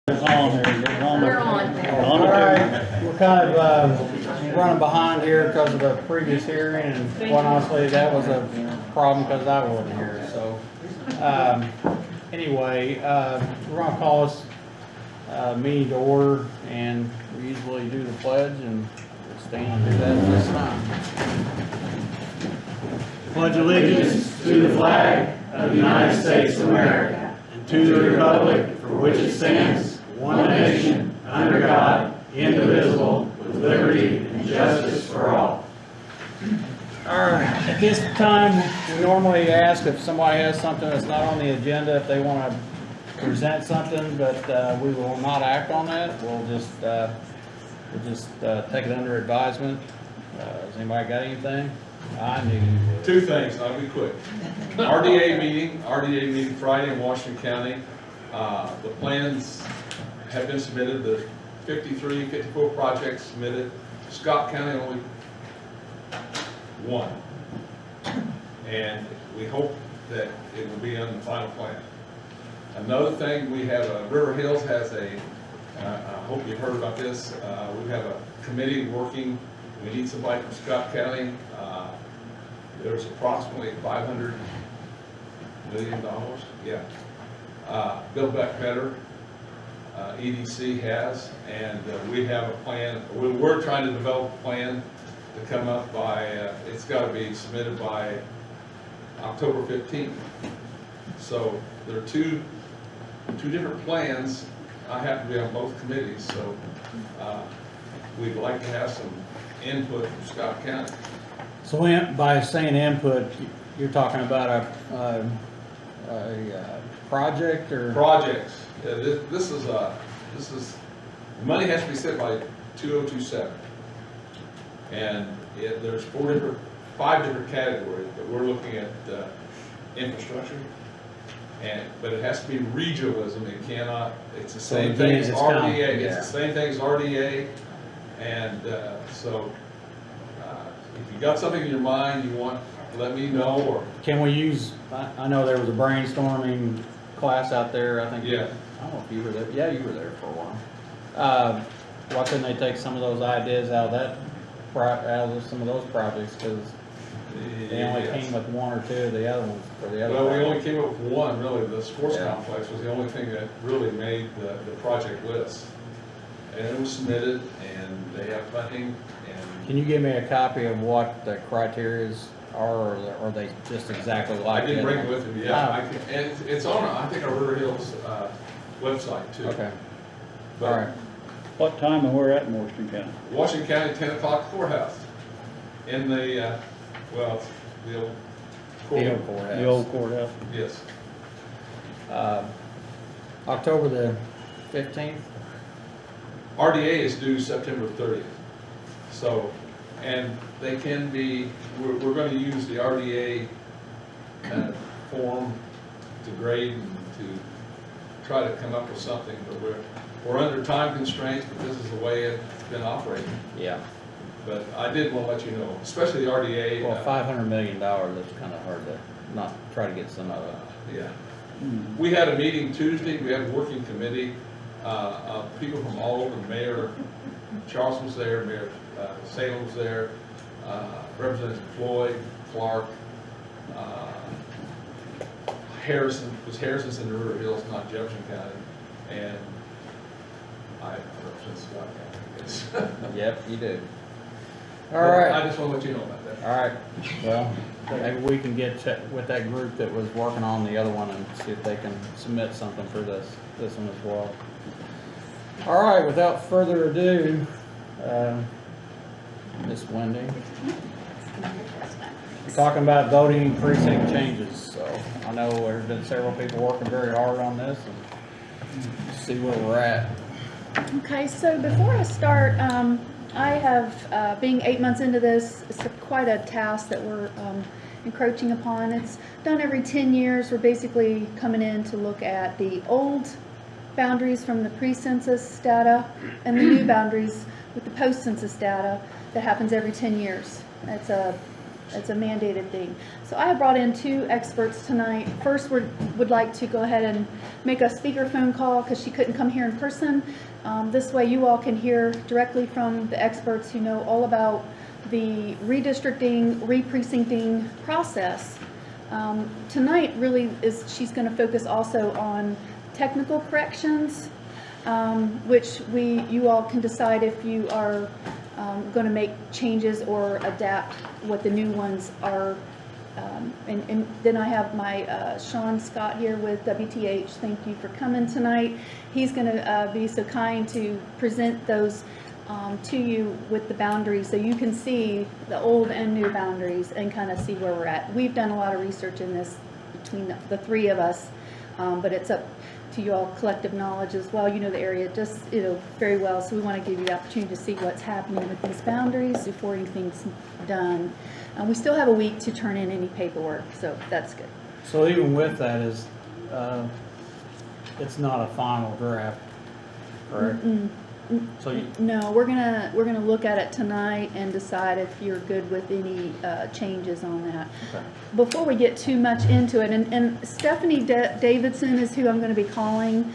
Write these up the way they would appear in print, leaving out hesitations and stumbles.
We're on. All right, we're kind of running behind here because of the previous hearing, and quite honestly, that was a problem because I wasn't here. So anyway, we're gonna call this meeting to order, and we usually do the pledge, and we'll stand and do that this time. Pledge allegiance to the flag of the United States of America and to the republic for which it stands, one nation, under God, indivisible, with liberty and justice for all. All right, at this time, we normally ask if somebody has something that's not on the agenda, if they want to present something, but we will not act on that. We'll just take it under advisement. Has anybody got anything? I knew you would. Two things, and I'll be quick. RDA meeting Friday in Washington County. The plans have been submitted, the 54 projects submitted. Scott County only one. And we hope that it will be on the final plan. Another thing, we have, River Hills has I hope you've heard about this, we have a committee working. We need somebody from Scott County. There's approximately $500 million, yeah. Build Back Better, EDC has, and we have a plan. We're trying to develop a plan to come up by, it's got to be submitted by October 15th. So there are two different plans. I happen to be on both committees, so we'd like to have some input from Scott County. So by saying input, you're talking about a project or? Projects. Yeah, this is money has to be set by 2027, and there's 5 different categories. But we're looking at infrastructure, but it has to be regionalism. It cannot. It's the same thing as RDA. It's the same thing as RDA, and so. If you got something in your mind you want, let me know. Or can we use? I know there was a brainstorming class out there. I think. Yeah. I don't know if you were there. Yeah, you were there for a while. Why couldn't they take some of those ideas out of some of those projects? Because they only came with one or two of the other ones for the other. Well, projects. we only came up with one. Really, the sports complex was the only thing that really made the project list, and it was submitted, and they have funding. Can you give me a copy of what the criteria are, or are they just exactly like? I didn't bring it with me. Yeah, and it's on. I think our River Hills website too. Okay. But all right. What time and where at in Washington County? Washington County, 10 o'clock courthouse. In the the old courthouse. The old courthouse. Yes. October the 15th. RDA is due September 30th. So, and they can be, we're going to use the RDA form to grade and to try to come up with something, but we're under time constraints, but this is the way it's been operating. Yeah. But I did want to let you know, especially the RDA. Well, $500 million, that's kind of hard to not try to get some of it. Yeah. We had a meeting Tuesday. We had a working committee of people from all over. Mayor Charles was there, Mayor Salem was there, Representative Floyd, Clark, Harrison's in the River Hills, not Jefferson County, and I represent Scott County, I guess. Yep, you do. All right. I just want to let you know about that. All right. Well, maybe we can get with that group that was working on the other one and see if they can submit something for this one as well. All right. Without further ado, Miss Wendy, we're talking about voting precinct changes. So I know there's been several people working very hard on this, and see where we're at. Okay, so before I start, I have, being 8 months into this, it's quite a task that we're encroaching upon. It's done every 10 years. We're basically coming in to look at the old boundaries from the pre-census data and the new boundaries with the post-census data that happens every 10 years. It's a It's a mandated thing. So I have brought in 2 experts tonight. First, would like to go ahead and make a speakerphone call because she couldn't come here in person. This way you all can hear directly from the experts who know all about the redistricting, re-precincting process. Tonight really she's going to focus also on technical corrections, which you all can decide if you are going to make changes or adapt what the new ones are. And then I have my Sean Scott here with WTH. Thank you for coming tonight. He's going to be so kind to present those to you with the boundaries so you can see the old and new boundaries and kind of see where we're at. We've done a lot of research in this between the 3 of us, but it's up to you all collective knowledge as well. You know the area just very well, so we want to give you the opportunity to see what's happening with these boundaries before anything's done. We still have a week to turn in any paperwork, so that's good. So even with that it's not a final draft, correct? So you, No, we're gonna look at it tonight and decide if you're good with any changes on that. okay. Before we get too much into it, and Stephanie Davidson is who I'm going to be calling.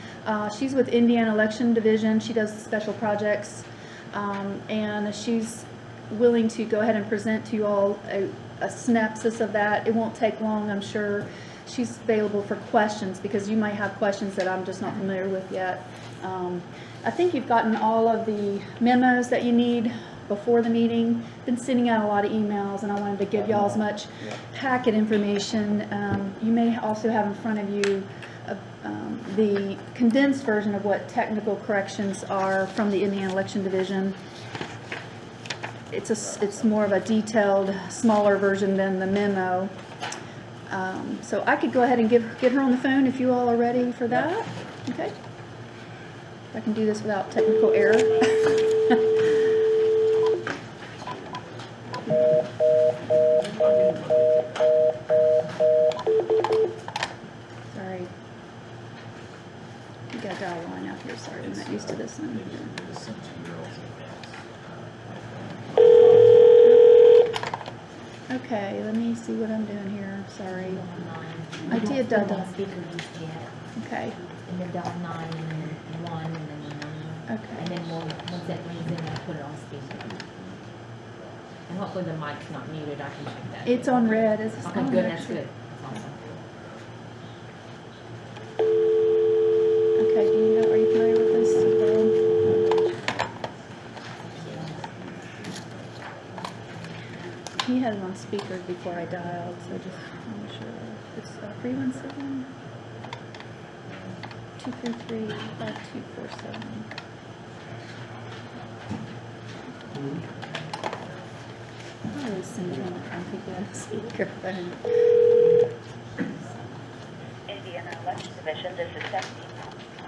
She's with Indiana Election Division. She does special projects, and she's willing to go ahead and present to you all a synopsis of that. It won't take long, I'm sure. She's available for questions because you might have questions that I'm just not familiar with yet. I think you've gotten all of the memos that you need before the meeting. Been sending out a lot of emails, and I wanted to give y'all as much packet information. You may also have in front of you the condensed version of what technical corrections are from the Indiana Election Division. It's more of a detailed, smaller version than the memo. So I could go ahead and get her on the phone if you all are ready for that. Okay. If I can do this without technical error. Sorry. You got to dial a line out here. Sorry, I'm not used to this one. Okay, let me see what I'm doing here. Sorry. I did dial dial. speaker just yet. Okay. And then dial 9 and then 1 and then the number. Okay. And then once that rings in, I'll put it on speaker. And hopefully the mic's not muted. I can check that. It's on red. It's Okay, on good. red. That's good. That's awesome. Okay, do you know, are you familiar with this? He had it on speaker before I dialed, so just I'm sure. It's 317 233 5247. I always send it on the speakerphone. Indiana Election Division, this is Stephanie.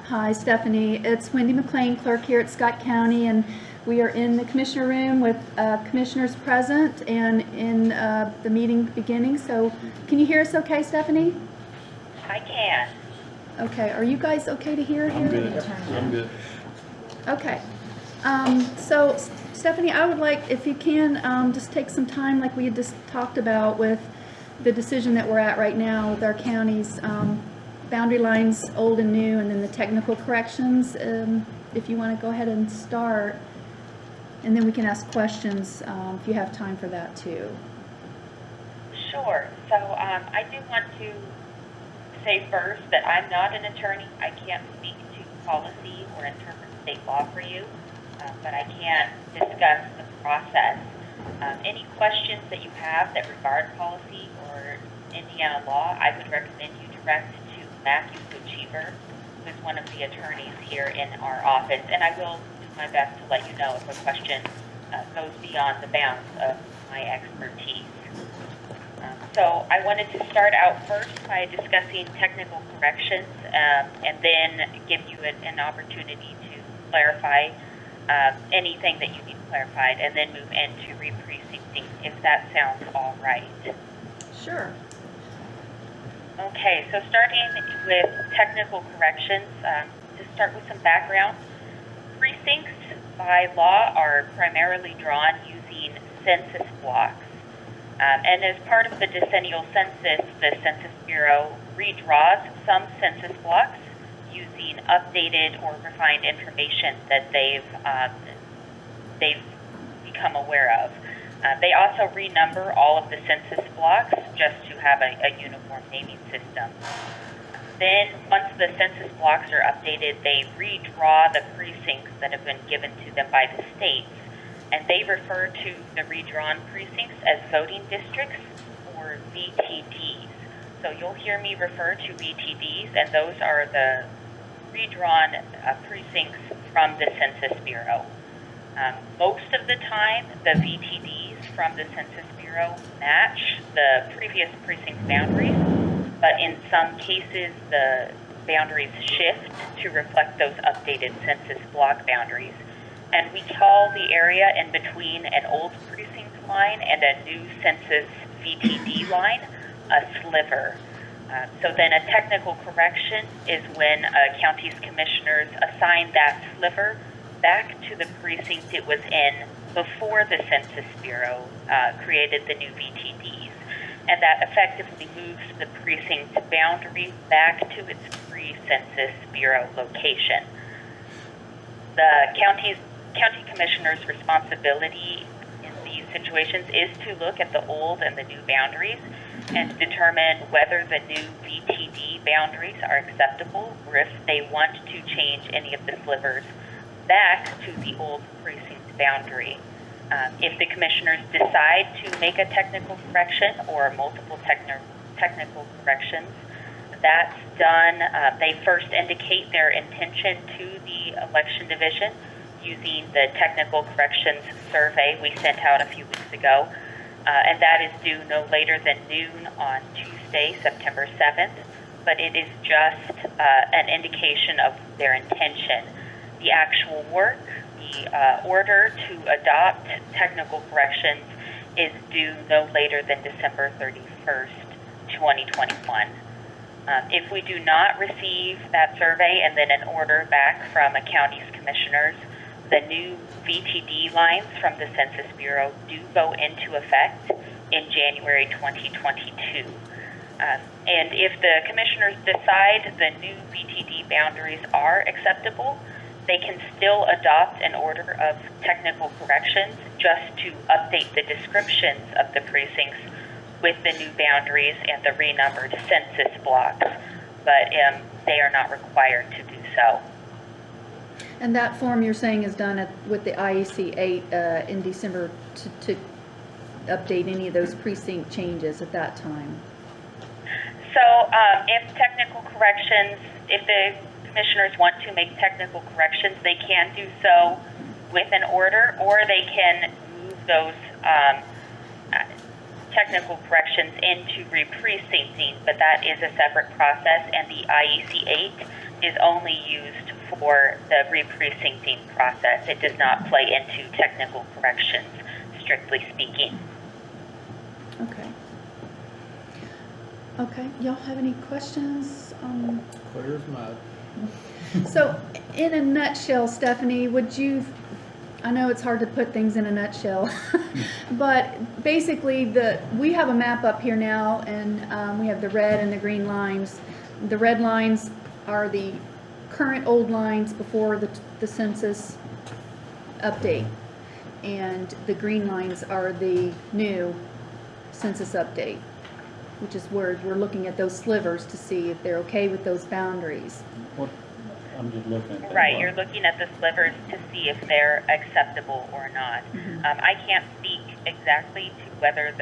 Hi, Stephanie. It's Wendy McLean, clerk here at Scott County, and we are in the commissioner room with commissioners present and in the meeting beginning. So can you hear us okay, Stephanie? I can. Okay. Are you guys okay to hear here? I'm good. I'm good. Okay. So, Stephanie, I would like, if you can, just take some time, like we had just talked about with the decision that we're at right now with our county's boundary lines, old and new, and then the technical corrections. If you want to go ahead and start, and then we can ask questions if you have time for that too. Sure. So I do want to say first that I'm not an attorney. I can't speak to policy or interpret state law for you, but I can discuss the process. Any questions that you have that regard policy or Indiana law, I would recommend you direct to Matthew Cheever, who is one of the attorneys here in our office, and I will do my best to let you know if a question goes beyond the bounds of my expertise. So I wanted to start out first by discussing technical corrections and then give you an opportunity to clarify anything that you need clarified, and then move into re-precincting, if that sounds all right. Sure. Okay, so starting with technical corrections, to start with some background, precincts by law are primarily drawn using census blocks. And as part of the decennial census, the Census Bureau redraws some census blocks using updated or refined information that they've become aware of. They also renumber all of the census blocks just to have a uniform naming system. Then, once the census blocks are updated, they redraw the precincts that have been given to them by the states, and they refer to the redrawn precincts as voting districts, or VTDs. So you'll hear me refer to VTDs, and those are the redrawn precincts from the Census Bureau. Most of the time, the VTDs from the Census Bureau match the previous precinct boundaries, but in some cases, the boundaries shift to reflect those updated census block boundaries. And we call the area in between an old precinct line and a new census VTD line a sliver. So then a technical correction is when a county's commissioners assign that sliver back to the precinct it was in before the Census Bureau created the new VTDs. And that effectively moves the precinct boundary back to its pre-Census Bureau location. The county commissioner's responsibility in these situations is to look at the old and the new boundaries and determine whether the new VTD boundaries are acceptable, or if they want to change any of the slivers back to the old precinct boundary. If the commissioners decide to make a technical correction or multiple technical corrections, that's done. They first indicate their intention to the election division using the technical corrections survey we sent out a few weeks ago, and that is due no later than noon on Tuesday, September 7th, but it is just an indication of their intention. The actual work, the order to adopt technical corrections, is due no later than December 31st, 2021. If we do not receive that survey and then an order back from a county's commissioners, the new VTD lines from the Census Bureau do go into effect in January 2022. And if the commissioners decide the new VTD boundaries are acceptable, they can still adopt an order of technical corrections just to update the descriptions of the precincts with the new boundaries and the renumbered census blocks, but they are not required to do so. And that form you're saying is done with the IEC 8 in December to update any of those precinct changes at that time? So if technical corrections, if the commissioners want to make technical corrections, they can do so with an order, or they can move those technical corrections into re-precincting, but that is a separate process, and the IEC 8 is only used for the re-precincting process. It does not play into technical corrections, strictly speaking. Okay. Okay, y'all have any questions? Clear as mud. So, in a nutshell, Stephanie, I know it's hard to put things in a nutshell, but basically we have a map up here now, and we have the red and the green lines. The red lines are the current old lines before the census update, and the green lines are the new census update, which is where we're looking at those slivers to see if they're okay with those boundaries. What, I'm just looking at that. Right, you're looking at the slivers to see if they're acceptable or not. I can't speak exactly to whether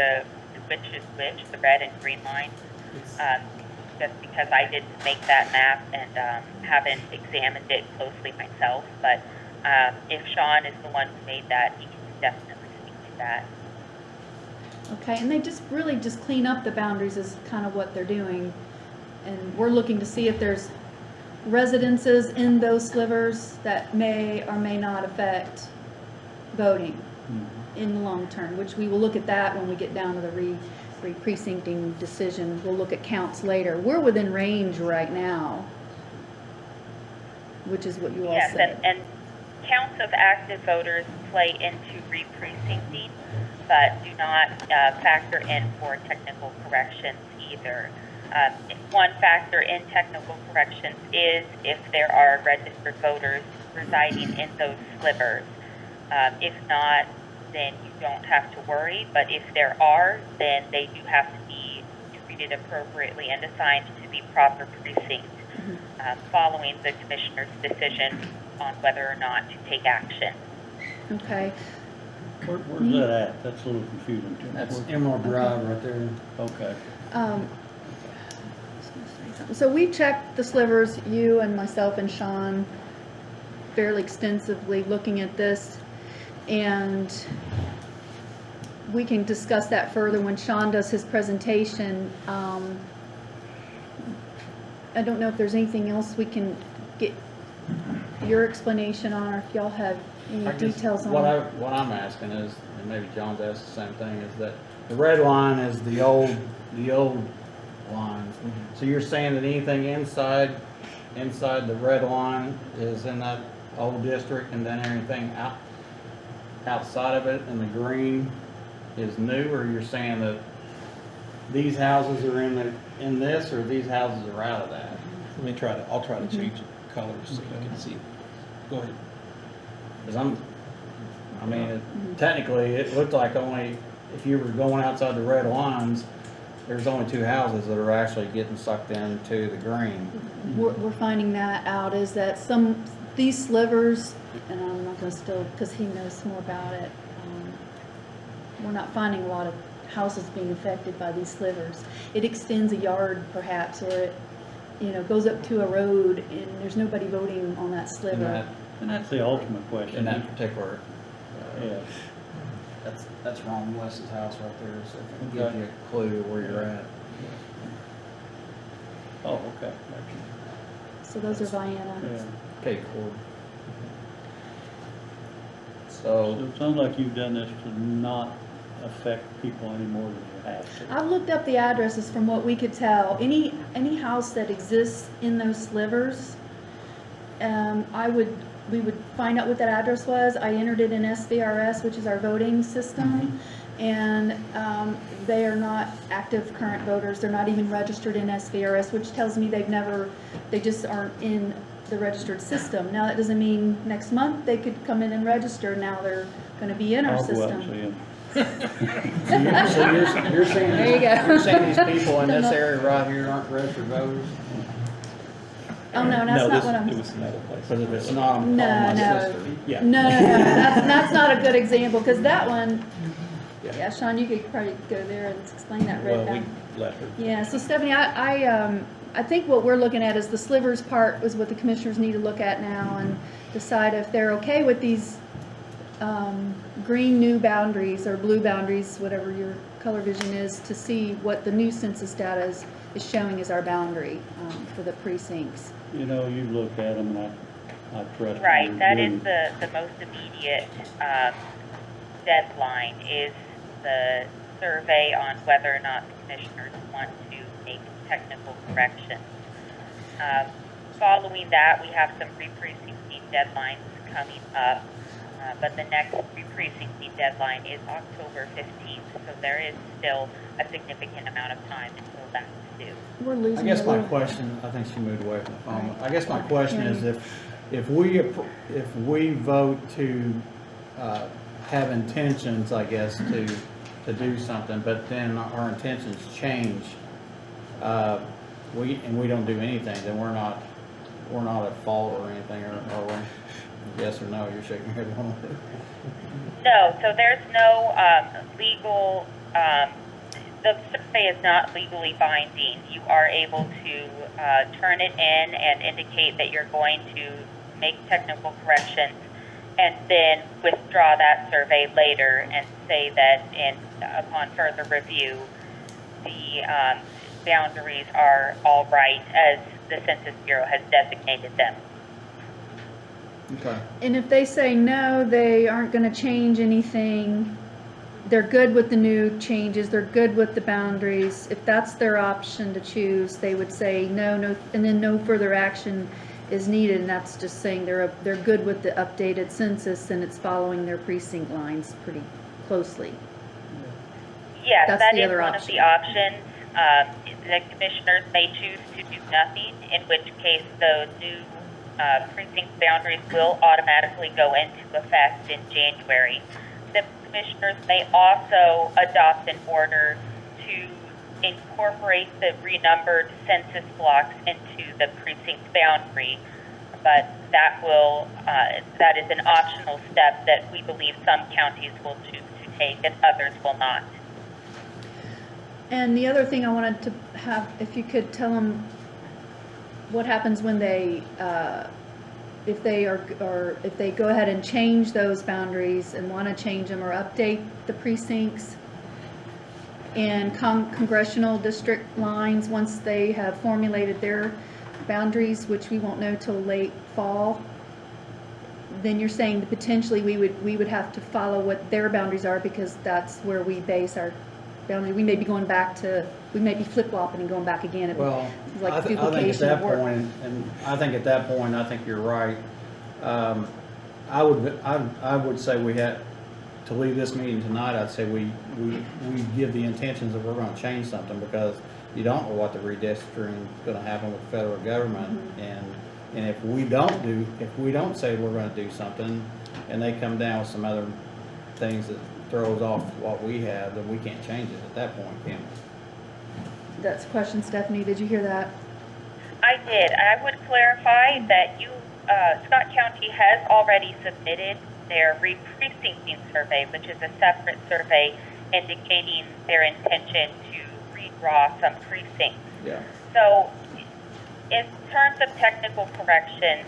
which is which, the red and green lines, just because I didn't make that map and haven't examined it closely myself. But if Sean is the one who made that, he can definitely speak to that. Okay, and they just really just clean up the boundaries is kind of what they're doing. And we're looking to see if there's residences in those slivers that may or may not affect voting in the long term, which we will look at that when we get down to the re-precincting decision. We'll look at counts later. We're within range right now, which is what you all said. Yes, and counts of active voters play into re-precincting. but do not factor in for technical corrections either. One factor in technical corrections is if there are registered voters residing in those slivers. If not, then you don't have to worry, but if there are, then they do have to be treated appropriately and assigned to the proper precinct, following the commissioner's decision on whether or not to take action. Okay. Where's that at? That's a little confusing to me. That's Emerald Drive right there. Okay. So we checked the slivers, you and myself and Sean, fairly extensively looking at this, and we can discuss that further when Sean does his presentation. I don't know if there's anything else we can get your explanation on, or if y'all have any I guess details on. what I'm asking is, and maybe John's asked the same thing, is that the red line is the old lines. So you're saying that anything inside the red line is in that old district, and then everything outside of it in the green is new, or you're saying that these houses are in this, or these houses are out of that? I'll try to change the colors so you can see. Go ahead. Because technically, it looked like only, if you were going outside the red lines, there's only 2 houses that are actually getting sucked into the green. We're finding that out, is that these slivers, and I'm not gonna still, because he knows more about it, we're not finding a lot of houses being affected by these slivers. It extends a yard perhaps, or it, goes up to a road, and there's nobody voting on that sliver. And that's the ultimate question. In that particular, Yeah. that's Ron West's house right there, so if it Okay. gives you a clue where you're at. Oh, okay. So those are Vienna. Yeah. Okay, cool. So So, it sounds like you've done this to not affect people any more than you have to. I've looked up the addresses from what we could tell. Any house that exists in those slivers, we would find out what that address was. I entered it in SVRS, which is our voting system, and they are not active current voters. They're not even registered in SVRS, which tells me they just aren't in the registered system. Now, that doesn't mean next month they could come in and register. Now they're going to be in our I'll go out and system. see 'em. so you're saying, There you go. you're saying these people in this area right here aren't registered voters? Oh, no, that's not what I'm. It was another place. Because if it's not, I'm calling No, my no. sister. Yeah. No, that's not a good example, because that one, yeah, Sean, you could probably go there and explain that right Well, now. we let her. Yeah, so Stephanie, I think what we're looking at is the slivers part is what the commissioners need to look at now and decide if they're okay with these green new boundaries or blue boundaries, whatever your color vision is, to see what the new census data is showing as our boundary for the precincts. You look at them, and I trust. Right, you that do. is the most immediate deadline, is the survey on whether or not the commissioners want to make technical corrections. Following that, we have some re-precincting deadlines coming up, but the next re-precincting deadline is October 15th, so there is still a significant amount of time until that's due. We're losing. I guess a my little- question, I think she moved away from the phone. I guess my question is if we vote to have intentions, I guess, to do something, but then our intentions change, we don't do anything, then we're not at fault or anything, are we? Yes or no? You're shaking your head. No, so there's no legal, the survey is not legally binding. You are able to turn it in and indicate that you're going to make technical corrections, and then withdraw that survey later and say that upon further review, the boundaries are all right as the Census Bureau has designated them. Okay. And if they say no, they aren't going to change anything, they're good with the new changes, they're good with the boundaries, if that's their option to choose, they would say no, and then no further action is needed, and that's just saying they're good with the updated census and it's following their precinct lines pretty closely. Yes, That's that the is other one of the options. The commissioners may choose to do nothing, in which case the new precinct boundaries will automatically go into effect in January. The commissioners may also adopt an order to incorporate the renumbered census blocks into the precinct boundary, but that is an optional step that we believe some counties will choose to take and others will not. And the other thing I wanted to have, if you could tell them what happens when they, if they if they go ahead and change those boundaries and want to change them or update the precincts and congressional district lines once they have formulated their boundaries, which we won't know till late fall. Then you're saying that potentially we would have to follow what their boundaries are, because that's where we base our boundary. We may be going back to, we may be flip-flopping and going back again. Well, It's like I think at duplication that of work. point, and I think at that point, I think you're right. I would say we had to leave this meeting tonight. I'd say we give the intentions that we're going to change something, because you don't know what the redistricting is going to happen with the federal government, and if we don't say we're going to do something, and they come down with some other things that throws off what we have, then we can't change it at that point, can we? That's a question, Stephanie. Did you hear that? I did. I would clarify that Scott County has already submitted their re-precincting survey, which is a separate survey indicating their intention to redraw some precincts. Yeah. So, in terms of technical corrections,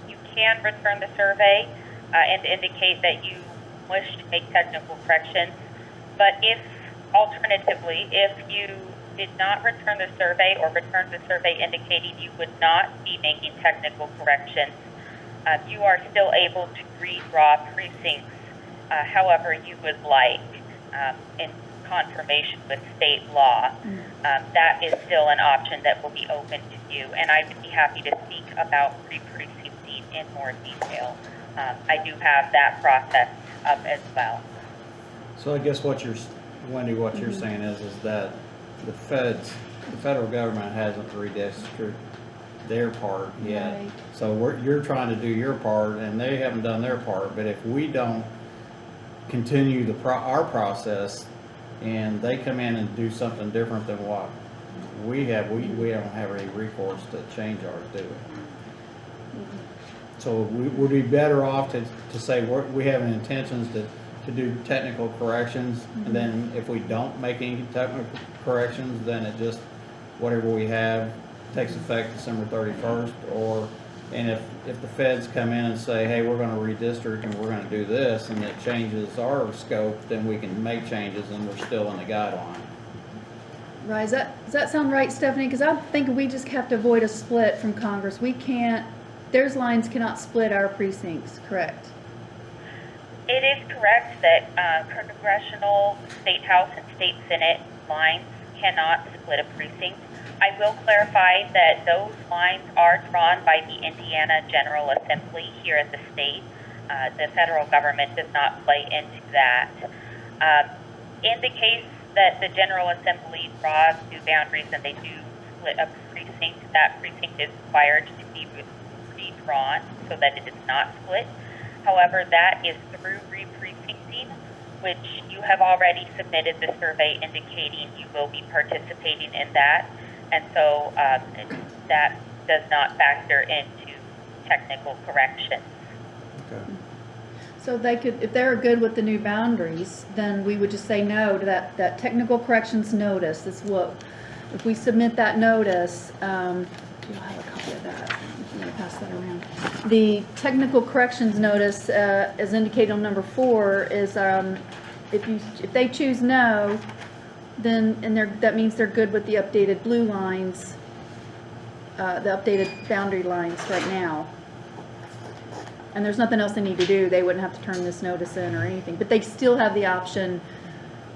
you can return the survey and indicate that you wish to make technical corrections. But alternatively, if you did not return the survey or returned the survey indicating you would not be making technical corrections, you are still able to redraw precincts however you would like in confirmation with state law. That is still an option that will be open to you, and I would be happy to speak about re-precincting in more detail. I do have that process up as well. So I guess Wendy, what you're saying is that the federal government hasn't redistricted their part yet. Right. So you're trying to do your part, and they haven't done their part. But if we don't continue our process, and they come in and do something different than what we have, we don't have any recourse to change ours, do we? So we would be better off to say we have intentions to do technical corrections, and then if we don't make any technical corrections, then it just, whatever we have takes effect December 31st, and if the feds come in and say, hey, we're going to redistrict and we're going to do this, and it changes our scope, then we can make changes and we're still in the guideline. Right. Does that sound right, Stephanie? Because I'm thinking we just have to avoid a split from Congress. We can't, those lines cannot split our precincts, correct? It is correct that congressional, state house, and state senate lines cannot split a precinct. I will clarify that those lines are drawn by the Indiana General Assembly here at the state. The federal government does not play into that. In the case that the General Assembly draws new boundaries and they do split a precinct, that precinct is required to be redrawn so that it is not split. However, that is through re-precincting, which you have already submitted the survey indicating you will be participating in that. And so that does not factor into technical corrections. Okay. So they could, if they're good with the new boundaries, then we would just say no to that technical corrections notice. That's what, if we submit that notice, you'll have a copy of that. I'm going to pass that around. The technical corrections notice, as indicated on number 4, is if they choose no, then that means they're good with the updated blue lines, the updated boundary lines right now. And there's nothing else they need to do. They wouldn't have to turn this notice in or anything. But they still have the option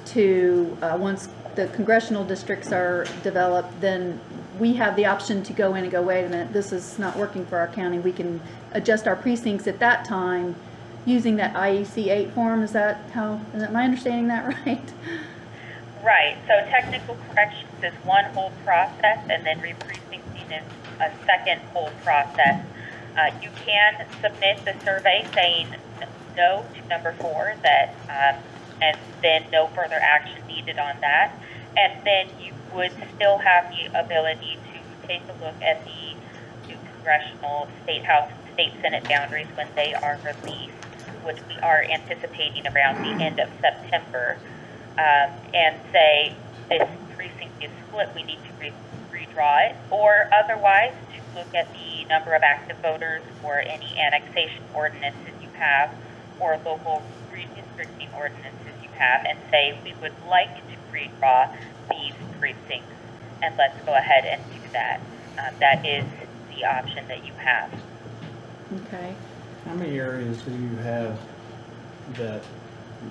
to, once the congressional districts are developed, then we have the option to go in and go, wait a minute, this is not working for our county. We can adjust our precincts at that time using that IEC 8 form. Is that my understanding that right? Right, so technical corrections is one whole process, and then re-precincting is a second whole process. You can submit the survey saying no to number 4, that, and then no further action needed on that. And then you would still have the ability to take a look at the new congressional, state house, and state senate boundaries when they are released, which we are anticipating around the end of September. And say this precinct is split, we need to redraw it, or otherwise to look at the number of active voters or any annexation ordinances you have or local redistricting ordinances you have and say we would like to redraw these precincts, and let's go ahead and do that. That is the option that you have. Okay. How many areas do you have that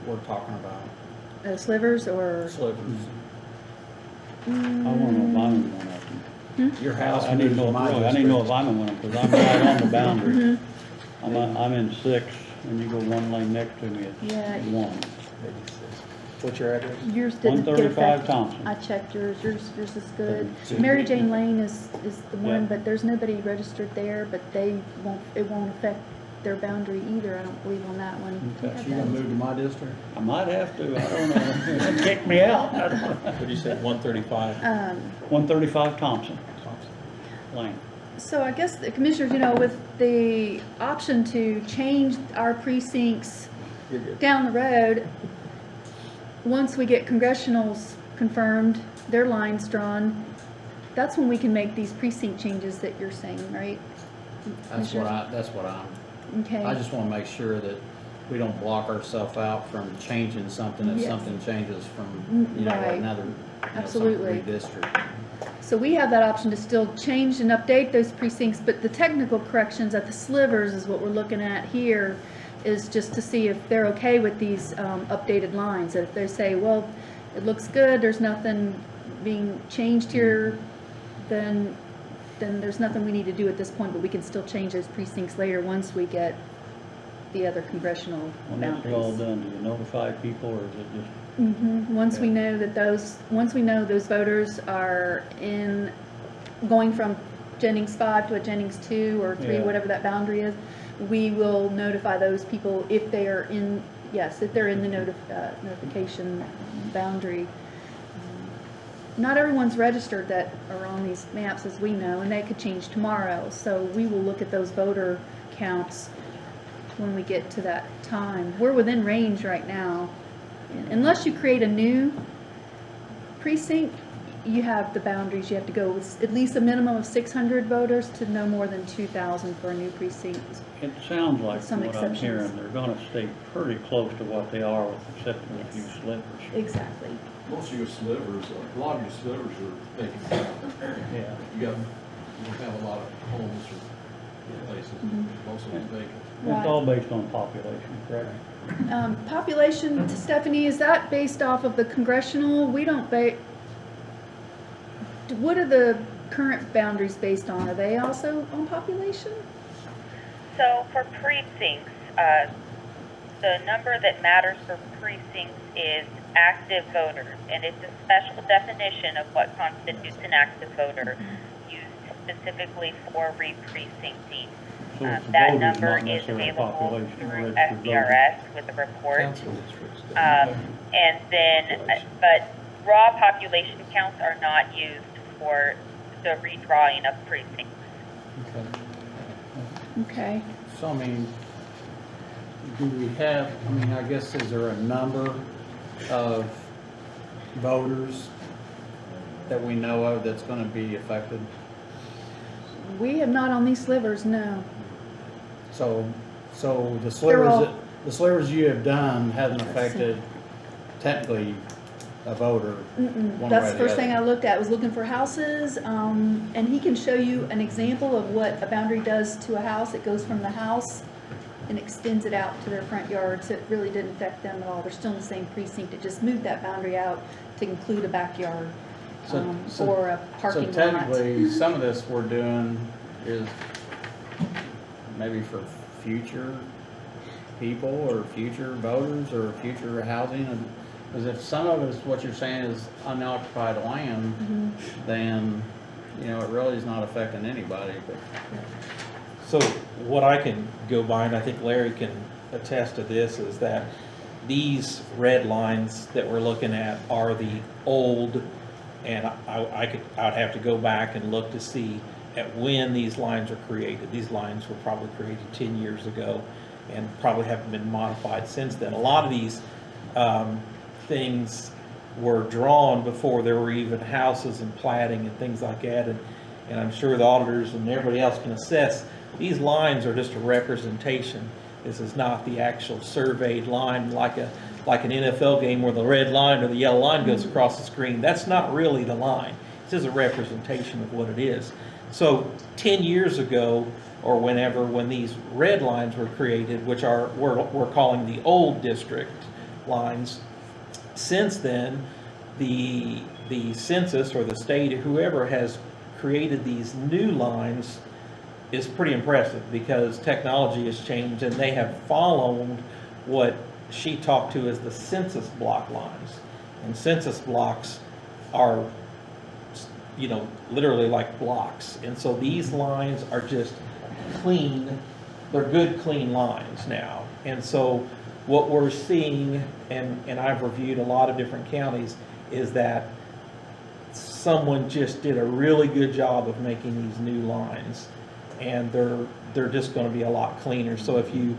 we're talking about? Slivers or? Slivers. I want to know if I'm in one of them. Your house I need to know, moves my I need to know district. if I'm in one of them, because I'm right on the boundary. I'm in 6, and you go one lane next to me, Yeah. it's 1. What's your address? Yours didn't get 135 affected. Thompson. I checked yours. Yours is good. So- Mary Jane Lane is the one, Yeah. but there's nobody registered there, but it won't affect their boundary either, I don't believe on that one. Okay. Yeah, She gonna move to my district? I might have to, I don't know. Kick me out. What did you say, 135? 135 Thompson Lane. So I guess the commissioners, with the option to change our precincts You're good. down the road, once we get congressionals confirmed, their lines drawn, that's when we can make these precinct changes that you're saying, right? That's what I'm, Okay. I just wanna make sure that we don't block ourselves out from changing something if Yes. something changes from, like Right. another, Absolutely. redistrict. So we have that option to still change and update those precincts, but the technical corrections at the slivers is what we're looking at here, is just to see if they're okay with these updated lines. If they say, well, it looks good, there's nothing being changed here, then there's nothing we need to do at this point, but we can still change those precincts later once we get the other congressional When it's all boundaries. done, do you notify people, or is it just? Once we know that those voters are going from Jennings 5 to a Jennings 2 or 3, Yeah. whatever that boundary is, we will notify those people if they are in, if they're in the notification boundary. Not everyone's registered that are on these maps, as we know, and they could change tomorrow. So we will look at those voter counts when we get to that time. We're within range right now. Unless you create a new precinct, you have the boundaries. You have to go with at least a minimum of 600 voters to no more than 2,000 for a new precinct. It sounds like, Some from what I'm exceptions. hearing, they're gonna stay pretty close to what they are, with except for a few Yes. slivers. Exactly. Most of your slivers, a lot of your slivers are vacant. Yeah. You don't have a lot of homes or places, most of it's vacant. It's all based on population, correct? Population, Stephanie, is that based off of the congressional? We don't what are the current boundaries based on? Are they also on population? So for precincts, the number that matters for precincts is active voters, and it's a special definition of what constitutes an active voter used specifically for re-precincting. So it's the That voters, number not is necessarily available population, through registered voters. SDRS with a report. Council districts. And then, but raw population counts are not used for the redrawing of precincts. Okay. So, I mean, do we have, I guess, is there a number of voters that we know of that's gonna be affected? We have not on these slivers, no. So the They're slivers, all- the slivers you have done hasn't affected technically a voter. One That's way the or first the thing I other. looked at, was looking for houses, and he can show you an example of what a boundary does to a house. It goes from the house and extends it out to their front yard, so it really didn't affect them at all. They're still in the same precinct. It just moved that boundary out to include a backyard, or a parking lot. So technically, some of this we're doing is maybe for future people or future voters or future housing, and Because if some of it is what you're saying is unoccupied land, then, you know, it really is not affecting anybody, but. So what I can go by, and I think Larry can attest to this, is that these red lines that we're looking at are the old, and I'd have to go back and look to see at when these lines were created. These lines were probably created 10 years ago and probably haven't been modified since then. A lot of these things were drawn before there were even houses and platting and things like that, and I'm sure the auditors and everybody else can assess, these lines are just a representation. This is not the actual surveyed line like an NFL game where the red line or the yellow line goes across the screen. That's not really the line. This is a representation of what it is. So 10 years ago, or whenever, when these red lines were created, which we're calling the old district lines, since then, the census or the state, whoever has created these new lines, is pretty impressive because technology has changed and they have followed what she talked to as the census block lines. And census blocks are, you know, literally like blocks. And so these lines are just clean, they're good, clean lines now. And so what we're seeing, and I've reviewed a lot of different counties, is that someone just did a really good job of making these new lines. And they're just going to be a lot cleaner. So if you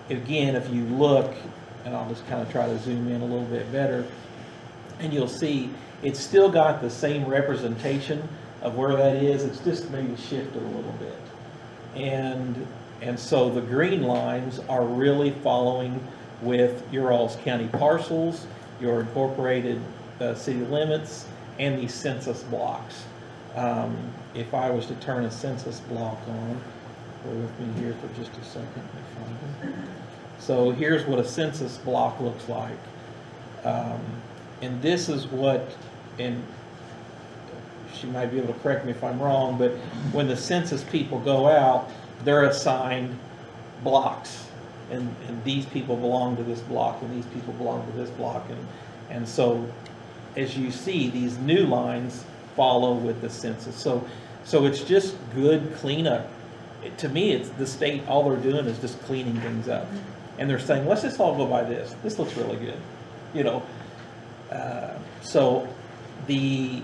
look, and I'll just kind of try to zoom in a little bit better, and you'll see it's still got the same representation of where that is. It's just maybe shifted a little bit. And so the green lines are really following with your all's county parcels, your incorporated city limits, and these census blocks. If I was to turn a census block on, bear with me here for just a second. Let me find it. So here's what a census block looks like. And this is what, and she might be able to correct me if I'm wrong, but when the census people go out, they're assigned blocks. And these people belong to this block, and these people belong to this block. And so, as you see, these new lines follow with the census. So it's just good cleanup. To me, it's the state, all they're doing is just cleaning things up. And they're saying, let's just all go by this. This looks really good, you know. So they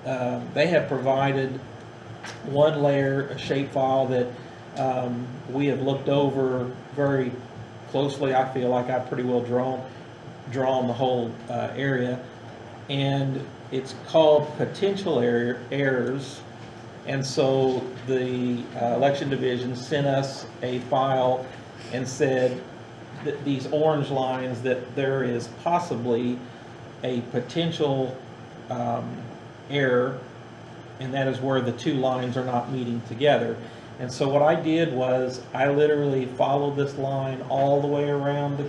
have provided one layer, a shapefile that we have looked over very closely. I feel like I've pretty well drawn the whole area. And it's called potential errors. And so the election division sent us a file and said that these orange lines, that there is possibly a potential error, and that is where the two lines are not meeting together. And so what I did was I literally followed this line all the way around the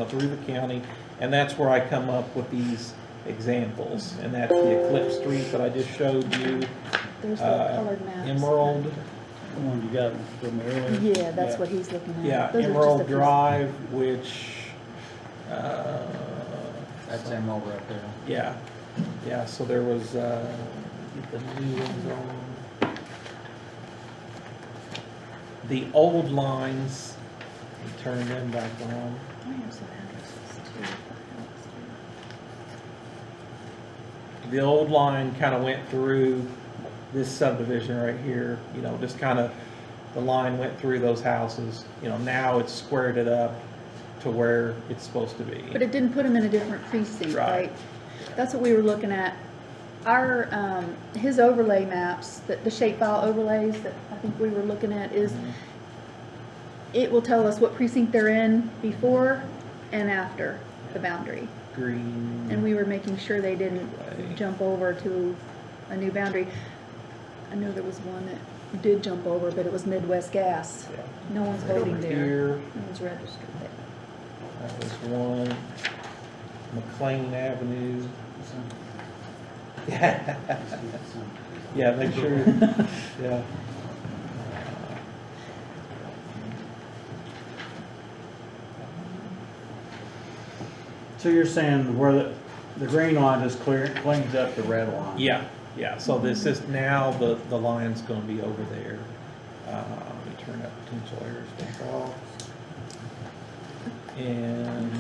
through the county, and that's where I come up with these examples. And that's the Eclipse Street that I just showed you. There's the colored maps. Emerald. The one you got from earlier? Yeah, that's what he's looking at. Yeah, Those are just a Emerald few- Drive, which, that's Emerald right there. Yeah, so there was, get the new ones on. The old lines, turn them back on. I have some addresses too. The old line kind of went through this subdivision right here, you know, just kind of, the line went through those houses. You know, now it's squared it up to where it's supposed to be. But it didn't put him in a different precinct, Right. right? That's what we were looking at. Our, his overlay maps, the shapefile overlays that I think we were looking at is, it will tell us what precinct they're in before and after the boundary. Green. And we were making sure they didn't Right. jump over to a new boundary. I know there was one that did jump over, but it was Midwest Gas. Yeah. No one's Right voting over there. here. No one's registered there. That was one. McLean Avenue. Yeah. Yeah, make sure, yeah. So you're saying where The green line just cleans up the red line. Yeah, yeah, so this is now the line's gonna be over there. Let me turn that potential error stuff off. And,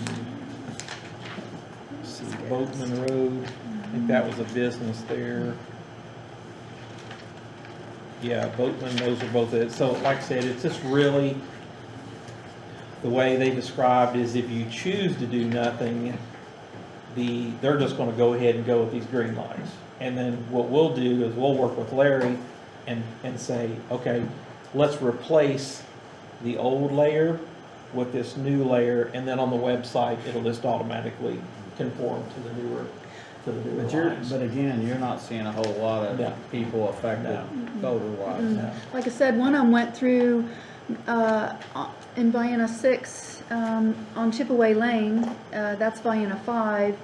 let's see, Boatman Road, I think that was a business there. Yeah, Boatman, those are both it. So like I said, it's just really, the way they described is if you choose to do nothing, they're just gonna go ahead and go with these green lines. And then what we'll do is we'll work with Larry and say, okay, let's replace the old layer with this new layer, and then on the website, it'll just automatically conform to the newer lines. But again, you're not seeing a whole lot of No. people affected voter-wise. No. Like I said, one of them went through, in Vienna 6, on Chipaway Lane, that's Vienna 5,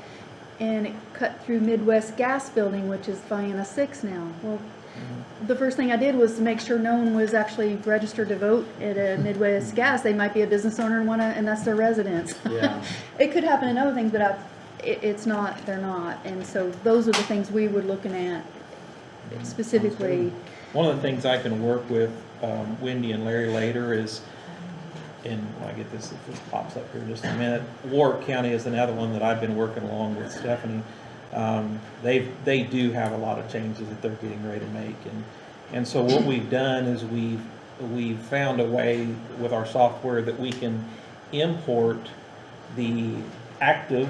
and it cut through Midwest Gas Building, which is Vienna 6 now. Well, the first thing I did was to make sure no one was actually registered to vote at a Midwest Gas. They might be a business owner and that's their residence. Yeah. It could happen in other things, but it's not, they're not. And so those are the things we were looking at specifically. One of the things I can work with Wendy and Larry later is, and when I get this, if this pops up here in just a minute, Warwick County is another one that I've been working along with Stephanie. They do have a lot of changes that they're getting ready to make, and so what we've done is we've found a way with our software that we can import the active,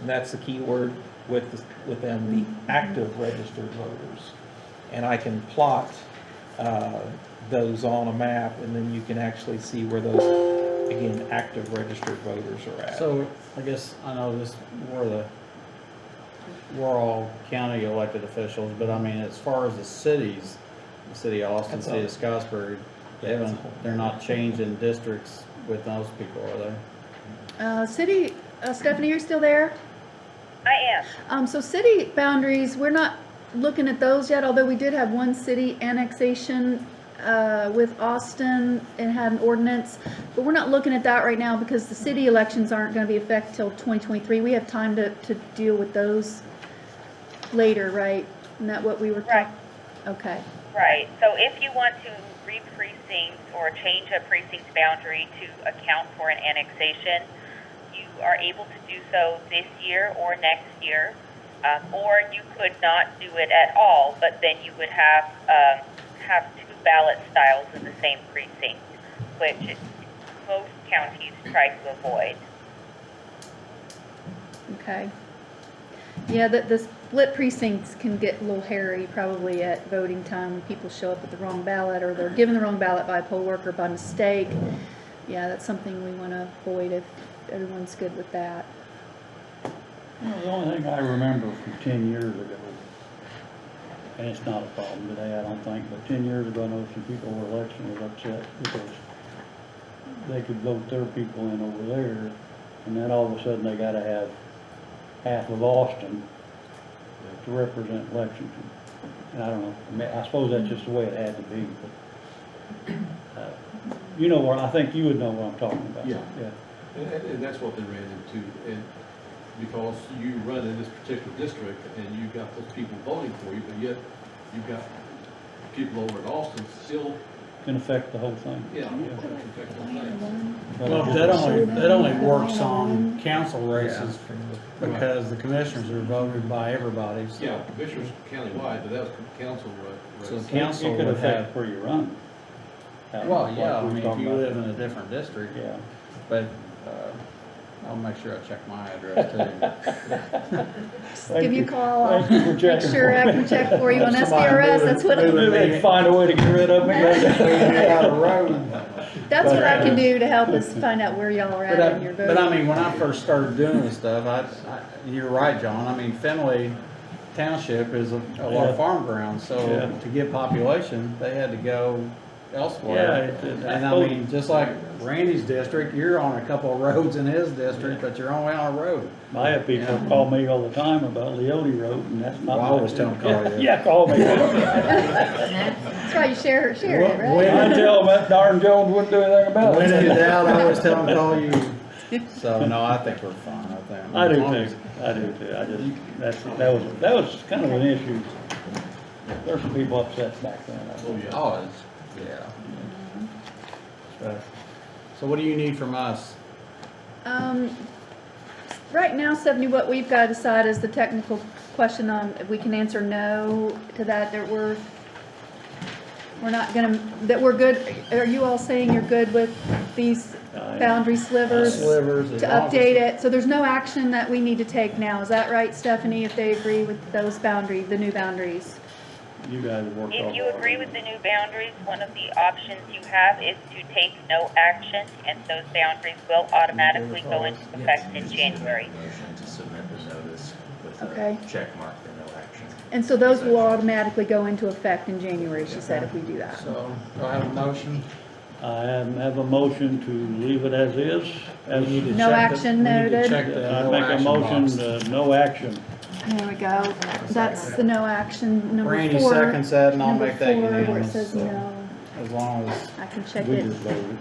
and that's the key word with them, the active registered voters, and I can plot those on a map, and then you can actually see where those, again, active registered voters are at. So, I guess, I know we're all county elected officials, but I mean, as far as the cities, the city of Austin, city of Scottsburg, they're not changing districts with those people, are they? Stephanie, you're still there? I am. So city boundaries, we're not looking at those yet, although we did have one city annexation with Austin and had an ordinance, but we're not looking at that right now because the city elections aren't going to be effective till 2023. We have time to deal with those later, right? Isn't that what we were Right. Okay. Right, so if you want to re-precinct or change a precinct boundary to account for an annexation, you are able to do so this year or next year, or you could not do it at all, but then you would have two ballot styles in the same precinct, which most counties try to avoid. Okay. Yeah, the split precincts can get a little hairy probably at voting time when people show up with the wrong ballot or they're given the wrong ballot by a poll worker by mistake. Yeah, that's something we want to avoid if everyone's good with that. Well, the only thing I remember from 10 years ago, and it's not a problem today, I don't think, but 10 years ago, I know some people were election was upset because they could vote their people in over there, and then all of a sudden they gotta have half of Austin to represent Lexington. And I don't know, I mean, I suppose that's just the way it had to be, but, you know where, I think you would know what I'm talking about. Yeah. Yeah. And that's what they ran into, and because you run in this particular district and you've got those people voting for you, but yet you've got people over in Austin still, Can affect the whole thing. yeah, affect the thing. Well, that only works on council races because the commissioners are voted by everybody. So- Yeah, commissioners countywide, but that was council So race. the council It could would affect have, where you run. well, yeah, I Like we mean, if talked you about. live in a different district, Yeah. but, I'll make sure I check my address too. Give you a call. Thank you for Make checking. sure I can check for you on Somebody SPRS. That's what moving They'd find a way to get rid of me. Out of road. that's what I can do to help us find out where y'all are at in your vote. But I mean, when I first started doing this stuff, you're right, John, I mean, Fenway Township is a lot Yeah. of farm ground, so Yeah. to get population, they had to go Yeah, elsewhere. And I mean, just like Randy's district, you're on a couple of roads in his district, but you're only on a road. I have people call me all the time about Leote Road, and that's not. Well, I always tell them call you. Yeah, call me. That's why you share it, right? I tell them that darn Jones wouldn't do anything about When in it. doubt, I always tell them call you. So, no, I think we're fine, I think. I do as long too, as- I do too, I just, that was kind of an issue. There's some people upset back then. I Oh, think. yeah. Oh, it's, yeah. So what do you need from us? Right now, Stephanie, what we've got to decide is the technical question on, if we can answer no to that, that we're not gonna, that we're good. Are you all saying you're good with these boundary slivers? Slivers, as To long as update it's- it, so there's no action that we need to take now, is that right, Stephanie, if they agree with those boundaries, the new boundaries? You guys worked all If you agree with the new boundaries, one of the options you have is to take no action, and those boundaries will automatically go into effect in January. Motion to submit the notice with Okay. a check mark for no action. And so those will automatically go into effect in January, she said, if we do that. So, do I have a motion? I have a motion to leave it as is. We need to No check the- action we need to noted. check the I no make a action motion, box. no action. There we go, that's the no action, number 4. Randy seconds that, and I'll Number make that 4, where it unanimous, says so. no, As long as, I can check We it. just voted.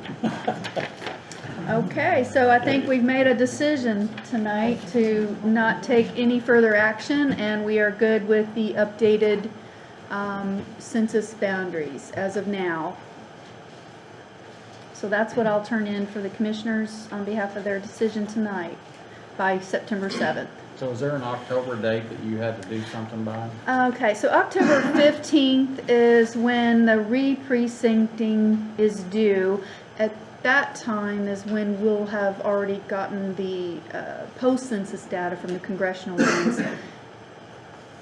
Okay, so I think we've made a decision tonight to not take any further action, and we are good with the updated census boundaries as of now. So that's what I'll turn in for the commissioners on behalf of their decision tonight by September 7th. so is there an October date that you had to do something by? Okay, so October 15th is when the re-precincting is due. At that time is when we'll have already gotten the post-census data from the congressional ones.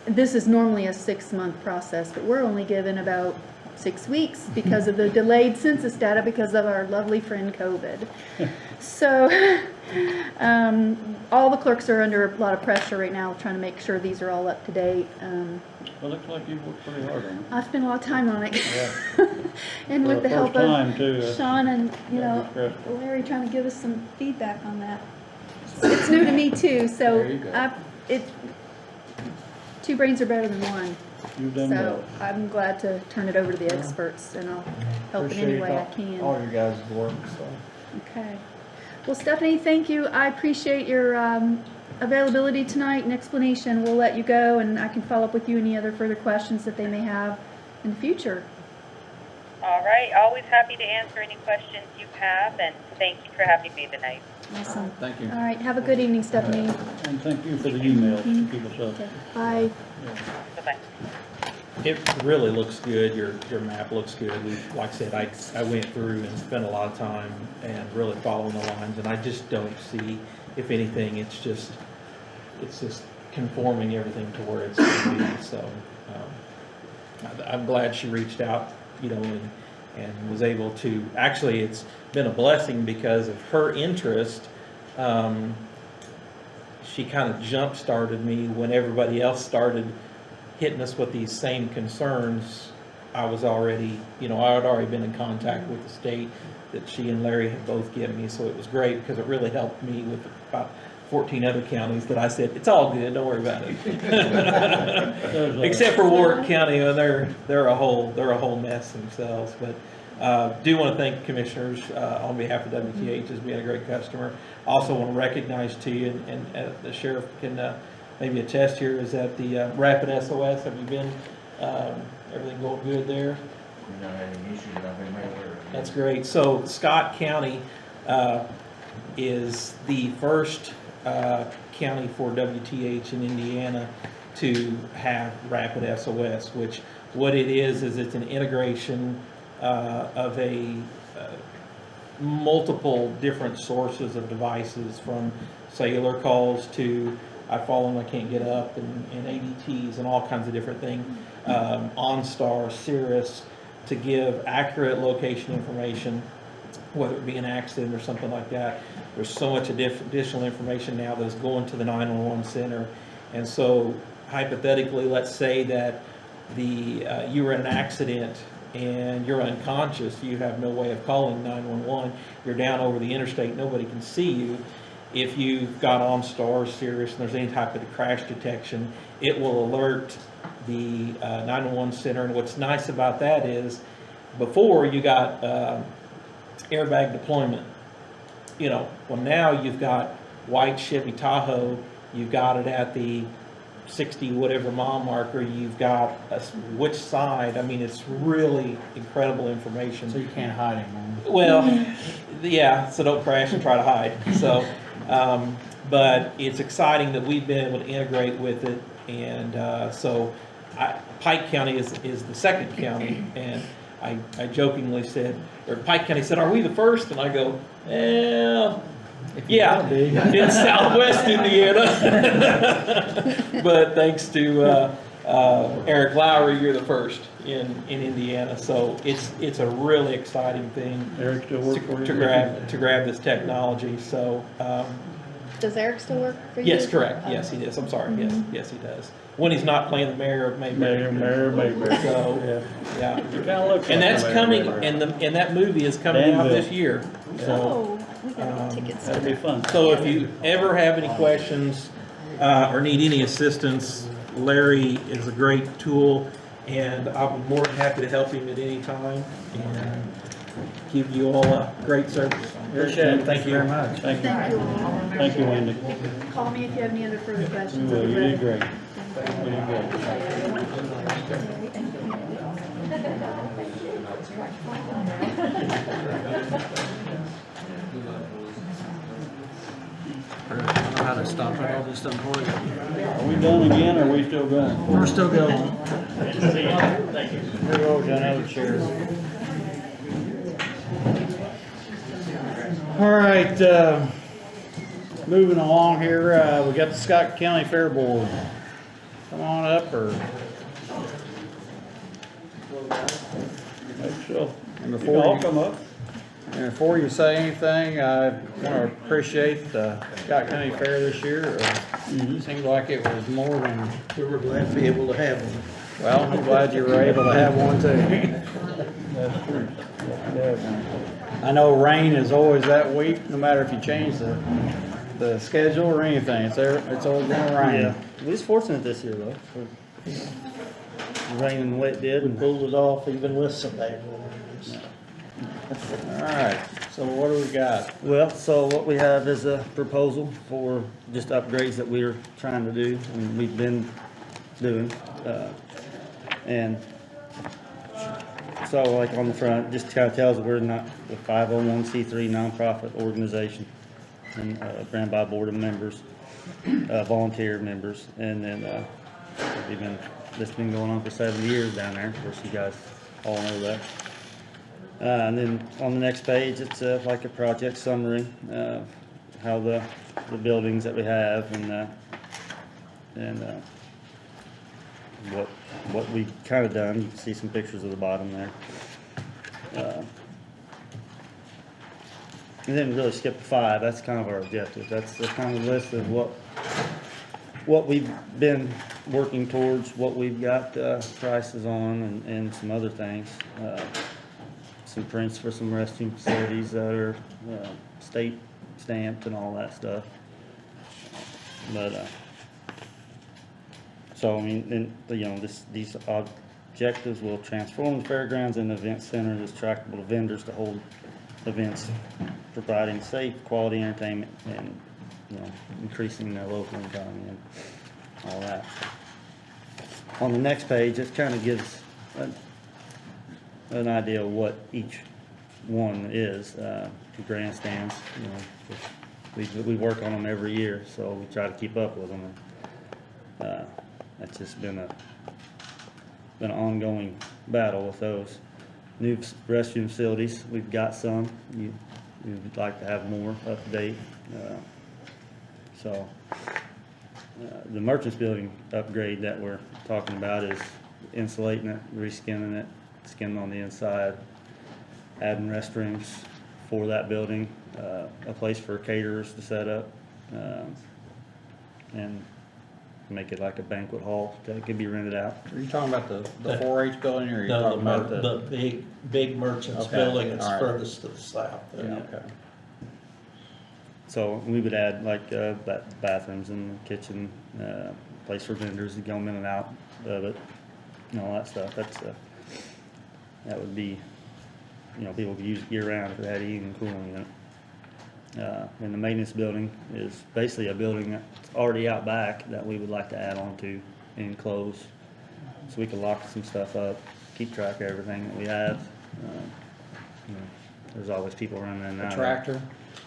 This is normally a 6-month process, but we're only given about 6 weeks because of the delayed census data because of our lovely friend COVID. So all the clerks are under a lot of pressure right now trying to make sure these are all up to date. Well, looks like you've worked pretty hard on it. I've spent a lot of time on it. Yeah. And For with the help first of time, too. Sean and, you know, Stressful. Larry trying to give us some feedback on that. It's new to me too, so There you go. two brains are better than one. You've done So well. I'm glad to turn it over to the experts and I'll help in any Appreciate way I all can. your guys' work, so. Okay. Well, Stephanie, thank you. I appreciate your availability tonight and explanation. We'll let you go and I can follow up with you any other further questions that they may have in the future. All right, always happy to answer any questions you have, and thank you for having me tonight. Awesome. Thank you. All right, have a good evening, Stephanie. And thank you for the emails to keep us up. Okay, bye. Bye-bye. It really looks good, your map looks good. Like I said, I went through and spent a lot of time and really following the lines, and I just don't see, if anything, it's just conforming everything to where it's going to be, so, I'm glad she reached out, you know, and was able to, actually, it's been a blessing because of her interest. She kind of jump-started me when everybody else started hitting us with these same concerns. I was already, you know, I had already been in contact with the state that she and Larry had both given me, so it was great because it really helped me with about 14 other counties that I said, it's all good, don't worry about it. Except for Warwick County, and they're a whole mess themselves. But do want to thank commissioners on behalf of WTH as being a great customer. Also want to recognize to you, and the sheriff can maybe attest here, is that the Rapid SOS, have you been, everything going good there? We've not had any issues, I've been made aware of. That's great. So Scott County is the first county for WTH in Indiana to have Rapid SOS, which what it is it's an integration of a multiple different sources of devices, from cellular calls to I've fallen, I can't get up, and ADTs and all kinds of different things, OnStar, Cirrus, to give accurate location information, whether it be an accident or something like that. There's so much additional information now that is going to the 911 center. And so hypothetically, let's say that you were in an accident and you're unconscious, you have no way of calling 911, you're down over the interstate, nobody can see you. If you've got OnStar, Cirrus, and there's any type of crash detection, it will alert the 911 center. And what's nice about that is, before you got airbag deployment, you know, well, now you've got white Chevy Tahoe, you've got it at the 60 whatever mile marker, you've got which side. I mean, it's really incredible information. So you can't hide anymore. Well, yeah, so don't crash and try to hide. So, but it's exciting that we've been able to integrate with it. And Pike County is the second county. And I jokingly said, or Pike County said, are we the first? And I go, well, yeah, in southwest Indiana. But thanks to Eric Lowry, you're the first in Indiana. So it's a really exciting thing Eric still work for you? to grab this technology. So Does Eric still work for you? yes, correct. Oh. Yes, he does. I'm sorry. Yes, he does. When he's not playing the mayor of Mayor Mayberry. Mayberry. So yeah. You kinda look like And that's Mayor coming, Mayberry. and that movie is coming out Danville. this year. So. Oh, we gotta get tickets. That'd be fun. So if you ever have any questions or need any assistance, Larry is a great tool, and I'll be more than happy to help him at any time and give you all a great service. Appreciate it. Thank you very much. Thank you. Thank you all. Thank you, Wendy. Call me if you have any other further You questions. will. You did great. Thank You did great. I don't know how to stop it, all this done for you. Are we done again, or are we still going? We're still going. Here goes another chair. All right, moving along here, we got the Scott County Fair Board. Come on up, or? Hope so. And You before all you, come up. and before you say anything, I want to appreciate the Scott County Fair this year. Seemed like it was more than, We were glad to be able to have them. well, I'm glad you were able to have one too. That's true. Definitely. I know rain is always that week, no matter if you change the schedule or anything, it's always gonna rain. Yeah, we was fortunate this year though. Raining the way it did, and Pulled it off even with some bad weather. All right, so what do we got? well, so what we have is a proposal for just upgrades that we're trying to do, and we've been doing. And so like on the front, just kind of tells we're not a 501c3 nonprofit organization, and ran by a board of members, volunteer members, and then this has been going on for 7 years down there. Of course, you guys all know that. And then on the next page, it's like a project summary of how the buildings that we have and what we kind of done. You can see some pictures at the bottom there. And then really skip to 5. That's kind of our objective. That's the kind of list of what we've been working towards, what we've got prices on, and some other things. Some prints for some restroom facilities that are state stamped and all that stuff. But so I mean, these objectives will transform the fairgrounds and event center as trackable to vendors to hold events, providing safe, quality entertainment, and increasing the local economy and all that. On the next page, it kind of gives an idea of what each one is. The grandstands, we work on them every year, so we try to keep up with them. That's just been an ongoing battle with those. New restroom facilities, we've got some. We'd like to have more up to date. The merchants building upgrade that we're talking about is insulating it, reskinning it, skinning on the inside, adding restrooms for that building, a place for caterers to set up, and make it like a banquet hall that could be rented out. Are you talking about the 4-H building, or are you talking about The big merchants Okay, building that's all right. furthest to the south. Yeah, okay. So we would add like bathrooms and the kitchen, place for vendors to go in and out of it, and all that stuff. That would be, people could use it year round if it had heating and cooling in it. And the maintenance building is basically a building that's already out back that we would like to add on to and close. So we can lock some stuff up, keep track of everything that we have. You know, there's always people running in and out. Tractor?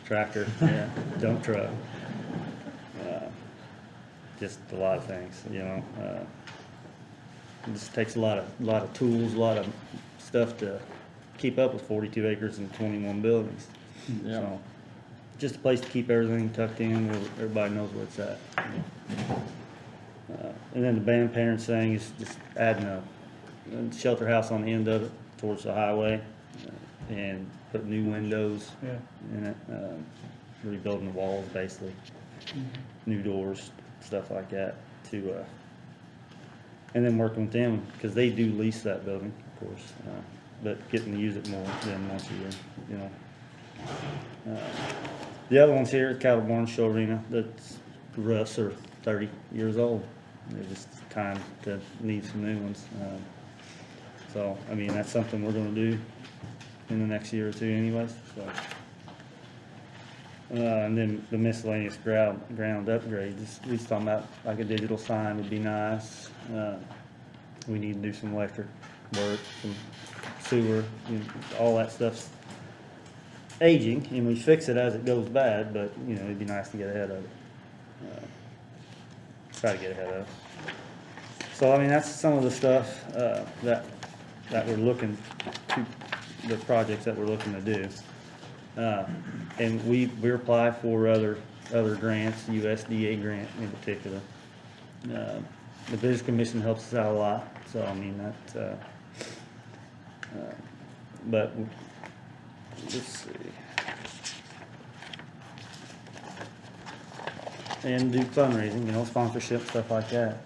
Tractor, yeah, dump truck. Just a lot of things, you know. It just takes a lot of tools, a lot of stuff to keep up with 42 acres and 21 buildings. Yeah. So, just a place to keep everything tucked in where everybody knows where it's at. And then the band parents thing is just adding a shelter house on the end of it towards the highway and put new windows Yeah. in it, rebuilding the walls basically, new doors, stuff like that to, and then working with them because they do lease that building, of course, but getting to use it more than once a year, you know. The other ones here, Cattle Barn Show Arena, that's roofs are 30 years old. It's just time to need some new ones. So, I mean, that's something we're gonna do in the next year or two anyways, so. And then the miscellaneous ground upgrades, we was talking about like a digital sign would be nice. We need to do some electric work, some sewer, you know, all that stuff's aging, and we fix it as it goes bad, but, you know, it'd be nice to get ahead of it. Try to get ahead of it. So, I mean, that's some of the stuff, that we're looking to, the projects that we're looking to do. And we apply for other grants, USDA grant in particular. The Business Commission helps us out a lot, so I mean, that, but, let's see. And do fundraising, you know, sponsorship, stuff like that.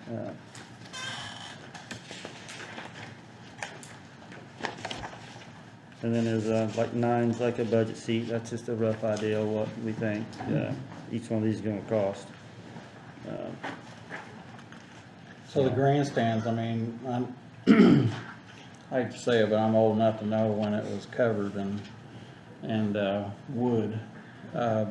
And then there's, like 9's like a budget seat, that's just a rough idea of what we think, each one of these is gonna cost. So the grandstands, I mean, I hate to say it, but I'm old enough to know when it was covered and wood. I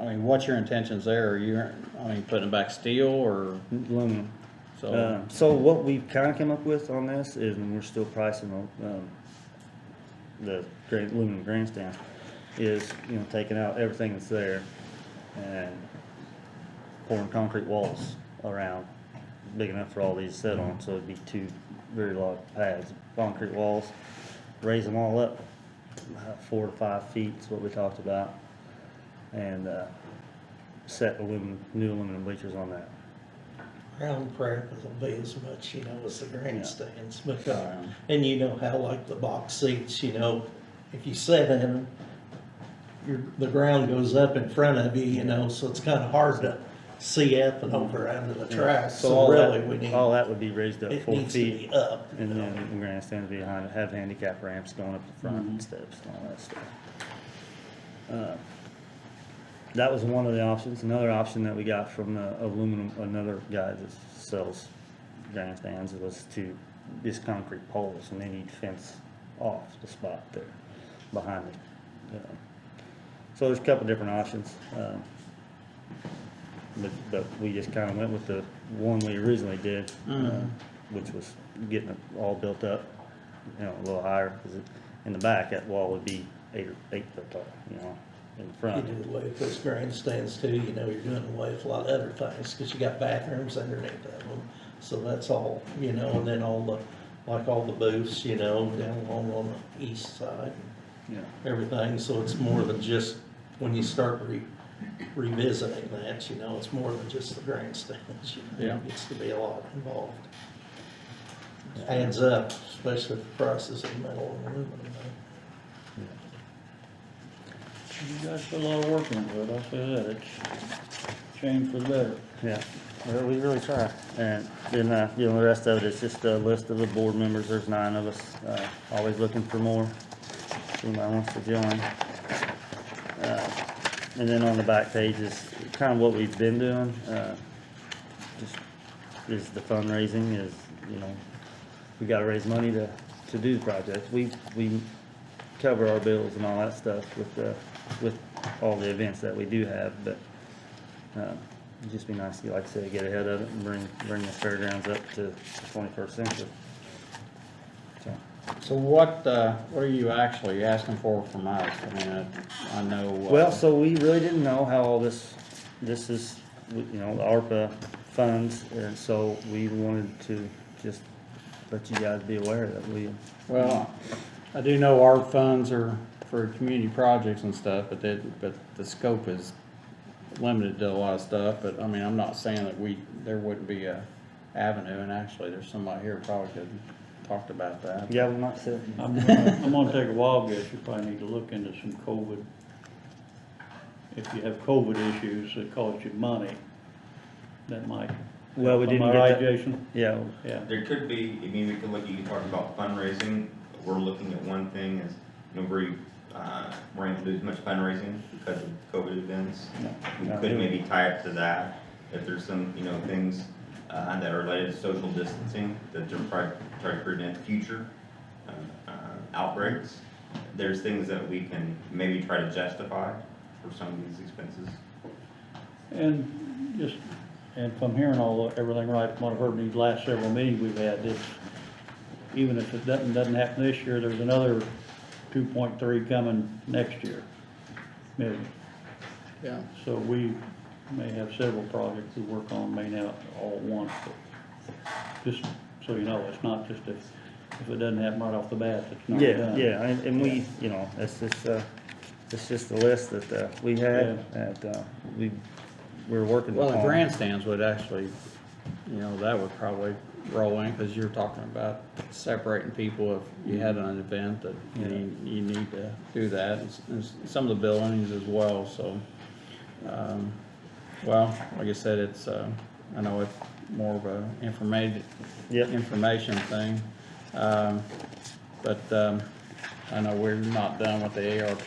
mean, what's your intentions there? Are you, I mean, putting it back steel or? Aluminum. So, So what we've kind of come up with on this is, and we're still pricing the aluminum grandstand, is, you know, taking out everything that's there and pouring concrete walls around, big enough for all these to sit on, so it'd be 2 very large pads, concrete walls, raise them all up 4 to 5 feet is what we talked about, and set new aluminum bleachers on that. Ground parameters will be as much, you know, as the grandstands, but, Yeah. and you know how like the box seats, you know, if you sit in them, the ground goes up in front of you, you know, so it's kind of hard to see up and over under the track, so all really that, we need, all that would be raised up it 4 needs to feet, be up. you and know. then the grandstand would be behind it, have handicap ramps going up the front and steps and all that stuff. That was one of the options. Another option that we got from the another guy that sells grandstands, was to just concrete poles, and they need fence off the spot there behind it. So there's a couple different options, but we just kind of went with the one we originally did, which was getting it all built up, you know, a little higher, because in the back that wall would be 8 foot tall, you know. In You front. do away with those grandstands too, you know, you're doing away with a lot of other things, cause you got bathrooms underneath of them. So that's all, you know, and then all the booths, you know, down along on the east side. Yeah. Everything, so it's more than just, when you start revisiting that, you know, it's more than just the grandstands, you know. Yeah. It gets to be a lot involved. Adds up, especially if the prices of metal and aluminum. You guys put a lot of work into it, I'll say that, it's changed for the better. Yeah, well, we really try. And then, you know, the rest of it is just a list of the board members. There's 9 of us, always looking for more. If anybody wants to join. And then on the back page is kind of what we've been doing. Just is the fundraising is, you know, we gotta raise money to do the project. We cover our bills and all that stuff with the with all the events that we do have, but, it'd just be nice to, like I said, get ahead of it and bring the fairgrounds up to the 21st century. So what are you actually asking for from us? I mean, I know. Well, so we really didn't know how all this is, you know, the ARPA funds, and so we wanted to just let you guys be aware that we. Well, I do know our funds are for community projects and stuff, but the scope is limited to a lot of stuff. But I mean, I'm not saying that there wouldn't be a avenue, and actually there's somebody here who probably could talked about that. Yeah, we might say. I'm gonna take a wild guess, you probably need to look into some COVID. If you have COVID issues that cost you money, that might. Well, we didn't Am I get right, that. Jason? Yeah, Yeah. There could be, I mean, we could look, you could talk about fundraising. We're looking at one thing is, you know, we're going to do as much fundraising because of COVID events. We could maybe tie it to that. If there's some, you know, things that are related to social distancing that to try to prevent future outbreaks. There's things that we can maybe try to justify for some of these expenses. And from hearing everything right, what I've heard in these last several meetings we've had, it's, even if it doesn't happen this year, there's another 2.3 coming next year, maybe. Yeah. So we may have several projects we work on, may not all at once, but just so you know, it's not just if it doesn't happen right off the bat, it's not done. Yeah, and we, you know, it's just the list that we had, that we're working Well, the upon. grandstands would actually, you know, that would probably roll in, because you're talking about separating people if you had an event that you need to do that, and some of the buildings as well, so. Well, like I said, it's, I know it's more of a information thing. But I know we're not done with the ARP,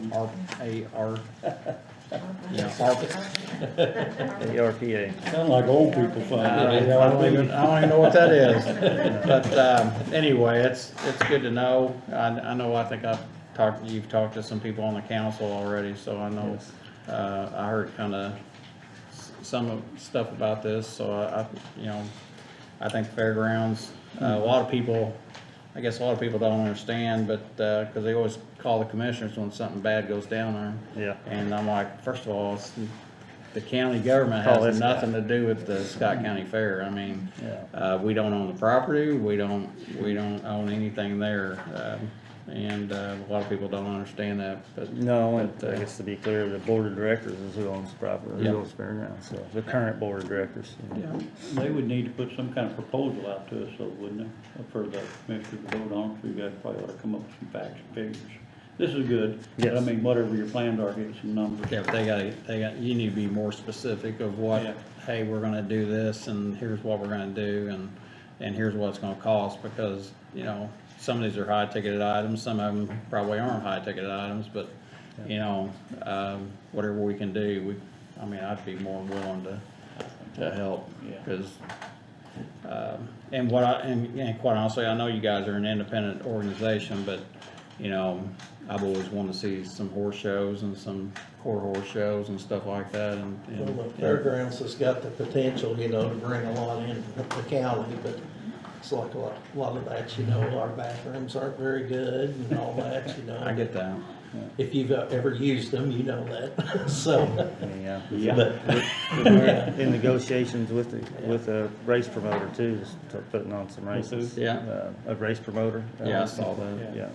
ARPA. Sound like old people fund. I don't even know what that is. But anyway, it's good to know. I think you've talked to some people on the council already, so I know. I heard kind of some stuff about this, so I think fairgrounds, a lot of people don't understand, but, cause they always call the commissioners when something bad goes down there. Yeah. And I'm like, first of all, the county government has nothing to do with the Scott County Fair. I mean, we don't own the property, we don't own anything there. And a lot of people don't understand that, but. No, and I guess to be clear, the board of directors is who owns the property, who owns fairgrounds, so the current board of directors. Yeah. They would need to put some kind of proposal out to us, so wouldn't they, for the commissioners to vote on, so you guys probably ought to come up with some facts and figures. This is good, but I mean, whatever your plans are, give us some numbers. Yeah, but you need to be more specific of what, hey, we're gonna do this, and here's what we're gonna do, and here's what it's gonna cost, because, you know, some of these are high-ticketed items, some of them probably aren't high-ticketed items, but, you know, whatever we can do, I'd be more willing to help, because, and quite honestly, I know you guys are an independent organization, but, you know, I've always wanted to see some horse shows and some horse shows and stuff like that, and. Well, the fairgrounds has got the potential, you know, to bring a lot in the county, but it's like a lot of that, you know, our bathrooms aren't very good and all that, you know. I get that. If you've ever used them, you know that, so. Yeah. But We're in negotiations with a race promoter too, just putting on some races. Yeah. A race promoder. Yeah, I saw that. Yeah.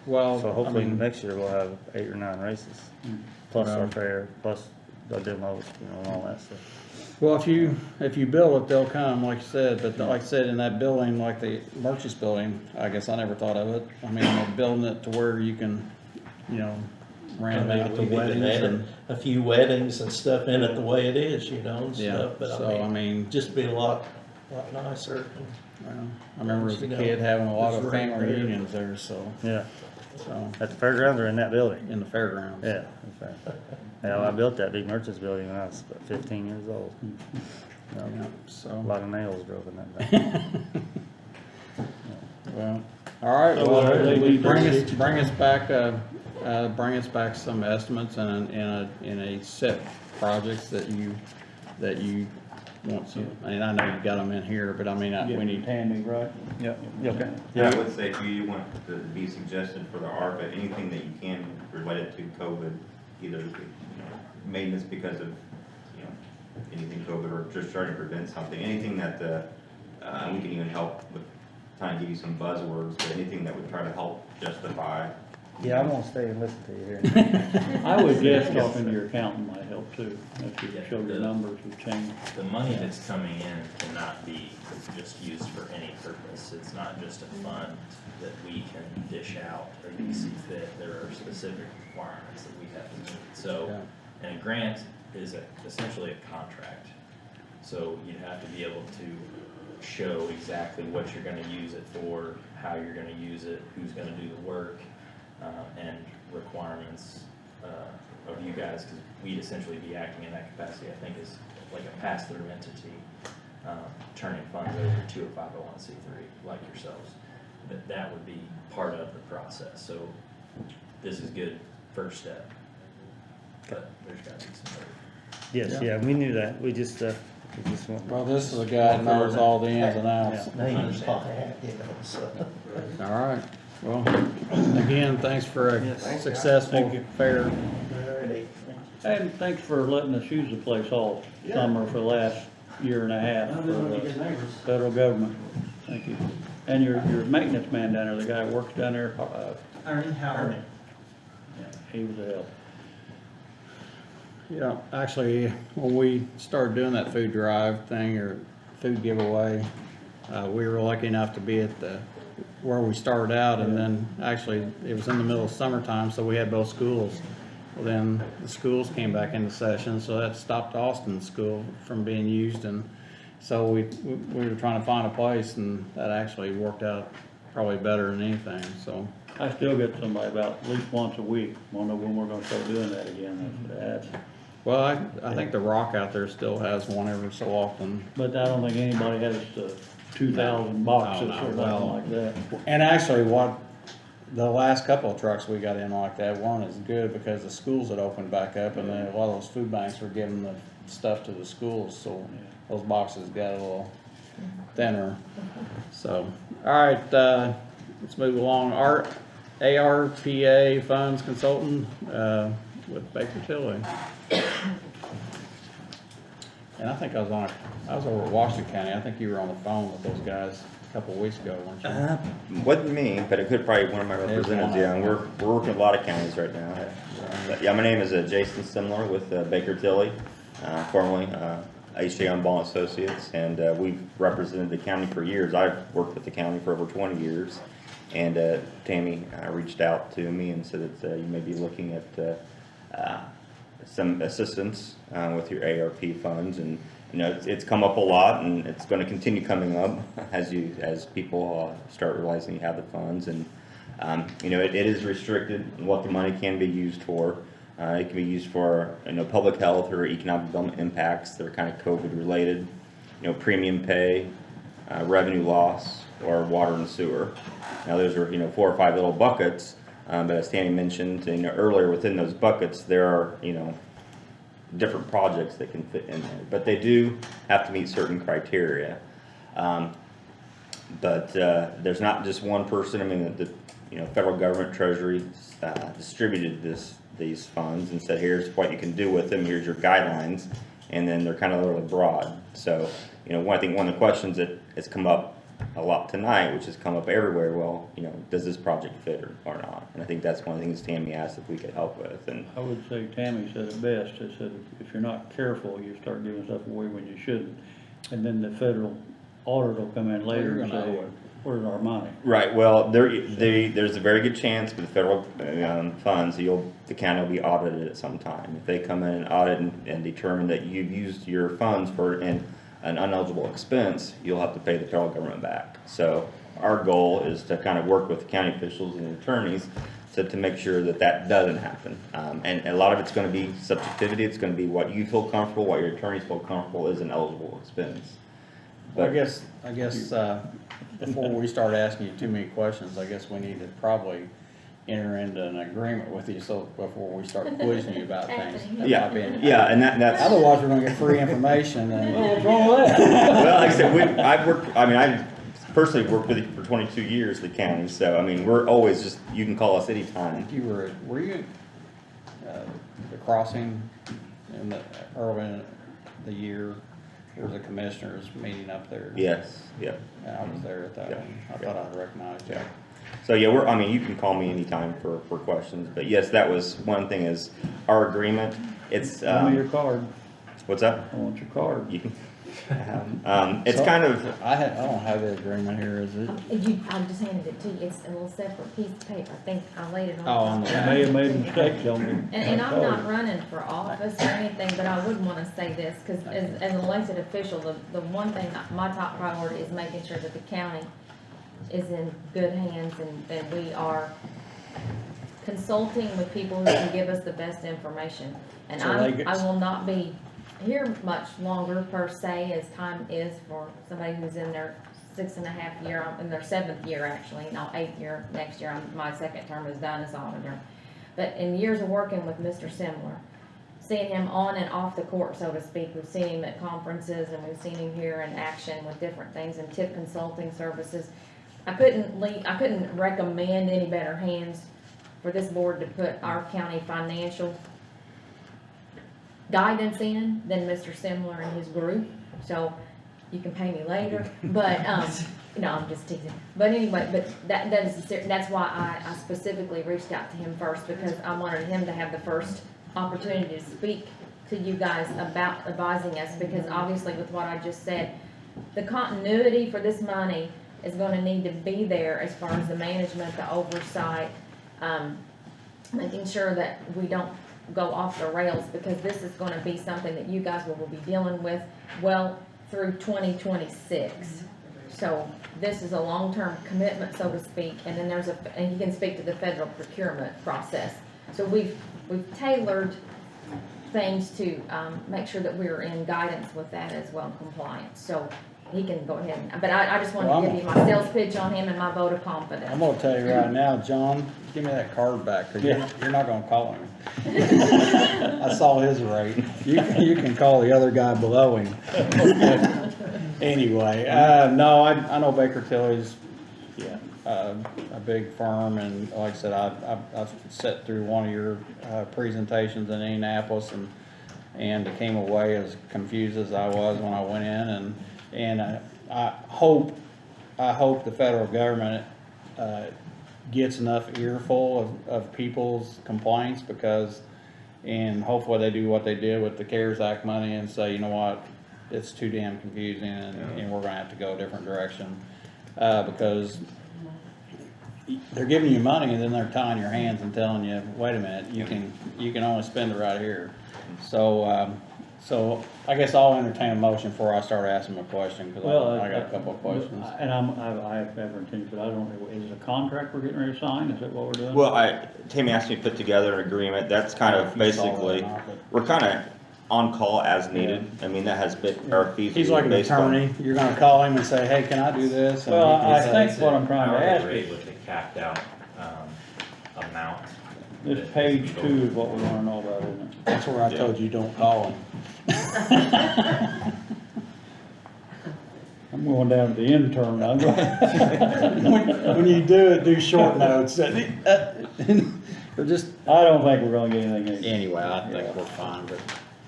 Well, So hopefully next year we'll have 8 or 9 races, plus our fair, plus the demos, you know, and all that stuff. Well, if you build it, they'll come, like you said, but like I said, in that building, like the Merchants building, I guess I never thought of it. I mean, they're building it to where you can, you know, rent it out to weddings and. A few weddings and stuff in it the way it is, you know, and stuff, but So, I mean, just be a lot nicer. well, I remember as a kid having a lot of family reunions there, so. Yeah. So, At the fairgrounds or in that building? in the fairgrounds. Yeah. That's right. Yeah, I built that big Merchants building when I was about 15 years old. Yeah, so. A lot of nails drove in that thing. Well, all right, well, bring us back bring us back some estimates and in a set projects that you want some, and I know you got them in here, but I mean, we need. Tammy, right? Yep. Okay. Yeah, I would say if you want to be suggested for the ARPA, anything that you can related to COVID, either, maintenance because of, anything COVID or just trying to prevent something, anything that, we can even help with, trying to give you some buzzwords, but anything that would try to help justify. Yeah, I'm gonna stay and listen to you here. I would guess talking to your accountant might help too, if you show your numbers have changed. The money that's coming in cannot be just used for any purpose. It's not just a fund that we can dish out or you see fit. There are specific requirements that we have to meet. So, and a grant is essentially a contract. So you have to be able to show exactly what you're gonna use it for, how you're gonna use it, who's gonna do the work, and requirements of you guys, because we'd essentially be acting in that capacity, I think, is like a pass-through entity, turning funds over to a 501c3 like yourselves. That would be part of the process. So this is good first step, but there's got to be some other. Yes, yeah, we knew that. We just want. Well, this is a guy that knows all the ins and outs. Names off hat, so. All right, well, again, thanks for a successful fair. Alrighty. And thanks for letting us use the place all summer for the last year and a half for the federal government. Thank you. And your maintenance man down there, the guy who works down there, Ernie Howard. he was a help. Yeah, actually, when we started doing that food drive thing or food giveaway, we were lucky enough to be at where we started out, and then actually it was in the middle of summertime, so we had both schools. Well, then the schools came back into session, so that stopped Austin School from being used, and so we were trying to find a place, and that actually worked out probably better than anything, so. I still get somebody about at least once a week, wonder when we're gonna start doing that again. Well, I think the Rock out there still has one every so often. But I don't think anybody has 2,000 boxes or nothing like that. And actually, the last couple of trucks we got in like that weren't as good because the schools had opened back up, and then a lot of those food banks were giving the stuff to the schools, so those boxes got a little thinner. So, all right, let's move along. ARPA Funds Consultant with Baker Tilly. And I think I was over at Washington County. I think you were on the phone with those guys a couple of weeks ago, weren't you? Wasn't me, but it could probably one of my representatives, yeah, and we're working with a lot of counties right now. But yeah, my name is Jason Simler with Baker Tilly, formerly HJ on Ball Associates, and we've represented the county for years. I've worked with the county for over 20 years, and Tammy reached out to me and said that you may be looking at some assistance with your ARP funds, and it's come up a lot, and it's going to continue coming up as people start realizing you have the funds, and it is restricted what the money can be used for. It can be used for public health or economic development impacts that are kind of COVID related, premium pay, revenue loss, or water and sewer. Now those are 4 or 5 little buckets. But as Tammy mentioned, earlier, within those buckets, there are, different projects that can fit in there. But they do have to meet certain criteria. But there's not just one person. I mean, the federal government treasury distributed these funds and said, here's what you can do with them, here's your guidelines, and then they're kind of a little broad. So, I think one of the questions that has come up a lot tonight, which has come up everywhere, well, does this project fit or not? And I think that's one of the things Tammy asked if we could help with. And I would say Tammy said it best. She said if you're not careful, you start giving stuff away when you shouldn't. And then the federal auditor will come in later and say, where's our money? Right, well, there's a very good chance with the federal funds, the county will be audited at some time. If they come in and audit and determine that you've used your funds for an uneligible expense, you'll have to pay the federal government back. So our goal is to kind of work with the county officials and attorneys to make sure that doesn't happen. And a lot of it's going to be subjectivity. It's going to be what you feel comfortable, what your attorneys feel comfortable is an eligible expense. But I guess before we start asking you too many questions, I guess we need to probably enter into an agreement with you, so before we start quizzing you about things. that Yeah, might be in- yeah, and that's. Otherwise, we're gonna get free information and. What's wrong with that? Well, like I said, I've worked, I mean, I personally worked with you for 22 years, the county, so, I mean, we're always just, you can call us anytime. Were you, the crossing in the, early in the year, there was a commissioners meeting up there? Yes, yep. And I was there at that Yeah. one. I thought I recognized you. Yeah. So, yeah, I mean, you can call me anytime for questions, but yes, that was one thing is our agreement, it's, Give me your card. what's that? I want your card. You can, it's So, kind of, I don't have the agreement here, is it? I just handed it to you, it's a little separate piece of paper, I think I laid it on. Oh, on the- I may have made mistakes on me. And I'm not running for office or anything, but I would wanna say this, cause as an elected official, the one thing, my top priority is making sure that the county is in good hands and we are consulting with people who can give us the best information. And So they get- I will not be here much longer per se as time is for somebody who's in their 6.5 year, I'm in their 7th year actually, now 8th year next year, my 2nd term is done as auditor. But in years of working with Mr. Simler, seeing him on and off the court, so to speak, we've seen him at conferences and we've seen him here in action with different things and tip consulting services. I couldn't recommend any better hands for this board to put our county financial guidance in than Mr. Simler and his group. So you can pay me later, but, no, I'm just teasing. But anyway, but that's why I specifically reached out to him first, because I wanted him to have the first opportunity to speak to you guys about advising us, because obviously with what I just said, the continuity for this money is gonna need to be there as far as the management, the oversight, making sure that we don't go off the rails, because this is gonna be something that you guys will be dealing with well through 2026. So this is a long-term commitment, so to speak, and then and you can speak to the federal procurement process. So we've tailored things to make sure that we're in guidance with that as well, compliance. So he can go ahead, but I just wanted to give you my sales pitch on him and my vote of confidence. I'm gonna tell you right now, John, give me that card back, cause you're not gonna call him. I saw his rate. You can call the other guy below him. Anyway, no, I know Baker Tilly's, a big firm, and like I said, I've sat through one of your, presentations in Indianapolis, and I came away as confused as I was when I went in, and I hope the federal government gets enough earful of people's complaints, and hopefully they do what they did with the CARES Act money and say, you know what, it's too damn confusing, and we're gonna have to go a different direction, because they're giving you money and then they're tying your hands and telling you, wait a minute, you can only spend it right here. So I guess I'll entertain a motion before I start asking a question, because I got a couple of questions. And I have never intended, but I don't know, is it a contract we're getting ready to sign? Is that what we're doing? well, Tammy asked me to put together an agreement, that's kind of basically, we're kind of on call as needed. I mean, that has been our fees. He's like an based on- attorney, you're gonna call him and say, hey, can I do this? And Well, he can I say- think what I'm trying to ask Hourly rate is, with the capped out, amount. this page 2 is what we wanna know about, isn't it? That's where I told you, don't call him. I'm going down to the intern now. When you do it, do short notes. Or just, I don't think we're gonna get anything here. anyway, I think we're fine, but.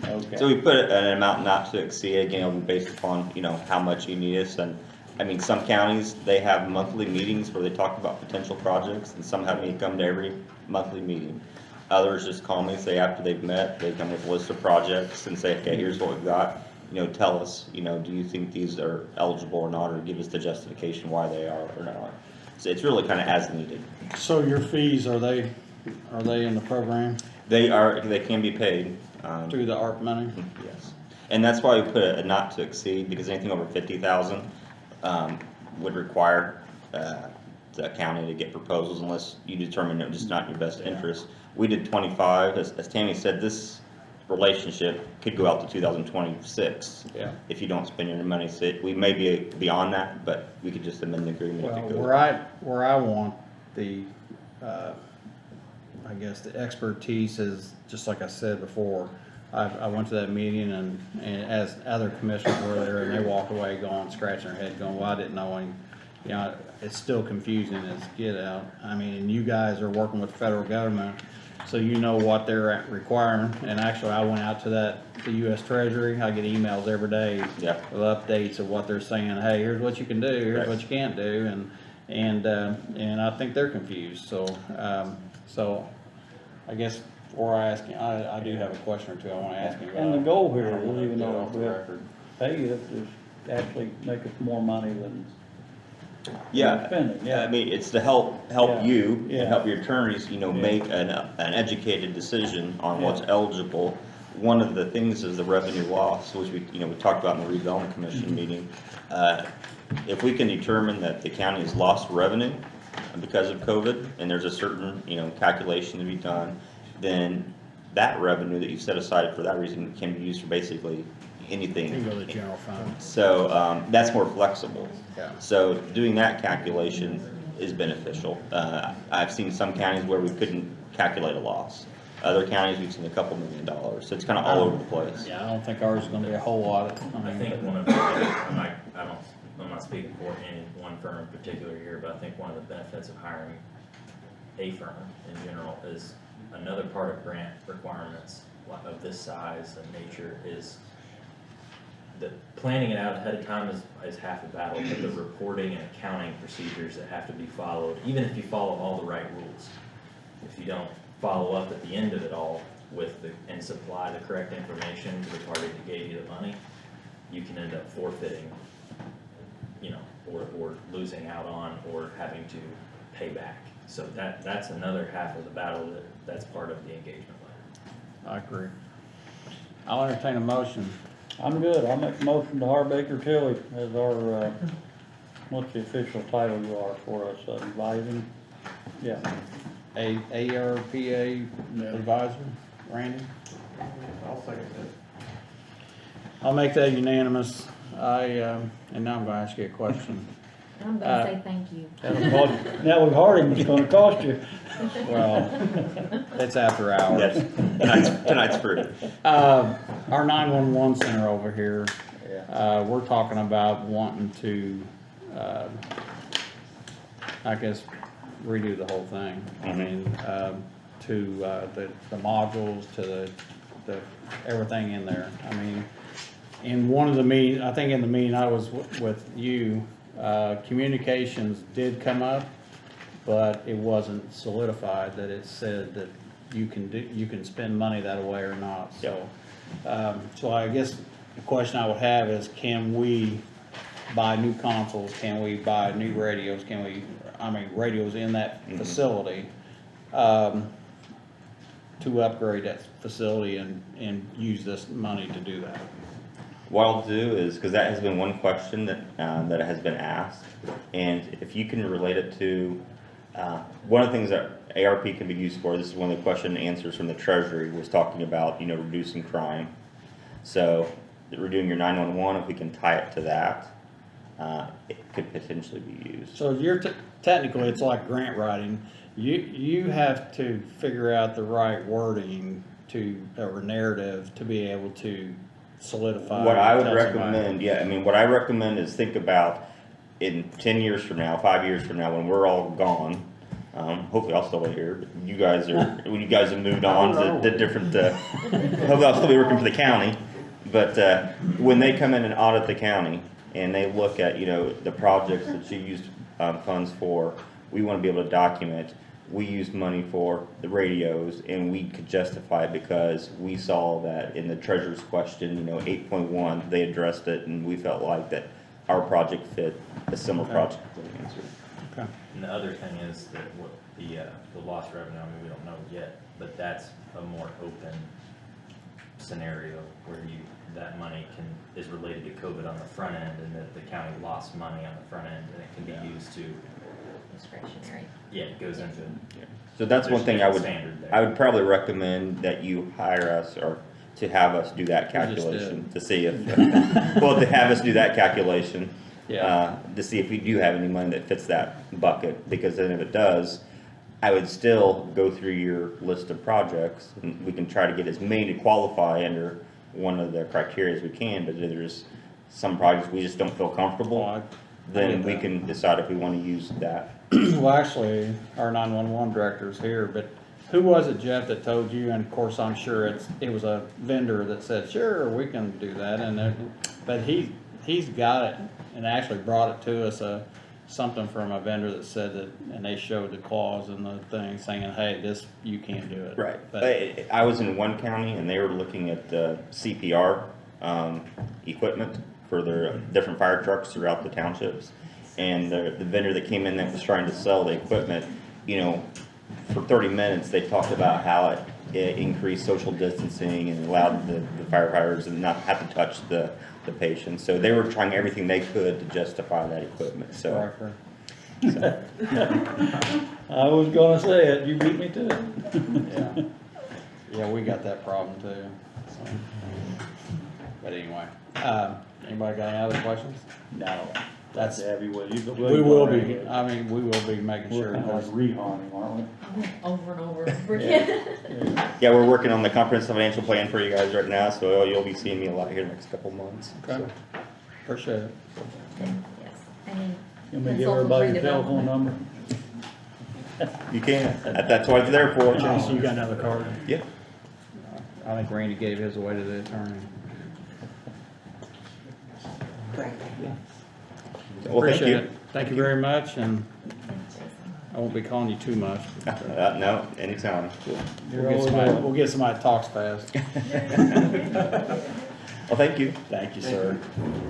Okay. So we put an amount not to exceed, again, it'll be based upon, how much you need us, and, I mean, some counties, they have monthly meetings where they talk about potential projects, and some have me come to every monthly meeting. Others just call me, say after they've met, they come with a list of projects and say, okay, here's what we've got, tell us, do you think these are eligible or not, or give us the justification why they are or not. So it's really kind of as needed. So your fees, are they in the program They can be paid. through the ARP money? Yes, and that's why we put a not to exceed, because anything over 50,000 would require the county to get proposals unless you determine it was just not in your best interest. We did 25, as Tammy said, this relationship could go out to 2026. Yeah. If you don't spend your money, so we may be beyond that, but we could just amend the agreement. Well, if it goes. where I want the I guess the expertise is, just like I said before, I went to that meeting and as other commissioners were there and they walked away going, scratching their head going, well, I didn't know any, you know, it's still confusing as get out. I mean, and you guys are working with the federal government, so you know what they're requiring. And actually, I went out to the US Treasury. I get emails every day Yeah. with updates of what they're saying. Hey, here's what you can do, here's Right. what you can't do, and I think they're confused. So, so I guess before I ask you, I do have a question or two I want to ask you. And the goal here I don't is, wanna even get though off the we record. pay it, is actually make us more money than Yeah, spending, yeah. I mean, it's to help Yeah. you Yeah. and help your attorneys, you know, Yeah. make an educated decision on what's eligible. One of the things is the revenue loss, which we, you know, we talked about in the redevelopment commission meeting. If we can determine that the county has lost revenue because of COVID, and there's a certain, you know, calculation to be done, then that revenue that you set aside for that reason can be used for basically anything. You can go to the general fund. So that's more flexible. Yeah. So doing that calculation is beneficial. I've seen some counties where we couldn't calculate a loss. Other counties, we've seen a couple $1 million. So it's kind of all over the place. Yeah, I don't think ours is gonna be a whole lot. I think one of the, I'm not speaking for any one firm in particular here, but I think one of the benefits of hiring a firm in general is another part of grant requirements of this size and nature is that planning it out ahead of time is half the battle, but the reporting and accounting procedures that have to be followed, even if you follow all the right rules, if you don't follow up at the end of it all and supply the correct information to the party that gave you the money, you can end up forfeiting, you know, or losing out on, or having to pay back. So that's another half of the battle that's part of the engagement letter. I agree. I'll entertain a motion. I'm good, I'll make a motion to hire Baker Tilly as our, what's the official title you are for us, advising? Yeah. ARPA advisor, Randy? I'll second that. I'll make that unanimous. And now I'm gonna ask you a question. I'm gonna say thank you. Now we've hired him, it's gonna cost you. Well, it's after hours. Yes, tonight's free. Our 911 center over here, we're talking about wanting to, I guess, redo the whole thing. I mean, to the modules, to the everything in there. I mean, in one of the meetings, I think in the meeting I was with you, communications did come up, but it wasn't solidified that it said that you can spend money that way or not. So, so I guess the question I would have is, can we buy new consoles? Can we buy new radios? Can we, I mean, radios in that facility, to upgrade that facility and use this money to do that? What I'll do is, because that has been one question that that has been asked, and if you can relate it to one of the things that ARP can be used for, this is one of the question and answers from the Treasury, was talking about, you know, reducing crime. So redoing your 911, if we can tie it to that, it could potentially be used. So you're technically, it's like grant writing. You have to figure out the right wording or narrative to be able to solidify. What I would tell recommend, somebody. yeah, I mean, what I recommend is think about in 10 years from now, 5 years from now, when we're all gone, hopefully I'll still be here, but you guys when you guys have moved on to the different, hopefully I'll still be working for the county, but when they come in and audit the county and they look at, you know, the projects that you used funds for, we want to be able to document, we used money for the radios and we could justify it because we saw that in the treasurer's question, you know, 8.1, they addressed it and we felt like that our project fit a similar project for the answer. Okay. And the other thing is that what the lost revenue, I mean, we don't know yet, but that's a more open scenario where that money is related to COVID on the front end, and that the county lost money on the front end, and it can be used to, Discretionary. yeah, it goes into. So that's one thing There's a standard there. I would probably recommend that you hire us or to have us do that We just calculation did. to see if, well, to have us do that calculation. Yeah. To see if we do have any money that fits that bucket, because then if it does, I would still go through your list of projects, and we can try to get as many to qualify under one of the criteria as we can, but if there's some projects we just don't feel comfortable, then we can decide if we want to use that. Well, actually, our 911 director's here, but who was it, Jeff, that told you? And of course, I'm sure it was a vendor that said, sure, we can do that. But he's got it and actually brought it to us, something from a vendor that said that, and they showed the clause in the thing saying, hey, this, you can't do it. Right. But I was in one county and they were looking at CPR equipment for their different fire trucks throughout the townships. And the vendor that came in that was trying to sell the equipment, for 30 minutes, they talked about how it increased social distancing and allowed the firefighters to not have to touch the patient. So they were trying everything they could to justify that equipment, so. I was gonna say it, you beat me to it. yeah, we got that problem too. So. But anyway, anybody got any other questions? No. That's heavy with you. We will be. I mean, we will be making sure. We're kind of like rehauling, aren't we? Over and over and over again. Yeah, we're working on the comprehensive financial plan for you guys right now, so you'll be seeing me a lot here next couple months. Okay. So. Appreciate it. Yes, I mean. You want me to give everybody your telephone number? You can. That's what it's there for. So you got another card? Yeah. I think Randy gave his away to the attorney. Well, thank Appreciate you. it. Thank you very much, and I won't be calling you too much. No, anytime. We'll get somebody that talks fast. Well, thank you. Thank you, sir.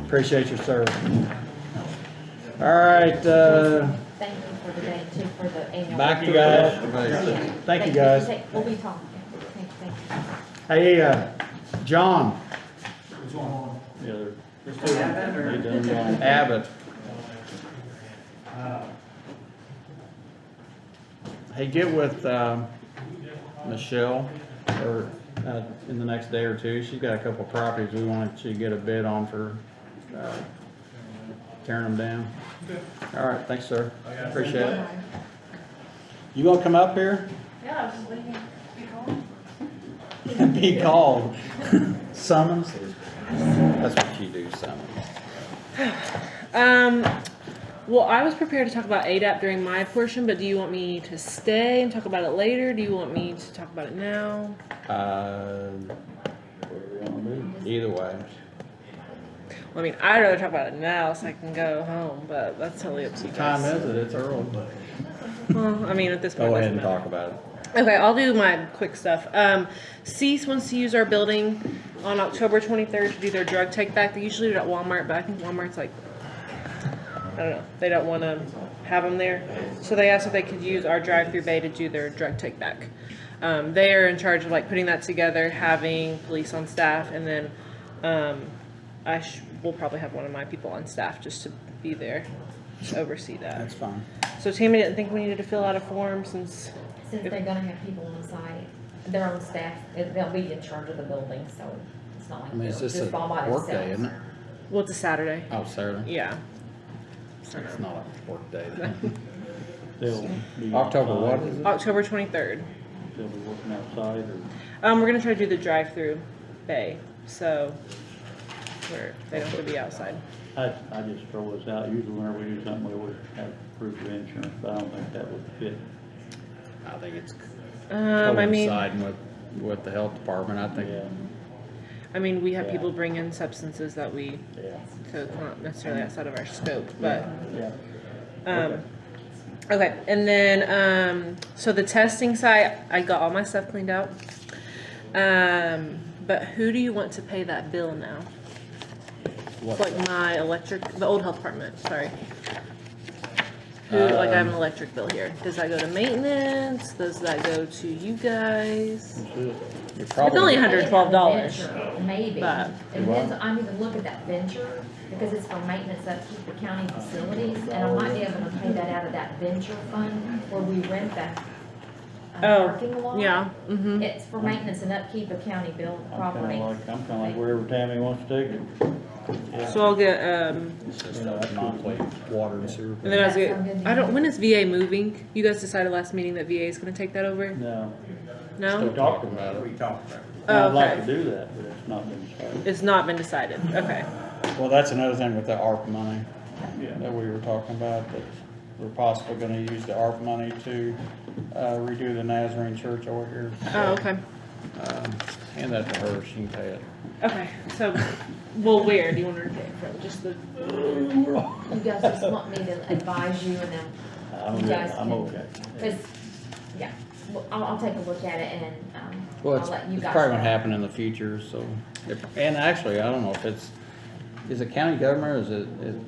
Appreciate your service. All right, Thank you for the day too, for the annual. back you guys. Thank you, guys. We'll be talking. Thank you. Hey, John Yeah, they done Abbott. Hey, get with Michelle or in the next day or two. She's got a couple of properties we want you to get a bid on for tearing them down. All right, thanks, sir. Appreciate it. You gonna come up here? Yeah, I was just waiting to be called. Be called. Summons? That's what you do, summons. Well, I was prepared to talk about ADAP during my portion, but do you want me to stay and talk about it later? Do you want me to talk about it now? Either way. Well, I mean, I'd rather talk about it now so I can go home, but that's totally up to you What time guys. is it? It's early. Well, I mean, at this point, Go it ahead doesn't and matter. talk about it. Okay, I'll do my quick stuff. Cease wants to use our building on October 23rd to do their drug take back. They usually do it at Walmart, but I think Walmart's like, I don't know, they don't want to have them there. So they asked if they could use our drive-through bay to do their drug take back. They are in charge of like putting that together, having police on staff, and then we'll probably have one of my people on staff just to be there to oversee that. That's fine. So Tammy didn't think we needed to fill out a form since Since they're gonna have people on site, their own staff, they'll be in charge of the building, so it's not like I mean, they'll it's just just a all by work day, themselves. isn't it? well, it's a Saturday. Oh, Saturday? Yeah. It's not a work day then. They'll be October what outside, is it? October 23rd. They'll be working outside or? We're gonna try to do the drive-through bay, so they don't have to be outside. I just throw this out, usually whenever we do something, we always have proof of insurance, but I don't think that would fit. I think it's I mean, coinciding with the health department, I think. Yeah, I mean, we have Yeah. people bring in substances that we, yeah, so it's not necessarily outside of our scope, but, yeah. okay. And then, so the testing site, I got all my stuff cleaned out. But who do you want to pay that bill now? What? Like my electric, the old health department, sorry. Who, like I have an electric bill here. Does that go to maintenance? Does that go to you guys? You're It's only probably, $112. Maybe, But- and then I need to look at that venture, because it's for maintenance upkeep for county facilities, and I might be able to pay that out of that venture fund where we rent that parking lot. Yeah, mm-hmm. It's for maintenance and upkeep of county built I'm property. kinda like wherever Tammy wants to take it. So I'll get, It's just a monthly water and sewer. and then I was That get, sound good to I don't, you? when is VA moving? You guys decided last meeting that VA is gonna take that over? No, No? we talked about it. We talked about it. Oh, I'd like okay. to do that, but it's not been decided. It's not been decided, okay. Well, that's another thing with the ARP money Yeah. that we were talking about, that we're possibly gonna use the ARP money to, redo the Nazarene church over here. Oh, okay. Hand that to her, she can pay it. Okay, so, well, where do you want her to take it from? Just the, You guys just want me to advise you and then I'm you good. guys I'm can, okay. cause, yeah, well, I'll take a look at it and, Well, I'll let you it's guys probably gonna know. happen in the future, so, and actually, I don't know if is it county government,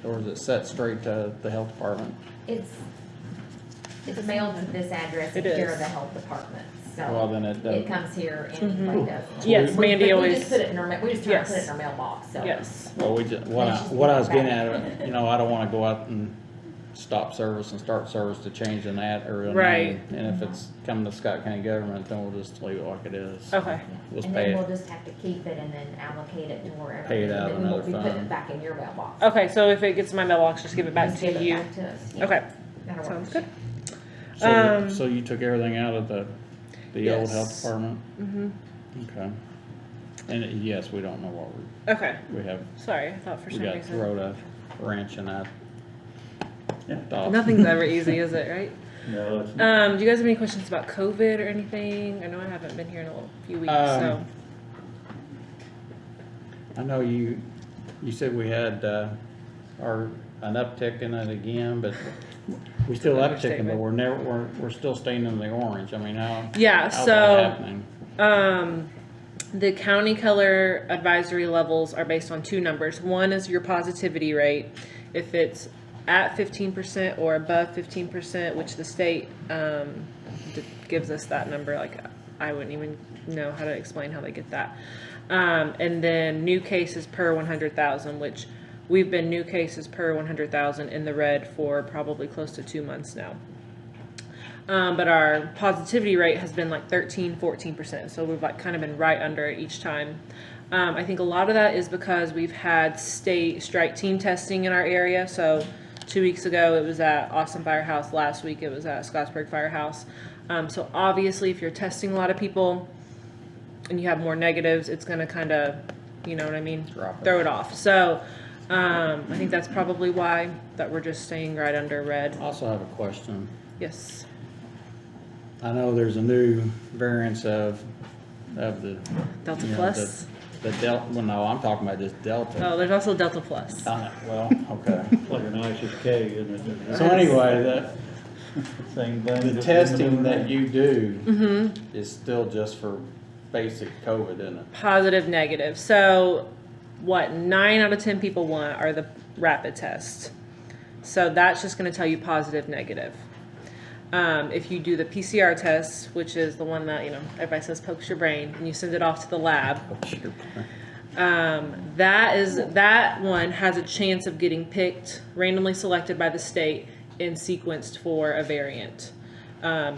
or is it set straight to the health department? It's mailed to this address in It care is. of the health department, Well, so then it it doesn't, comes here and Mhm. anybody does. Yes, Mandy We always- just put it in our, we just try to put it Yes. in our mailbox, so. yes. well, what I was getting at, you know, I don't wanna go out and stop service and start service to change an ad or a name. Right. And if it's coming to Scott County government, then we'll just leave it like it is. Okay, We'll just And pay then we'll it. just have to keep it and then allocate it to wherever. Pay it out And then we won't another be putting fund. it back in your mailbox. okay, so if it gets in my mailbox, just give it back Just to give it you. back to us, yeah. Okay, That'll sounds work. good. So, so you took everything out of the old health Yes. department? Mm-hmm, Okay. And yes, we don't know what okay, we have, sorry, I thought for we some got reason. thrown a wrench in that. Yeah. dog. Nothing's ever easy, is it, right? No, it's not. Do you guys have any questions about COVID or anything? I know I haven't been here in a few weeks, so. I know you said we had, an uptick in it again, but we still upticking, but we're still staying in the orange. I mean, Yeah, how's that so, happening? the county color advisory levels are based on two numbers. One is your positivity rate. If it's at 15% or above 15%, which the state gives us that number, like I wouldn't even know how to explain how they get that. And then new cases per 100,000, which we've been new cases per 100,000 in the red for probably close to 2 months now. But our positivity rate has been like 13-14%, so we've like kind of been right under it each time. I think a lot of that is because we've had state strike team testing in our area. So 2 weeks ago it was at Austin Firehouse, last week it was at Scottsburg Firehouse. So obviously if you're testing a lot of people and you have more negatives, it's gonna kind of, you know what I mean, throw it off. So I think that's probably why that we're just staying right under red. I also have a question. Yes. I know there's a new variance of the. Delta you know, Plus. The Delta, well, no, I'm talking about just Delta. Oh, there's also Delta Plus. Well, okay. It's like an ISIS K, isn't it? So anyway, Same thing. the just testing limited that you do Mm-hmm. is still just for basic COVID, isn't it? Positive, negative. So what 9 out of 10 people want are the rapid tests. So that's just going to tell you positive, negative. If you do the PCR test, which is the one that, you know, everybody says pokes your brain, and you send it off to the lab, that one has a chance of getting picked, randomly selected by the state, and sequenced for a variant. I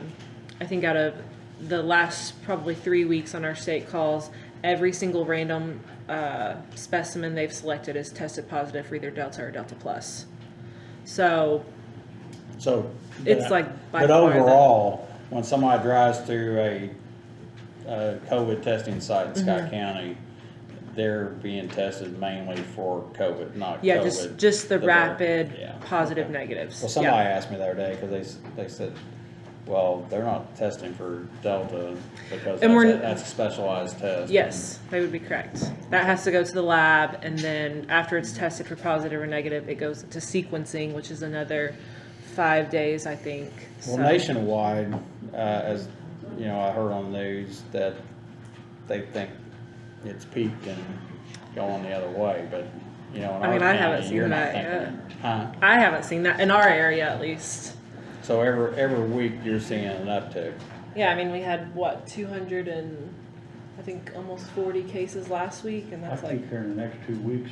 think out of the last probably 3 weeks on our state calls, every single random specimen they've selected is tested positive for either Delta or Delta Plus. So it's like by But far the- overall, when somebody drives through a COVID testing site in Scott County, they're being tested mainly for COVID, not Yeah, COVID. just the the rapid yeah, positive okay. negatives. Well, somebody asked me the other day, because they said, well, they're not testing for Delta because And that's a specialized test. Yes, they would be correct. That has to go to the lab, and then after it's tested for positive or negative, it goes to sequencing, which is another 5 days, I think. Well, So- nationwide, as you know, I heard on the news that they think it's peaked and going the other way, but you know, in I mean, our I haven't county, seen you're not that thinking, huh? I haven't seen that in our area, at least. So every week you're seeing an uptick. Yeah, I mean, we had what 200 and I think almost 40 cases last week, and I that's like think here in the next 2 weeks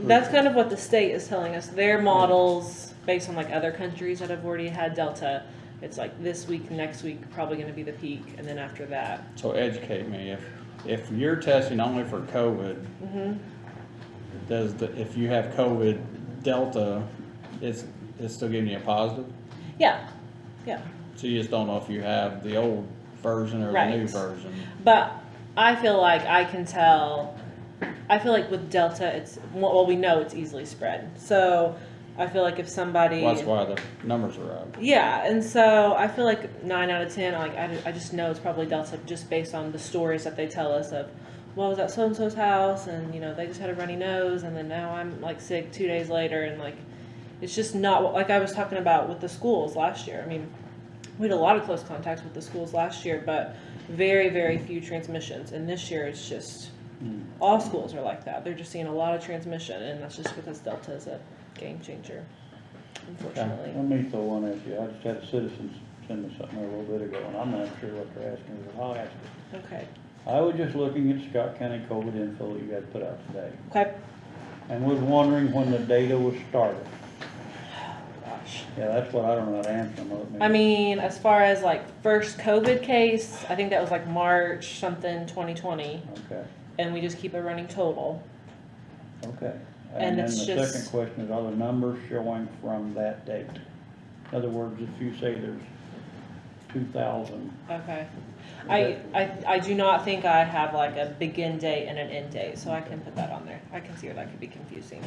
that's kind of what the state is telling us. Their models, based on like other countries that have already had Delta, it's like this week, next week, probably going to be the peak, and then after that. So educate me, if you're testing only for COVID, if you have COVID Delta, it's still giving you a positive? Yeah, yeah. So you just don't know if you have the old version or the new Right. version? But I feel like I can tell, I feel like with Delta, it's, well, we know it's easily spread. So I feel like if somebody. Well, that's why the numbers are up. Yeah, and so I feel like 9 out of 10, like I just know it's probably Delta just based on the stories that they tell us of, well, I was at so-and-so's house and, you know, they just had a runny nose and then now I'm like sick 2 days later and like, it's just not, like I was talking about with the schools last year. I mean, we had a lot of close contacts with the schools last year, but very, very few transmissions. And this year it's just, all schools are like that. They're just seeing a lot of transmission and that's just because Delta is a game changer, unfortunately. Let me throw one at you. I just had a citizen send me something a little bit ago, and I'm not sure what they're asking, but I'll ask it. Okay. I was just looking at Scott County COVID info you guys put out today, Okay. and was wondering when the data was started. Gosh. Yeah, that's what I don't know how to answer them. I mean, as far as like first COVID case, I think that was like March something 2020, Okay, and we just keep a running total. okay. And then it's the just- second question is, are the numbers showing from that date? In other words, if you say there's 2,000. Okay. I do not think I have like a begin date and an end date, so I can put that on there. I can see where that could be confusing.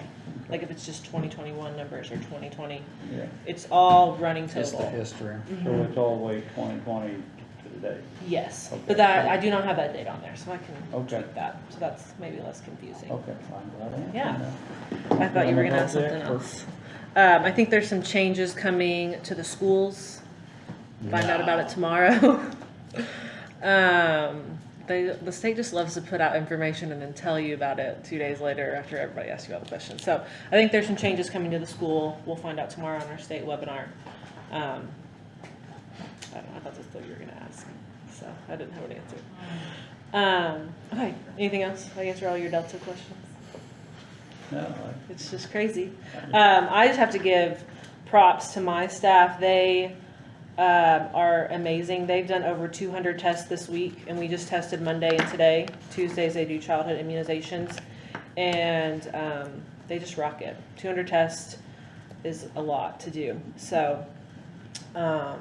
Like if it's just 2021 numbers or 2020, Yeah. it's all running It's the total. history. So it's all the way 2020 to the date. Yes, Okay. but that, I do not have that date on there, so I can Okay. tweak that. So that's maybe less confusing. Okay, I'm glad I answered Yeah. that. I thought you were gonna ask Well, I'm something not the else. I think there's some changes coming to the schools. Find out about it tomorrow. The state just loves to put out information and then tell you about it 2 days later after everybody asks you all the questions. So I think there's some changes coming to the school. We'll find out tomorrow on our state webinar. I don't know, I thought that's what you were gonna ask, so I didn't have an answer. Okay, anything else? Did I answer all your Delta questions? No, It's just crazy. I just have to give props to my staff. They are amazing. They've done over 200 tests this week, and we just tested Monday and today. Tuesdays they do childhood immunizations, and they just rock it. 200 tests is a lot to do. So, I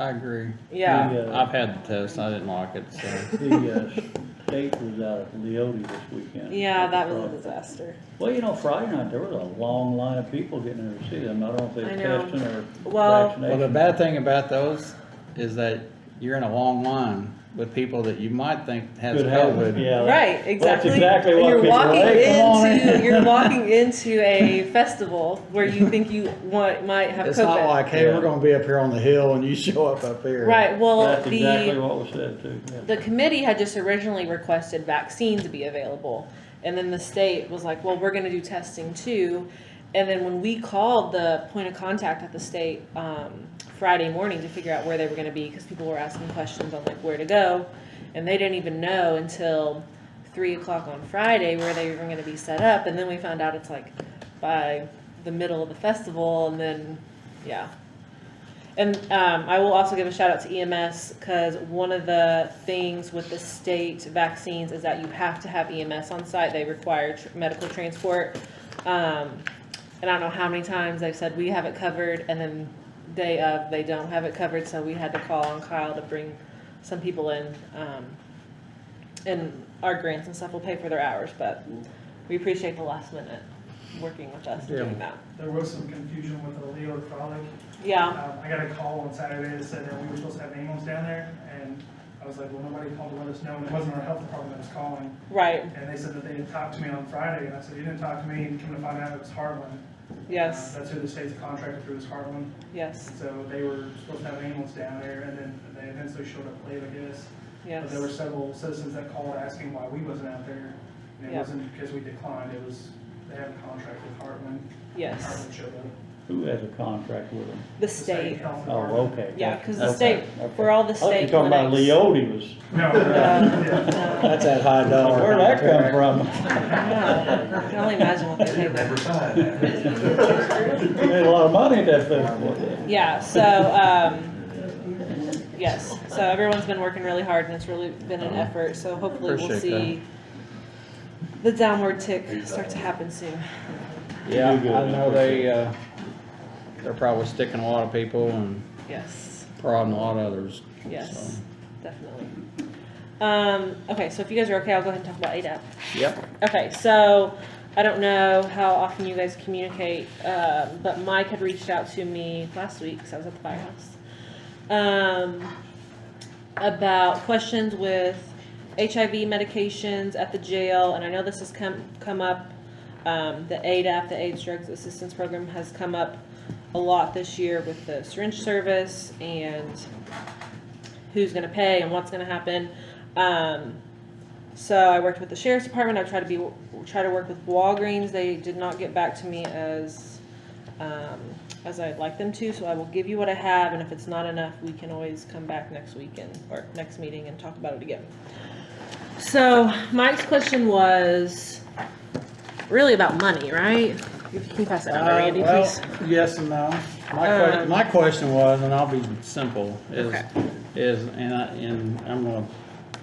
agree. yeah. I've had the test, I didn't like it, so. The state was out at Leote this weekend. Yeah, that was a disaster. Well, you know, Friday night, there was a long line of people getting there to see them. I don't know if they I were know. testing or Well- vaccination. Well, the bad thing about those is that you're in a long line with people that you might think has Could have- COVID. Yeah. Right, That's exactly. exactly what You're people are walking like, "Come on into in." you're walking into a festival where you think you might have It's COVID. not like, hey, Yeah. we're gonna be up here on the hill and you show up here. Right. Well, That's exactly what was said too. Yeah. the committee had just originally requested vaccines to be available, and then the state was like, "Well, we're going to do testing too." And then when we called the point of contact at the state Friday morning to figure out where they were going to be, because people were asking questions on like where to go, and they didn't even know until 3 o'clock on Friday where they were going to be set up, and then we found out it's like by the middle of the festival, and then yeah. And I will also give a shout out to EMS, because one of the things with the state vaccines is that you have to have EMS on site. They require medical transport. And I don't know how many times they've said we have it covered, and then day of they don't have it covered, so we had to call on Kyle to bring some people in. And our grants and stuff will pay for their hours, but we appreciate the last minute working with us and doing that. There was some confusion with the Leo Frolic. Yeah. I got a call on Saturday that said that we were supposed to have an ambulance down there, and I was like, well, nobody called to let us know, and it wasn't our health department that was calling. Right. And they said that they had talked to me on Friday, and I said, you didn't talk to me, and come to find out it was Heartland. Yes. That's who the state's contractor through is Heartland. Yes. So they were supposed to have an ambulance down there, and then they eventually showed up late, I guess. Yes. But there were several citizens that called asking why we wasn't out there, and it Yep. wasn't because we declined, it was, they have a contract with Heartland. Yes. Heartland showed up. Who has a contract with them? The state. health Oh, department. okay. Yeah, because the Okay, state, okay. for all the I thought you state were talking about clinics. Leote was. No, That's that high dollar. Where'd that come from? Yeah, I can only imagine what they pay them. They made a lot of money at that festival. Yeah, so, yes, so everyone's been working really hard and it's really been an effort, so hopefully we'll Appreciate see the downward tick start to happen soon. Yeah, I know they're probably sticking a lot of people and Yes. prodding a lot of others. Yes, So. definitely. Okay, so if you guys are okay, I'll go ahead and talk about ADAP. Yep. Okay, so I don't know how often you guys communicate, but Mike had reached out to me last week because I was at the firehouse about questions with HIV medications at the jail, and I know this has come up. The ADAP, the AIDS Drugs Assistance Program, has come up a lot this year with the syringe service and who's going to pay and what's going to happen. So I worked with the sheriff's department. I tried to work with Walgreens. They did not get back to me as I'd like them to. So I will give you what I have, and if it's not enough, we can always come back next weekend or next meeting and talk about it again. So Mike's question was really about money, right? If you can pass that down to Randy, Well, please. yes and no. My question was, and I'll be simple, and I'm gonna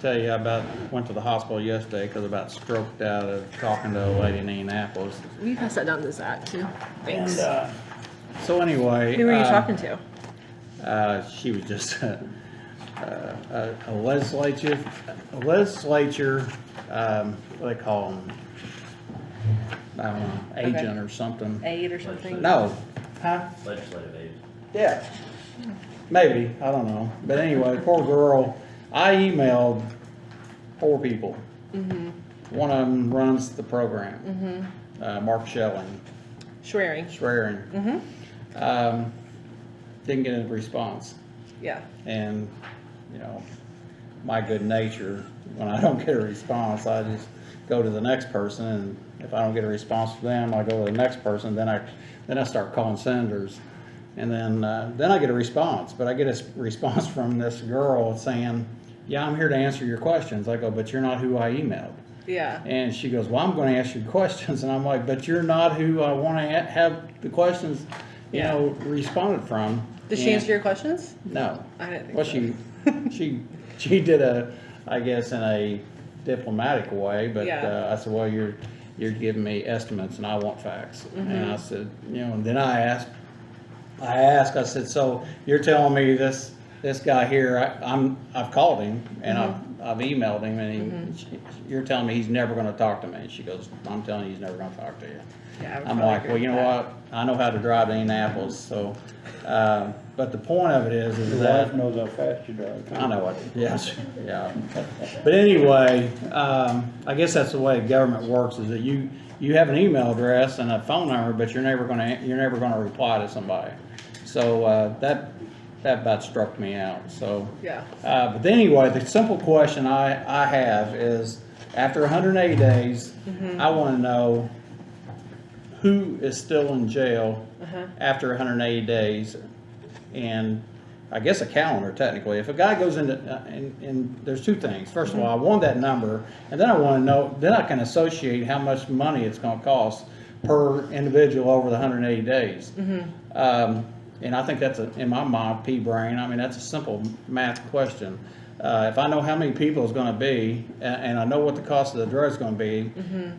tell you about, went to the hospital yesterday because I about stroked out of talking to a lady in Indianapolis. Will you pass that down to Zach too? Thanks. And, so anyway. Who were you talking to? She was just a legislature, what do they call them? I don't know, agent or something. Aid or something? No. Huh? Legislative aid. Yeah. Maybe, I don't know. But anyway, poor girl, I emailed 4 people. Mm-hmm. One of them runs the program, Mm-hmm. Mark Schelling. Schwerin. Mm-hmm. Didn't get a response. Yeah. And, my good nature, when I don't get a response, I just go to the next person, and if I don't get a response from them, I go to the next person, then I start calling senators. And then I get a response, but I get a response from this girl saying, yeah, I'm here to answer your questions. I go, but you're not who I emailed. Yeah. And she goes, well, I'm going to ask you questions. And I'm like, but you're not who I want to have the questions, responded from. Did she answer your questions? No. I didn't think Well, so. she did I guess in a diplomatic way, but I said, well, you're giving me estimates and I want facts. Mm-hmm. And I said, and then I said, so you're telling me this guy here, I've called him and I've emailed him, and you're telling me he's never going to talk to me. And she goes, I'm telling you he's never going to talk to you. Yeah, I'm like, well, you know what? I know how to drive to Indianapolis, so, but the point of it is Your that. wife knows how fast you drive. I know it, yes, yeah. But anyway, I guess that's the way government works, is that you have an email address and a phone number, but you're never gonna reply to somebody. So, that about struck me out, so. Yeah. But anyway, the simple question I have is, after 180 days, I wanna know who is still in jail after 180 days, and I guess a calendar technically. If a guy goes into, and there's 2 things. First of all, I want that number, and then I want to know, then I can associate how much money it's going to cost per individual over the 180 days. And I think that's, in my mind, pea-brain. I mean, that's a simple math question. If I know how many people it's going to be, and I know what the cost of the drug is going to be,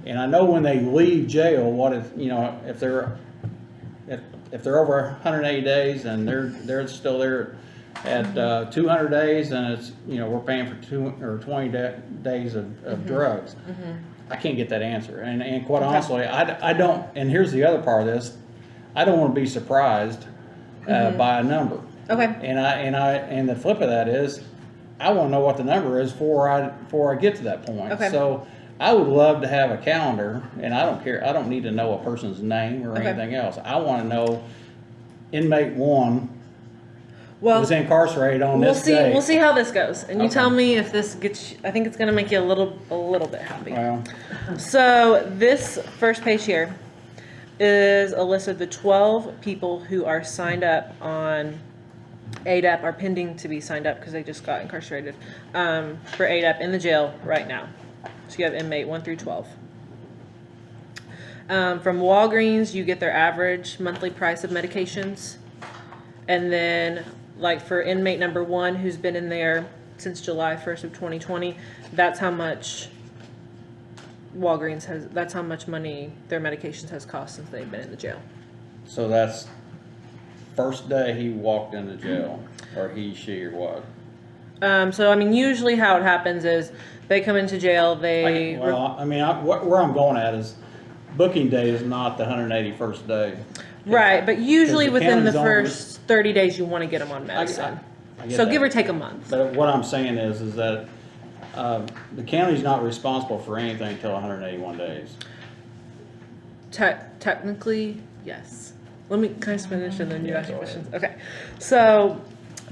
and I know when they leave jail, what if they're over 180 days and they're still there at 200 days, and it's we're paying for 20 days of drugs. I can't get that answer, and quite honestly, I don't. And here's the other part of this: I don't want to be surprised by a number. Okay. And the flip of that is, I want to know what the number is before I get to that point. Okay. So I would love to have a calendar, and I don't care. I don't need to know a person's name or anything else. I want to know inmate 1 was incarcerated on this day. We'll see how this goes, and you tell me if this gets. I think it's going to make you a little bit happy. Well, So this first page here is a list of the 12 people who are signed up on ADAP, are pending to be signed up because they just got incarcerated for ADAP in the jail right now. So you have inmate 1 through 12. From Walgreens, you get their average monthly price of medications. And then, like for inmate number 1, who's been in there since July 1st of 2020, that's how much Walgreens has, that's how much money their medications has cost since they've been in the jail. So that's first day he walked into jail, or he, she, or what? So I mean, usually how it happens is they come into jail, they. Well, I mean, where I'm going at is booking day is not the 181st day. Right, but usually the within the county's first 30 days, you want to get them on medicine. I get So that. give or take a month. But what I'm saying is that the county's not responsible for anything until 181 days. Technically, yes. Can I just finish and then you ask your questions? Okay. So,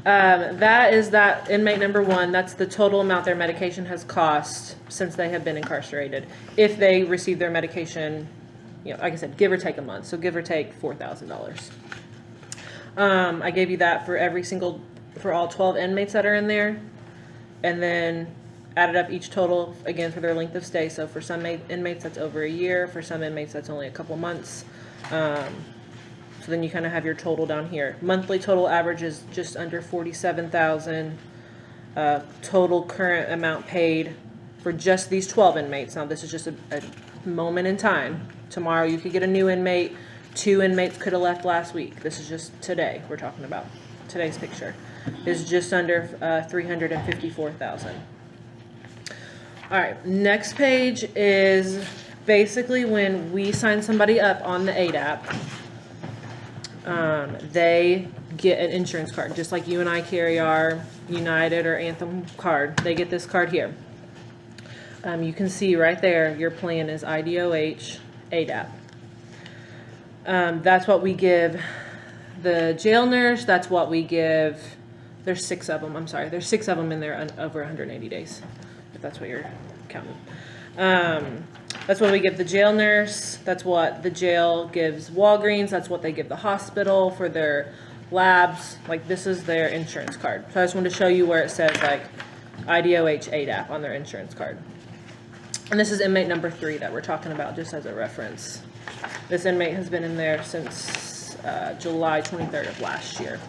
that is that inmate number one. That's the total amount their medication has cost since they have been incarcerated. If they receive their medication, you know, like I said, give or take a month. So give or take $4,000. I gave you that for all 12 inmates that are in there. And then added up each total again for their length of stay. So for some inmates that's over a year, for some inmates that's only a couple months. So then you kind of have your total down here. Monthly total average is just under 47,000. Total current amount paid for just these 12 inmates. Now this is just a moment in time. Tomorrow you could get a new inmate. 2 inmates could have left last week. This is just today we're talking about. Today's picture is just under 354,000. All right, next page is basically when we sign somebody up on the ADAP, they get an insurance card, just like you and I carry our United or Anthem card. They get this card here. You can see right there, your plan is IDOH ADAP. That's what we give the jail nurse. That's what we give, there's 6 of them, I'm sorry. There's 6 of them in there over 180 days, if that's what you're counting. That's what we give the jail nurse. That's what the jail gives Walgreens. That's what they give the hospital for their labs. Like, this is their insurance card. So I just wanted to show you where it says like IDOH ADAP on their insurance card. And this is inmate number 3 that we're talking about, just as a reference. This inmate has been in there since July 23rd of last year.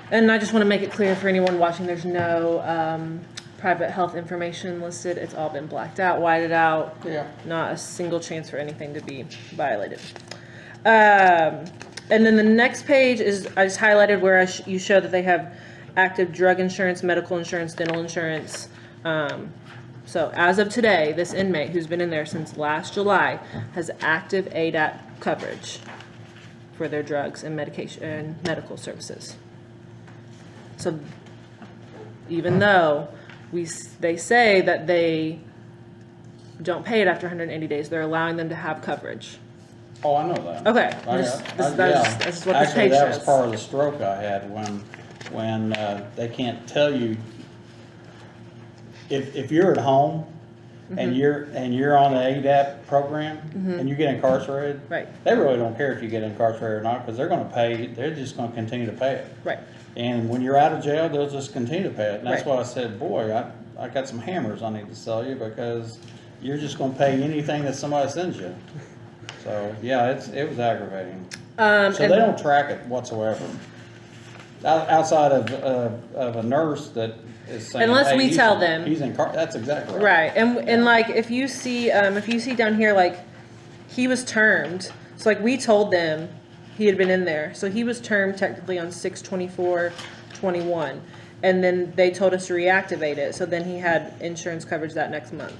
And I just want to make it clear for anyone watching, there's no private health information listed. It's all been blacked out, whited out. Yeah. Not a single chance for anything to be violated. And then the next page is, I just highlighted where you show that they have active drug insurance, medical insurance, dental insurance. So as of today, this inmate who's been in there since last July has active ADAP coverage for their drugs and medication and medical services. So even though they say that they don't pay it after 180 days, they're allowing them to have coverage. Oh, I know that. Okay. This is what this page Actually, that was says. part of the stroke I had when they can't tell you. If you're at home and you're on the ADAP program and you get incarcerated, right? They really don't care if you get incarcerated or not, because they're going to pay. They're just going to continue to pay it. Right. And when you're out of jail, they'll just continue to pay it. And that's Right. why I said, boy, I got some hammers I need to sell you, because you're just going to pay anything that somebody sends you. So yeah, it was aggravating. So they don't track it whatsoever. Outside of a nurse that is saying, unless hey, we tell them he's that's exactly right. Right, and like if you see down here, like he was termed. So like we told them he had been in there, so he was termed technically on 6/24/21, and then they told us to reactivate it. So then he had insurance coverage that next month.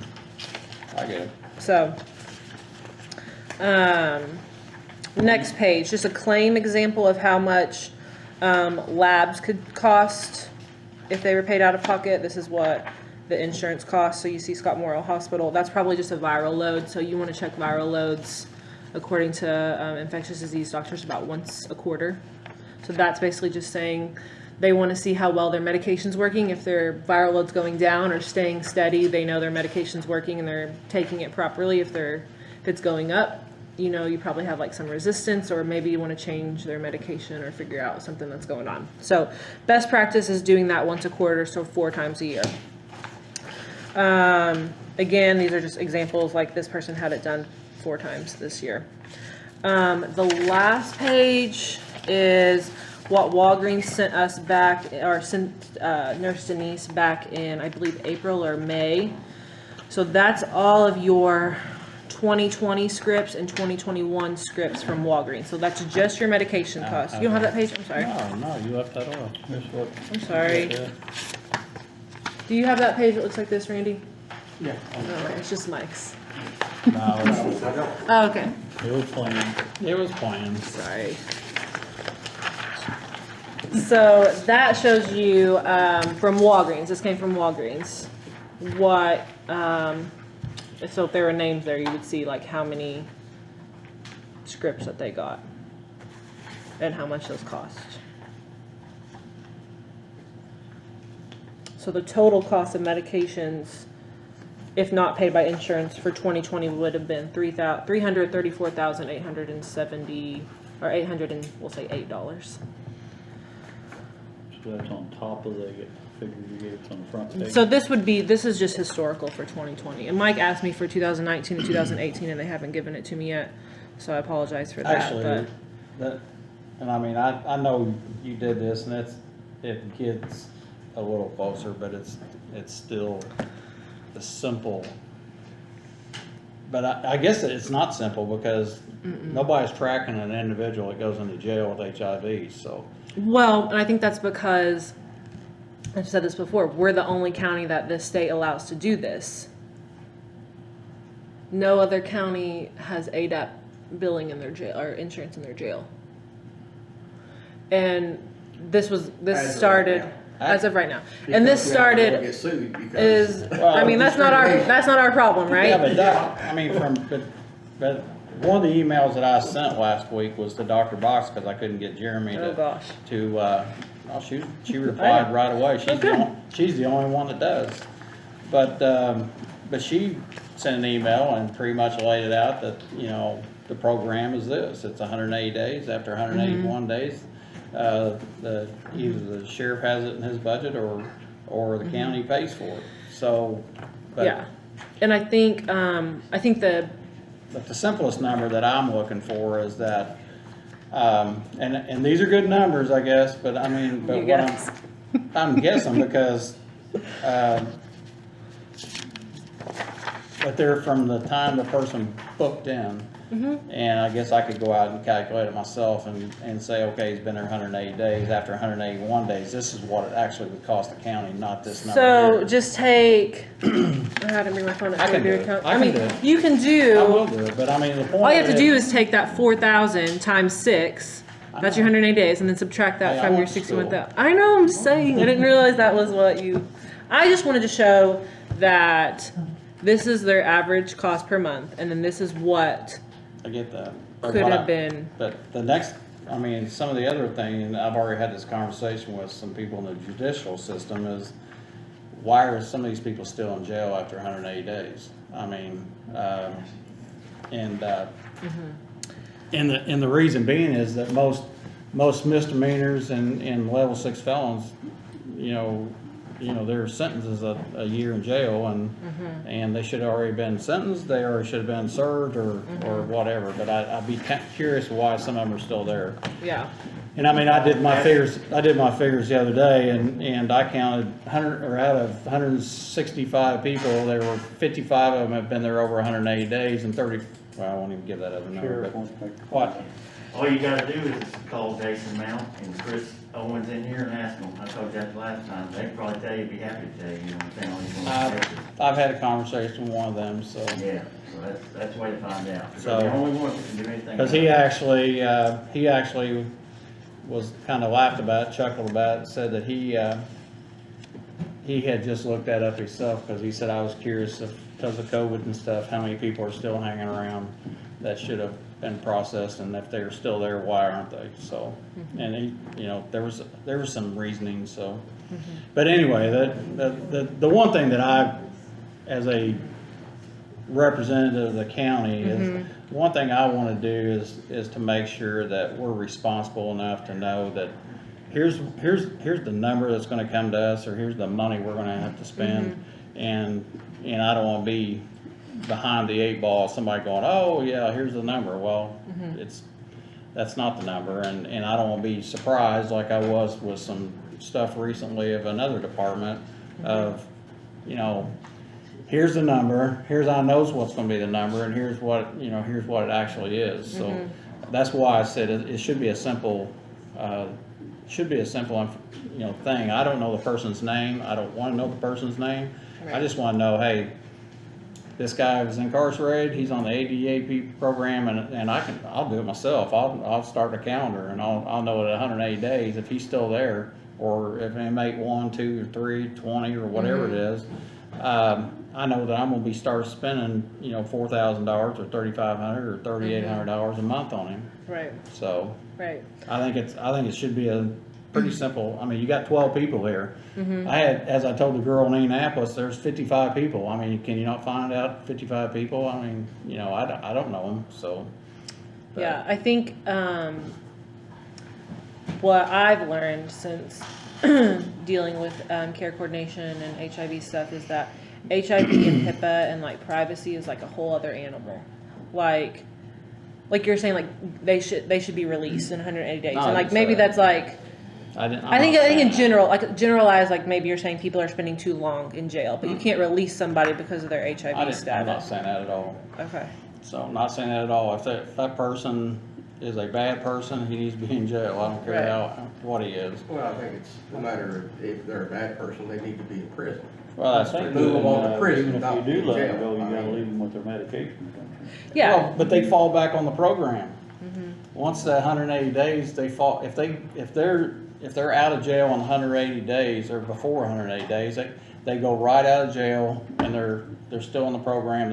I get it. So, next page, just a claim example of how much labs could cost if they were paid out of pocket. This is what the insurance costs. So you see Scott Memorial Hospital, that's probably just a viral load. So you want to check viral loads according to infectious disease doctors about once a quarter. So that's basically just saying they want to see how well their medication's working. If their viral load's going down or staying steady, they know their medication's working and they're taking it properly. If it's going up, you know, you probably have like some resistance, or maybe you want to change their medication or figure out something that's going on. So best practice is doing that once a quarter, so 4 times a year. Again, these are just examples, like this person had it done 4 times this year. The last page is what Walgreens sent us back, or sent Nurse Denise back in, I believe, April or May. So that's all of your 2020 scripts and 2021 scripts from Walgreens. So that's just your medication costs. You don't have that page? I'm sorry. No, you left that off. That's what. I'm sorry. Do you have that page that looks like this, Randy? Yeah. No, it's just Mike's. No, Oh, okay. It was plain. it was planned. Sorry. So that shows you from Walgreens. This came from Walgreens. What? So if there were names there, you would see like how many scripts that they got and how much those cost. So the total cost of medications, if not paid by insurance for 2020, would have been $334,870 or we'll say $8. So that's on top of the figure you gave us on the front page. So this is just historical for 2020. And Mike asked me for 2019 and 2018 and they haven't given it to me yet. So I apologize for that. Actually, and I mean, I know you did this and it gets a little closer, but it's still the simple. But I guess it's not simple because nobody's tracking an individual that goes into jail with HIV, so. Well, and I think that's because, I've said this before, we're the only county that this state allows to do this. No other county has ADAP billing in their jail or insurance in their jail. And this started as of right now. And this started I mean, that's not our problem, right? Yeah, but I mean, but one of the emails that I sent last week was to Dr. Box because I couldn't get Jeremy she replied right away. She's the only one that does. But she sent an email and pretty much laid it out that, you know, the program is this. It's 180 days. After 181 days, either the sheriff has it in his budget or the county pays for it. So, yeah. And I think but the simplest number that I'm looking for is that, and these are good numbers, I guess, but I mean, but what I'm guessing because, but they're from the time the person booked in. And I guess I could go out and calculate it myself and say, okay, he's been there 180 days. After 181 days, this is what it actually would cost the county, not this number. So here. just take, I had to bring my phone up. I can do it. I mean, you can do. I will do it, but I mean, the point All you have to do is take that 4,000 times 6. That's your 180 days, and then subtract that from your 61,000. I know, I'm saying. I didn't realize that was what you. I just wanted to show that this is their average cost per month, and then this is what. I get that. Could have been. But the next, I mean, some of the other thing, and I've already had this conversation with some people in the judicial system, is why are some of these people still in jail after 180 days? I mean, and the reason being is that most misdemeanors and level 6 felons, you know, their sentences a year in jail, and they should have already been sentenced. They already should have been served or whatever. But I'd be curious why some of them are still there. Yeah. And I mean, I did my figures the other day, and I counted 100 or out of 165 people, there were 55 of them have been there over 180 days, and 30. Well, I won't even give that other number. But what? All you gotta do is call Jason Mount and Chris Owens in here and ask them. I told you that last time. They'd probably tell you, be happy to tell you, you know what I'm saying? I've had a conversation with one of them, so. Yeah, so that's the way to find out. So, the only one that can do anything. because he actually was kind of laughed about it, chuckled about it, said that he had just looked that up himself because he said, I was curious if, because of COVID and stuff, how many people are still hanging around that should have been processed, and if they're still there, why aren't they? So, and he, you know, there was some reasoning. So, but anyway, the one thing that I, as a representative of the county, is one thing I want to do is to make sure that we're responsible enough to know that here's the number that's going to come to us, or here's the money we're going to have to spend, and I don't want to be behind the 8 ball, somebody going, oh yeah, here's the number. Well, that's not the number, and I don't want to be surprised like I was with some stuff recently of another department of, you know, here's the number, here's, I knows what's gonna be the number, and here's what, here's what it actually is, so. That's why I said it should be a simple, thing. I don't know the person's name, I don't wanna know the person's name. I just wanna know, hey, this guy was incarcerated, he's on the ADAP program, and I'll do it myself. I'll start a calendar, and I'll know at 180 days if he's still there, or if inmate 1, 2, or 3, 20, or whatever it is. I know that I'm gonna be start spending, $4,000 or $3,500 or $3,800 a month on him. Right, So right. I think it should be a pretty simple. I mean, you got 12 people here. I had, as I told the girl in Indianapolis, there's 55 people. I mean, can you not find out 55 people? I mean, I don't know them, so. But. Yeah, I think what I've learned since dealing with care coordination and HIV stuff is that HIV and HIPAA and like privacy is like a whole other animal. Like you're saying, like they should be released in 180 days, and like maybe that's like. I think in general, like generalized, like maybe you're saying people are spending too long in jail, but you can't release somebody because of their HIV status. I'm not saying that at all. Okay. So I'm not saying that at all. If that person is a bad person, he needs to be in jail. I don't care what he is. Well, I think it's no matter if they're a bad person, they need to be in prison. Well, that's I think move them on to even prison, if not you do in let them jail. go, you I gotta mean, leave them with their medication. don't you? Yeah. Well, but they fall back on the program. Once that 180 days, they fall. If they're out of jail in 180 days or before 180 days, they go right out of jail and they're still in the program.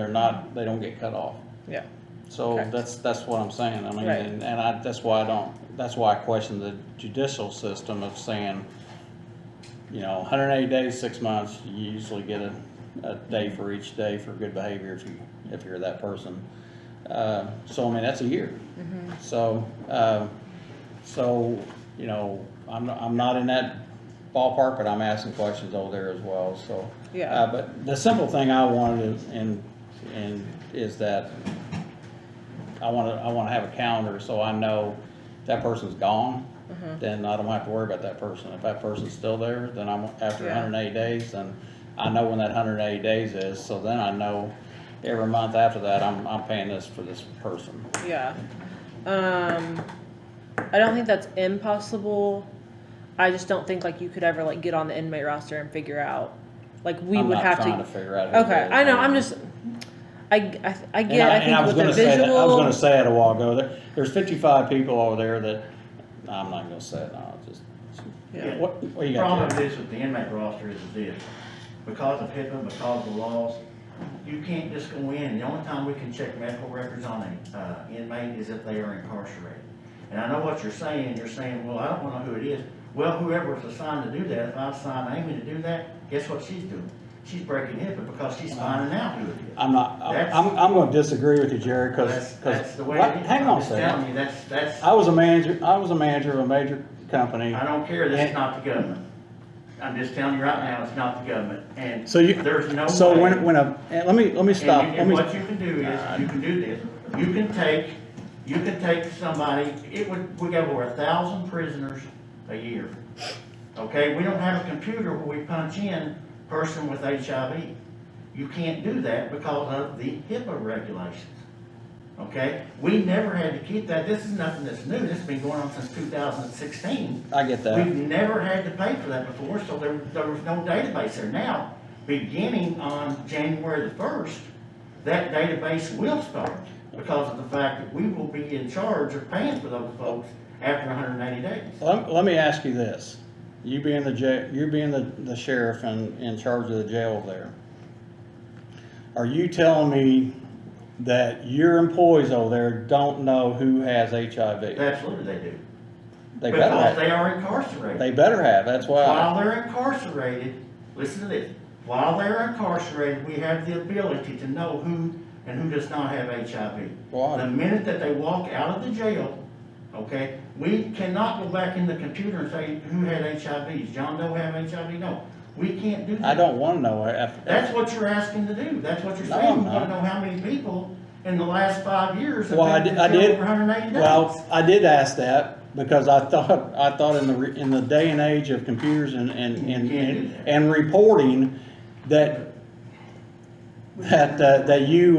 They don't get cut off. Yeah. So Correct. that's what I'm saying. I mean, Right. that's why I question the judicial system of saying, 180 days, 6 months, you usually get a day for each day for good behavior if you're that person. So I mean, that's a year. So I'm not in that ballpark, but I'm asking questions over there as well. So Yeah. but the simple thing I wanted and is that I want to have a calendar so I know if that person's gone. Then I don't have to worry about that person. If that person's still there, then after 180 days, then I know when that 180 days is. So then I know every month after that, I'm paying this for this person. Yeah. I don't think that's impossible. I just don't think like you could ever like get on the inmate roster and figure out like we I'm would not have trying to figure out who Okay, it is. I know. I'm just. I get. I think with the I was visual. going to say it a while ago. There's 55 people over there that I'm not going to say it. No, just Yeah. what you The got? problem Jerry? is with the inmate roster is this, because of HIPAA, because of the laws, you can't just go in, the only time we can check medical records on an inmate is if they are incarcerated. And I know what you're saying, well, I don't wanna know who it is. Well, whoever was assigned to do that, if I assign Amy to do that, guess what she's doing? She's breaking HIPAA because she's finding out who it is. I'm going to disagree with you, Jerry, because That's the way it is. hang on a I'm just telling second. you, that's, I was a manager of a major company. I don't care, that's not the government. I'm just telling you right now, it's not the government, and So you, there's no way. so when let me stop. And what you can do is, you can do this, you can take somebody, we got over 1,000 prisoners a year. Okay, we don't have a computer where we punch in person with HIV. You can't do that because of the HIPAA regulations. Okay, we never had to keep that, this is nothing that's new, this has been going on since 2016. I get that. We've never had to pay for that before, so there was no database there. Now, beginning on January the 1st, that database will start because of the fact that we will be in charge of paying for those folks after 180 days. Let me ask you this: you being the sheriff and in charge of the jail there, are you telling me that your employees over there don't know who has HIV? Absolutely they do. They better Because have. they are incarcerated. They better have. That's why. While they're incarcerated, listen to this, while they're incarcerated, we have the ability to know who and who does not have HIV. Well, The minute that they walk out of the jail, okay, we cannot go back in the computer and say who had HIV. Does John Doe have HIV? No, we can't do that. I don't want to know. That's what you're asking to do. That's what you're No, saying. I'm You want to not. know how many people in the last 5 years have Well, I been did. in jail for 180 days. Well, I did ask that because I thought in the day and age of computers and reporting that that you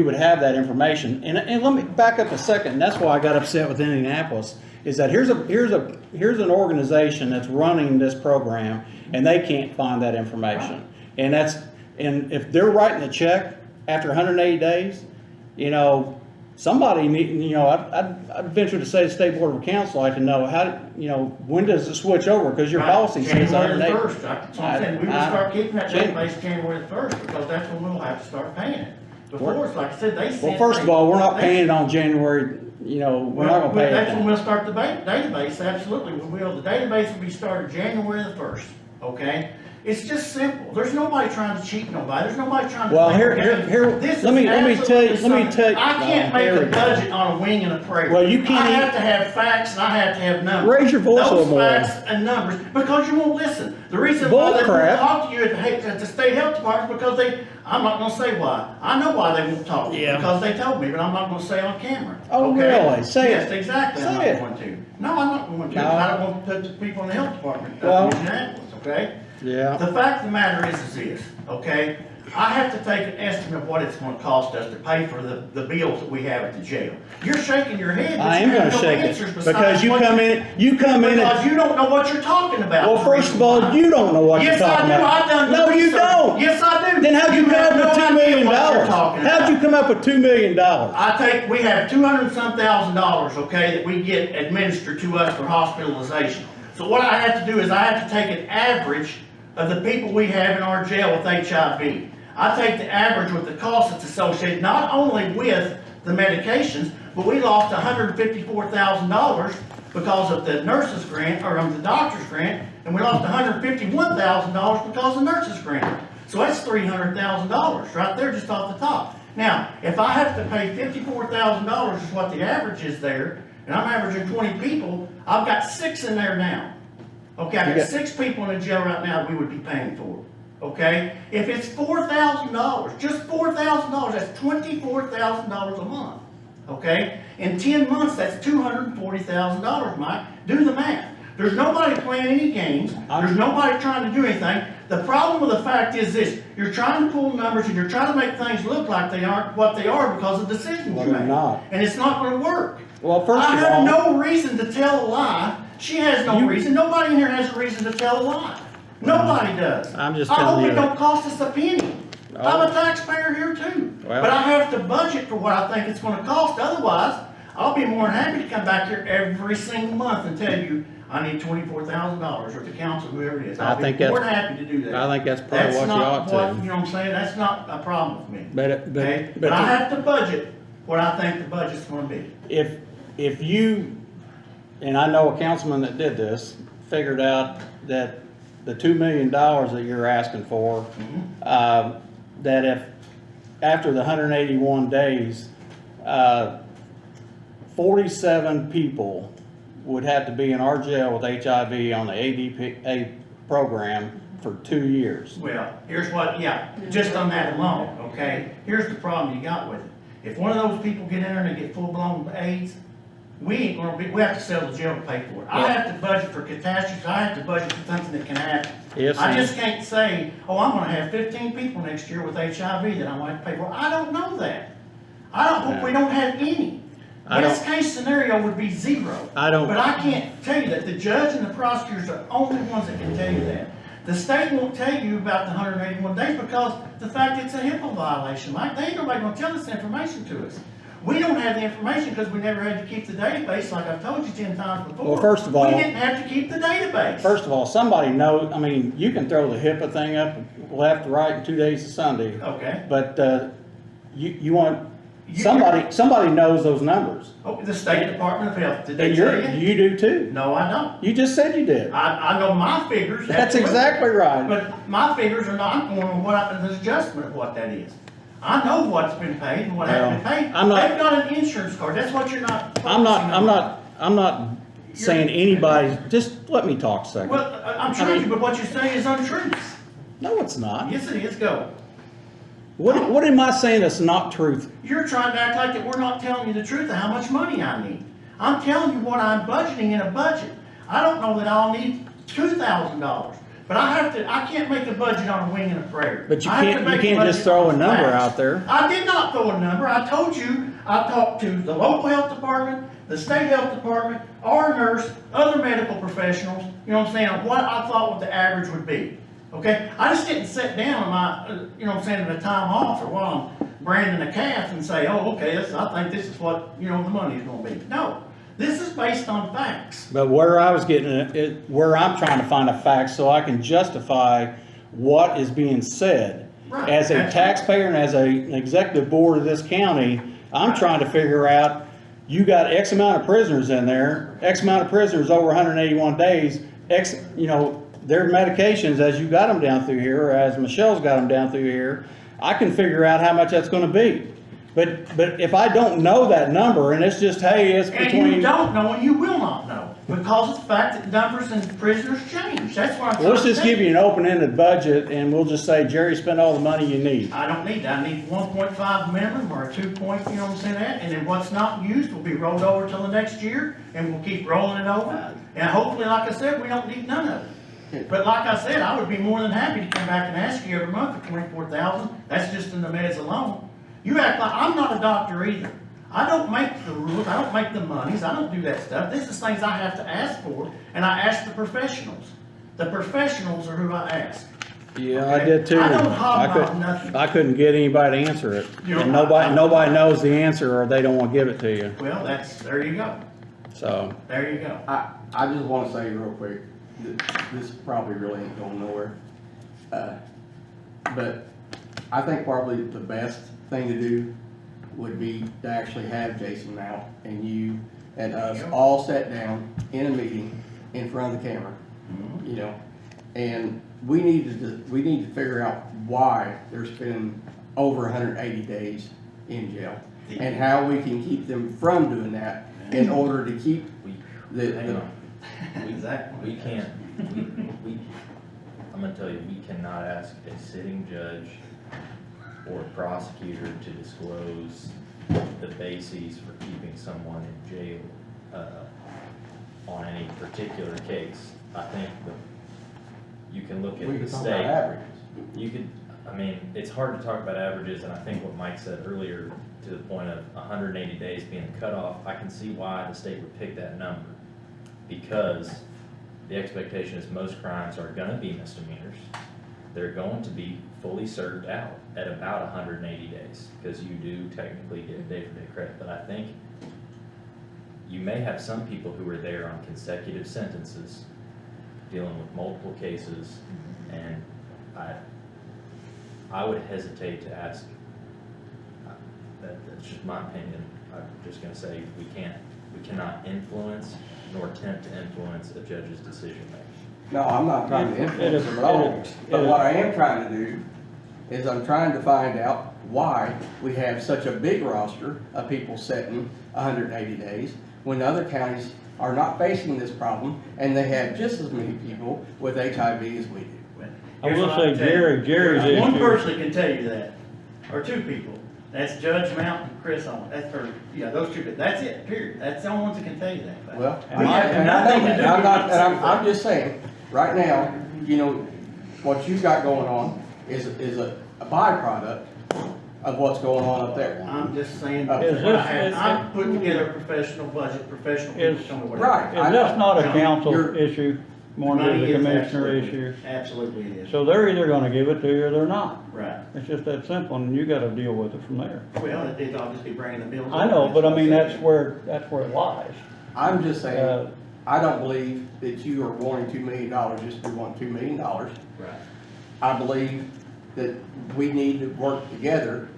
would have that information. And let me back up a second, and that's why I got upset with Indianapolis, is that here's an organization that's running this program, and they can't find that information. And if they're writing a check after 180 days, you know, somebody I'd venture to say the State Board of Accounts like to know when does it switch over, because your policy says January 180. the 1st, that's what I'm saying, we will start keeping that database January the 1st, because that's when we'll have to start paying it. Before, it's like I said, they sent. Well, first of all, we're not paying it on January, we're not gonna pay it That's then. when we'll start the database, absolutely, we will. The database will be started January the 1st, okay? It's just simple. There's nobody trying to cheat nobody. There's nobody trying to. Well, play here, games. This let is me tell you, absolutely I can't make here a we go. budget on a wing and a prayer. Well, you can't I have to have facts and I have to have numbers. Raise your voice a little more. Those facts and numbers, because you won't listen. The reason Bull why they won't crap. talk to you at the state health department is because I'm not gonna say why. I know why they won't talk to you, Yeah. because they told me, but I'm not gonna say on camera. Oh, okay? really? Say Yes, it. exactly, I'm Say it. not going to. No, I'm not going to. No. I don't want to put the people in the health department Well- up in Indianapolis, okay? Yeah. The fact of the matter is this, okay? I have to take an estimate of what it's gonna cost us to pay for the bills that we have at the jail. You're shaking your head, but I am you have gonna no shake answers it, besides because you what come in, Because you don't know what you're talking about. well, first of all, you don't know what you're Yes, I talking do. about. I've done the No, you research. don't. Yes, I do. Then how'd you come have up with no $2 idea million? what you're talking How'd about. you come up with $2 million? We have $200-some thousand, okay, that we get administered to us for hospitalization. So what I have to do is I have to take an average of the people we have in our jail with HIV. I take the average with the cost that's associated not only with the medications, but we lost $154,000 because of the nurses grant, or the doctor's grant, and we lost $151,000 because of the nurses grant. So that's $300,000 right there just off the top. Now, if I have to pay $54,000 is what the average is there, and I'm averaging 20 people, I've got 6 in there now. Okay, I've got 6 people in the jail right now that we would be paying for. Okay? If it's $4,000, just $4,000, that's $24,000 a month. Okay? In 10 months, that's $240,000, Mike. Do the math. There's nobody playing any games. There's nobody trying to do anything. The problem with the fact is this: you're trying to pull numbers and you're trying to make things look like they aren't what they are because of decisions Well, you they're make. not. And it's not going to work. Well, first I of have all, no reason to tell a lie. She has no reason. Nobody in here has a reason to tell a lie. Nobody does. I'm just I telling hope you it that- don't cost us a penny. Oh. I'm a taxpayer here too. Well- But I have to budget for what I think it's gonna cost. Otherwise, I'll be more than happy to come back here every single month and tell you, I need $24,000, or the council, whoever it is. I I'll be think more that's- than happy to do that. I think that's probably what you ought to. You know what I'm saying? That's not a problem with me. But Okay? But I have to budget what I think the budget's gonna be. if you, and I know a councilman that did this, figured out that the $2 million that you're asking for, that if, after the 181 days, 47 people would have to be in our jail with HIV on the ADPA program for 2 years. Well, here's what, just on that alone, okay? Here's the problem you got with it. If one of those people get in there and they get full-blown AIDS, we have to sell the jail to pay for it. I have to budget for catastrophes, I have to budget for something that can happen. Yes, I sir. just can't say, oh, I'm gonna have 15 people next year with HIV that I'm gonna have to pay for. I don't know that. I don't hope we don't have any. Best case scenario would be 0. I don't- But I can't tell you that. The judge and the prosecutors are the only ones that can tell you that. The state won't tell you about the 181 days because the fact it's a HIPAA violation, Mike. They ain't nobody gonna tell this information to us. We don't have the information because we never had to keep the database, like I've told you 10 times before. Well, first of all- we didn't have to keep the database. First of all, somebody knows, I mean, you can throw the HIPAA thing up left, right, and 2 days to Sunday. Okay. But, you want, somebody knows those numbers. Oh, the State Department of Health, did they And tell you? you do too. No, I don't. You just said you did. I know my figures. That's absolutely. exactly right. But my figures are not, I'm going on the adjustment of what that is. I know what's been paid and what hasn't been paid. I'm not- They've got an insurance card, that's what you're not. I'm not focusing saying anybody, just let me talk a second. on. Well, I'm trying to, but what you're saying is untrue. No, it's not. Yes, it is, go. What am I saying that's not truth? You're trying to act like that we're not telling you the truth of how much money I need. I'm telling you what I'm budgeting in a budget. I don't know that I'll need $2,000. But I can't make a budget on a wing and a prayer. But you I have to can't, you make can't just budget throw a on number facts. out there. I did not throw a number. I told you, I talked to the local health department, the state health department, our nurse, other medical professionals, you know what I'm saying, on what I thought what the average would be. Okay? I just didn't sit down in my, you know what I'm saying, in a time off or while I'm branding a calf and say, oh, okay, I think this is what, you know, the money's gonna be. No. This is based on facts. But where I was getting it, where I'm trying to find a fact so I can justify what is being said. Right. As a That's taxpayer and as an executive board of this county, I'm trying to figure out, you got X amount of prisoners in there, X amount of prisoners over 181 days, X, you know, their medications as you got them down through here, or as Michelle's got them down through here, I can figure out how much that's gonna be. But if I don't know that number and it's just, hey, it's And between. you don't know and you will not know because of the fact that numbers and prisoners change. That's what I'm Well, let's trying to just say. give you an open-ended budget and we'll just say, Jerry, spend all the money you need. I don't need that. I need 1.5 minimum or a 2 point, you know what I'm saying, that, and then what's not used will be rolled over till the next year and we'll keep rolling it over. And hopefully, like I said, we don't need none of it. But like I said, I would be more than happy to come back and ask you every month for 24,000. That's just in the meds alone. You act like, I'm not a doctor either. I don't make the rules, I don't make the monies, I don't do that stuff. This is things I have to ask for, and I ask the professionals. The professionals are who I ask. Yeah, I did too. I don't hobnob nothing. I couldn't get anybody to answer it. You And know, nobody knows the answer or they don't want to give it to you. Well, there you go. So. There you go. I just wanna say real quick, that this probably really ain't going nowhere. But I think probably the best thing to do would be to actually have Jason out and you and us all sat down in a meeting in front of the camera, you know, and we need to figure out why they're spending over 180 days in jail and how we can keep them from doing that in order to keep Exactly. We can't, I'm gonna tell you, we cannot ask a sitting judge or prosecutor to disclose the bases for keeping someone in jail, on any particular case. I think you can look at the state. You could, I mean, it's hard to talk about averages, and I think what Mike said earlier, to the point of 180 days being a cutoff, I can see why the state would pick that number. Because the expectation is most crimes are gonna be misdemeanors. They're going to be fully served out at about 180 days, because you do technically get day-for-day credit. But I think you may have some people who are there on consecutive sentences, dealing with multiple cases, and I would hesitate to ask, that's just my opinion, I'm just gonna say, we cannot influence nor attempt to influence a judge's decision making. No, I'm not trying to influence them at all, but what I am trying to do is I'm trying to find out why we have such a big roster of people sitting 180 days when other counties are not facing this problem and they have just as many people with HIV as we do. I will say Jerry's issue. One person can tell you that, or two people. That's Judge Mount and Chris on. Those two. That's it. Period. That's the only ones that can tell you that. Well, I know that. I'm just saying, right now, you know, what you've got going on is a byproduct of what's going on up there. I'm just saying, Is I put together a professional budget, professional people tell me what. Right. Is this not a council You're- issue, more than a commissioner issue? Absolutely it is. So they're either gonna give it to you or they're not. Right. It's just that simple, and you gotta deal with it from there. Well, it's obviously bringing the bills. I know, but I mean, that's where it lies. I'm just saying, Uh, I don't believe that you are wanting $2 million just to want $2 million. Right. I believe that we need to work together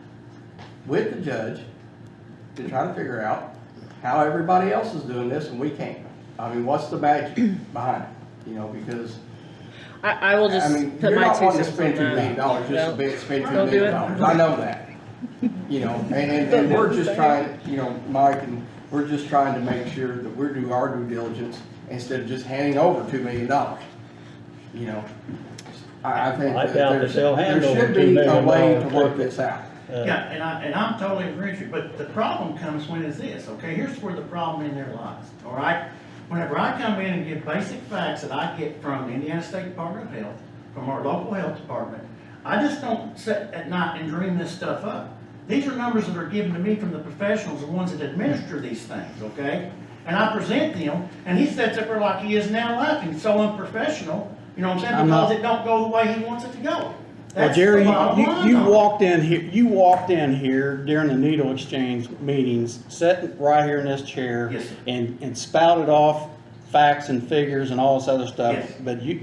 with the judge to try to figure out how everybody else is doing this and we can't. I mean, what's the magic behind it? You know, because I will just I mean, put you're my not 2 wanting to cents on spend $2 million that. just to spend $2 Don't do million. it. I know that. You know, and we're just trying, you know, Mike, and we're just trying to make sure that we're doing our due diligence instead of just handing over $2 million. You know, I think I that doubt that they'll hand there over should $2 be a million way to quick. work this out. Yeah, and I'm totally agreeing with you, but the problem comes when is this, okay? Here's where the problem in there lies, all right? Whenever I come in and give basic facts that I get from Indiana State Department of Health, from our local health department, I just don't sit at night and dream this stuff up. These are numbers that are given to me from the professionals, the ones that administer these things, okay? And I present them, and he sits up there like he is now laughing, so unprofessional, you know what I'm saying? Because it don't go the way he wants it to go. Well, That's Jerry, the bottom line you on it. walked in here during the needle exchange meetings, sitting right here in this chair, Yes, sir. and spouted off facts and figures and all this other stuff. Yes.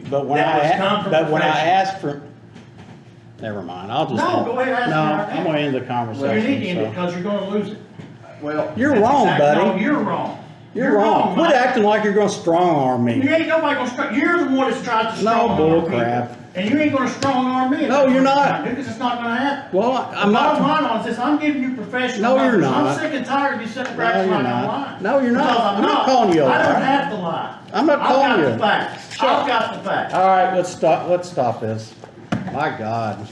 But when I asked for, never mind. I'll just No, go ahead, ask me no. right now. I'm going to end the Well, conversation. you need to end it so. because you're gonna lose it. Well, You're That's wrong, exactly- buddy. No, you're wrong. You're wrong. Quit Mike. acting like you're going to strong arm me. You ain't nobody gonna you're the one that's tried to strong arm bull people. crap. And you ain't gonna strong arm me. No, you're not. Because it's not gonna happen. Well, I'm The bottom not. line on this, I'm giving you professional No, you're numbers. not. I'm sick and tired of you sitting there No, acting you're like I'm not. lying. No, you're not. Because I'm not calling you a I don't liar. have to lie. I'm not calling I've you. got the facts. I've got the facts. All right, let's stop this. My God.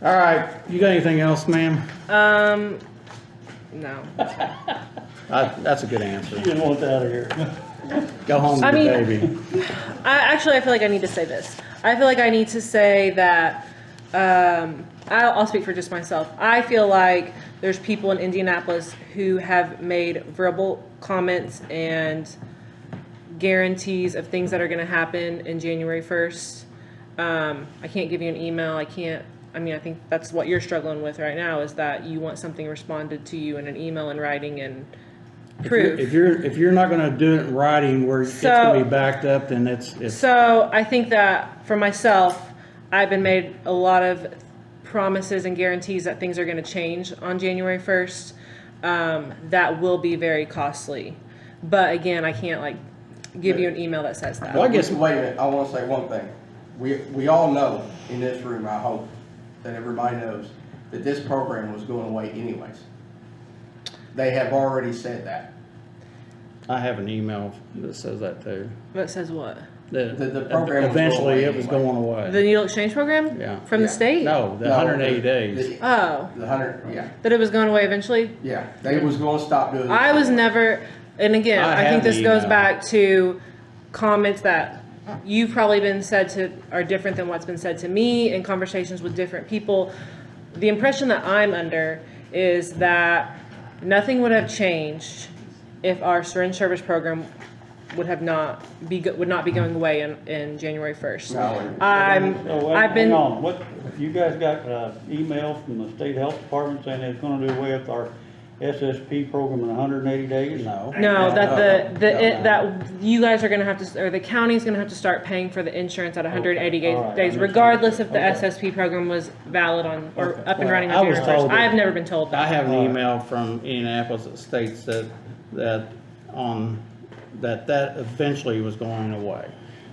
All right, you got anything else, ma'am? No. That's a good answer. You didn't want that out of here. Go home I with the mean- baby. I feel like I need to say this. I feel like I need to say that, I'll speak for just myself. I feel like there's people in Indianapolis who have made verbal comments and guarantees of things that are gonna happen in January 1st. I can't give you an email, I think that's what you're struggling with right now, is that you want something responded to you in an email in writing and proof. If you're not gonna do it in writing where it's gonna be backed up, then it's. So I think that for myself, I've been made a lot of promises and guarantees that things are gonna change on January 1st. That will be very costly. But again, I can't give you an email that says that. Well, I guess- Wait a minute, I wanna say one thing. We all know in this room, I hope, that everybody knows, that this program was going away anyways. They have already said that. I have an email that says that too. That says what? The program was Eventually going away it was anyway. going away. The needle exchange program? Yeah. From the state? No, the 180 days. Oh, The 100, yeah, that it was going away eventually? yeah. They was gonna stop doing it. I was never, and again, I I think have this the goes email. back to comments that you've probably been said to, are different than what's been said to me in conversations with different people. The impression that I'm under is that nothing would have changed if our syringe service program would not be going away in January 1st. No. I've been. Hang on, what, you guys got, email from the state health department saying it's gonna do away with our SSP program in 180 days? No. No, that No. that you guys are gonna have to, or the county's gonna have to start paying for the insurance at 180 Okay, all right, days, I regardless if the understand. SSP program was valid on, or Okay. up and Well, running I on was January 1st. told that- I have never been told I that. have an email from Indianapolis that states that eventually was going away.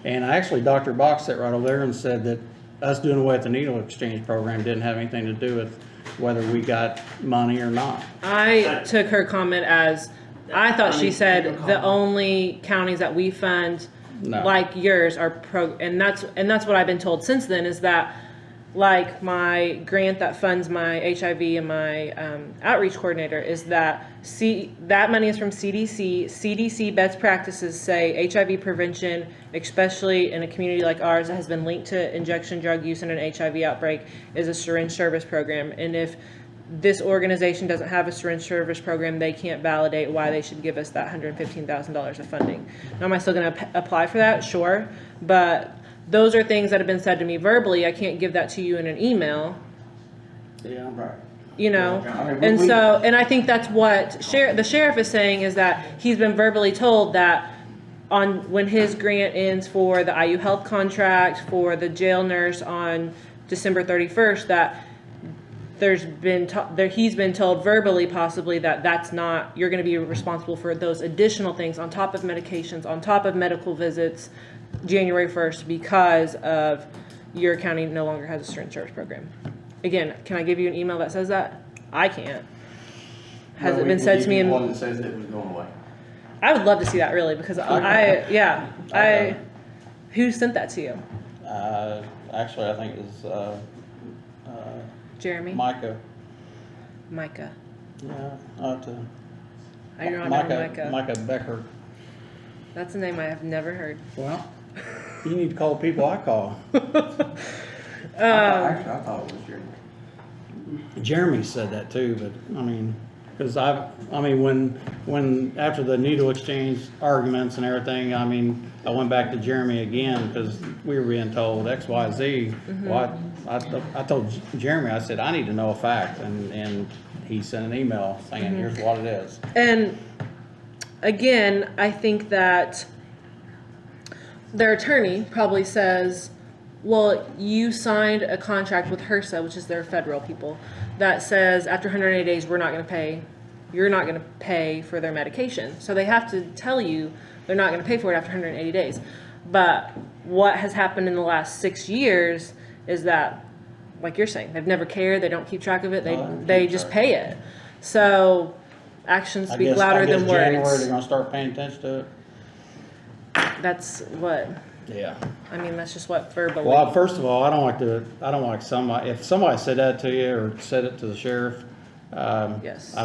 And actually, Dr. Box sat right over there and said that us doing away with the needle exchange program didn't have anything to do with whether we got money or not. I took her comment as, I thought she said the only counties that we fund No. like yours are and that's what I've been told since then, is that like my grant that funds my HIV and my outreach coordinator, is that that money is from CDC. CDC best practices say HIV prevention, especially in a community like ours that has been linked to injection drug use in an HIV outbreak, is a syringe service program. And if this organization doesn't have a syringe service program, they can't validate why they should give us that $115,000 of funding. Now, am I still going to apply for that? Sure. But those are things that have been said to me verbally. I can't give that to you in an email, Yeah, right. you know? I mean, And so, and I think that's what the sheriff is saying, is that he's been verbally told that when his grant ends for the IU health contract for the jail nurse on December 31st, that he's been told verbally possibly that that's not, you're going to be responsible for those additional things on top of medications, on top of medical visits, January 1st, because of your county no longer has a syringe service program. Again, can I give you an email that says that? I can't. Has No, it we been can said give to me you in? one that says it was going away. I would love to see that, really, because who sent that to you? Actually, I think it was Jeremy? Micah. Micah. Yeah, I don't know Micah. Micah Becker. That's a name I have never heard. Well, you need to call the people I call. Actually, I thought it was Jeremy. Jeremy said that too, but I mean, because when after the needle exchange arguments and everything, I mean, I went back to Jeremy again because we were being told X, Y, Z. Well, I told Jeremy, I said, I need to know a fact, and he sent an email saying, here's what it is. And again, I think that their attorney probably says, well, you signed a contract with HRSA, which is their federal people, that says after 180 days, you're not going to pay for their medication. So they have to tell you they're not going to pay for it after 180 days. But what has happened in the last 6 years is that, like you're saying, they've never cared, they don't keep track of it, they just pay it. So actions speak louder than words. January they're gonna start paying attention to it. That's what, Yeah. I mean, that's just what verbally. Well, first of all, I don't like somebody, if somebody said that to you or said it to the sheriff, Yes. I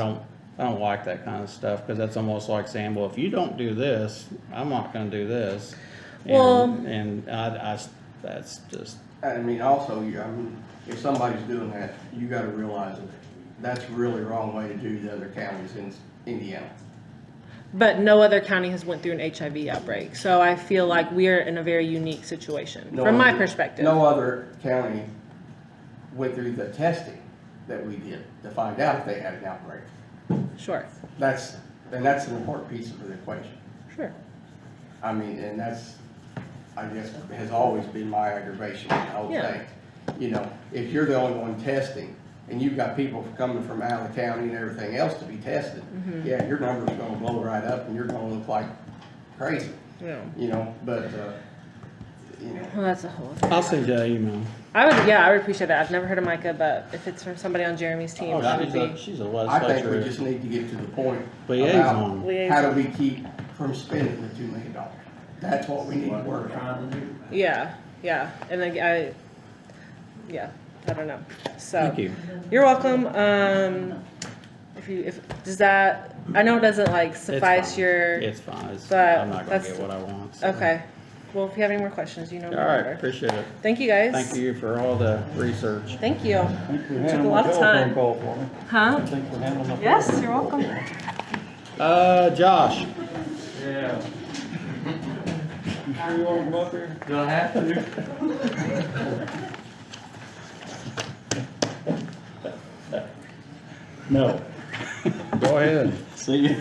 don't like that kind of stuff, because that's almost like saying, well, if you don't do this, I'm not gonna do this. Well- And that's just, I mean, also, if somebody's doing that, you gotta realize that that's a really wrong way to do the other counties in Indiana. But no other county has went through an HIV outbreak, so I feel like we are in a very unique situation, from my perspective. No other county went through the testing that we did to find out if they had an outbreak. Sure. That's an important piece of the equation. Sure. I mean, and that's, I guess, has always been my aggravation with the whole Yeah. thing. You know, if you're the only one testing, and you've got people coming from out of the county and everything else to be tested, yeah, your number's gonna blow right up, and you're gonna look like crazy. Yeah. You know, but, you know. Well, that's a whole thing. I'll send you an email. I would appreciate that. I've never heard of Micah, but if it's from somebody on Jeremy's team, that would be. She's a I think legislature. we just need to get to the point Liaison. about how do we keep from spending the $2 million? That's what we need to work on. Yeah, and I don't know. So. Thank you. You're welcome. Does that, I know it doesn't like suffice your. It's fine. but I'm not gonna get what I want. So. Okay. Well, if you have any more questions, you know. All right, appreciate it. Thank you, guys. Thank you for all the research. Thank you. Took Took a lot of time. Call for me. Huh? Thanks for handling the. Yes, you're welcome. Josh. Yeah. You sure you wanna come up here? Do I have to? No. Go ahead. See you.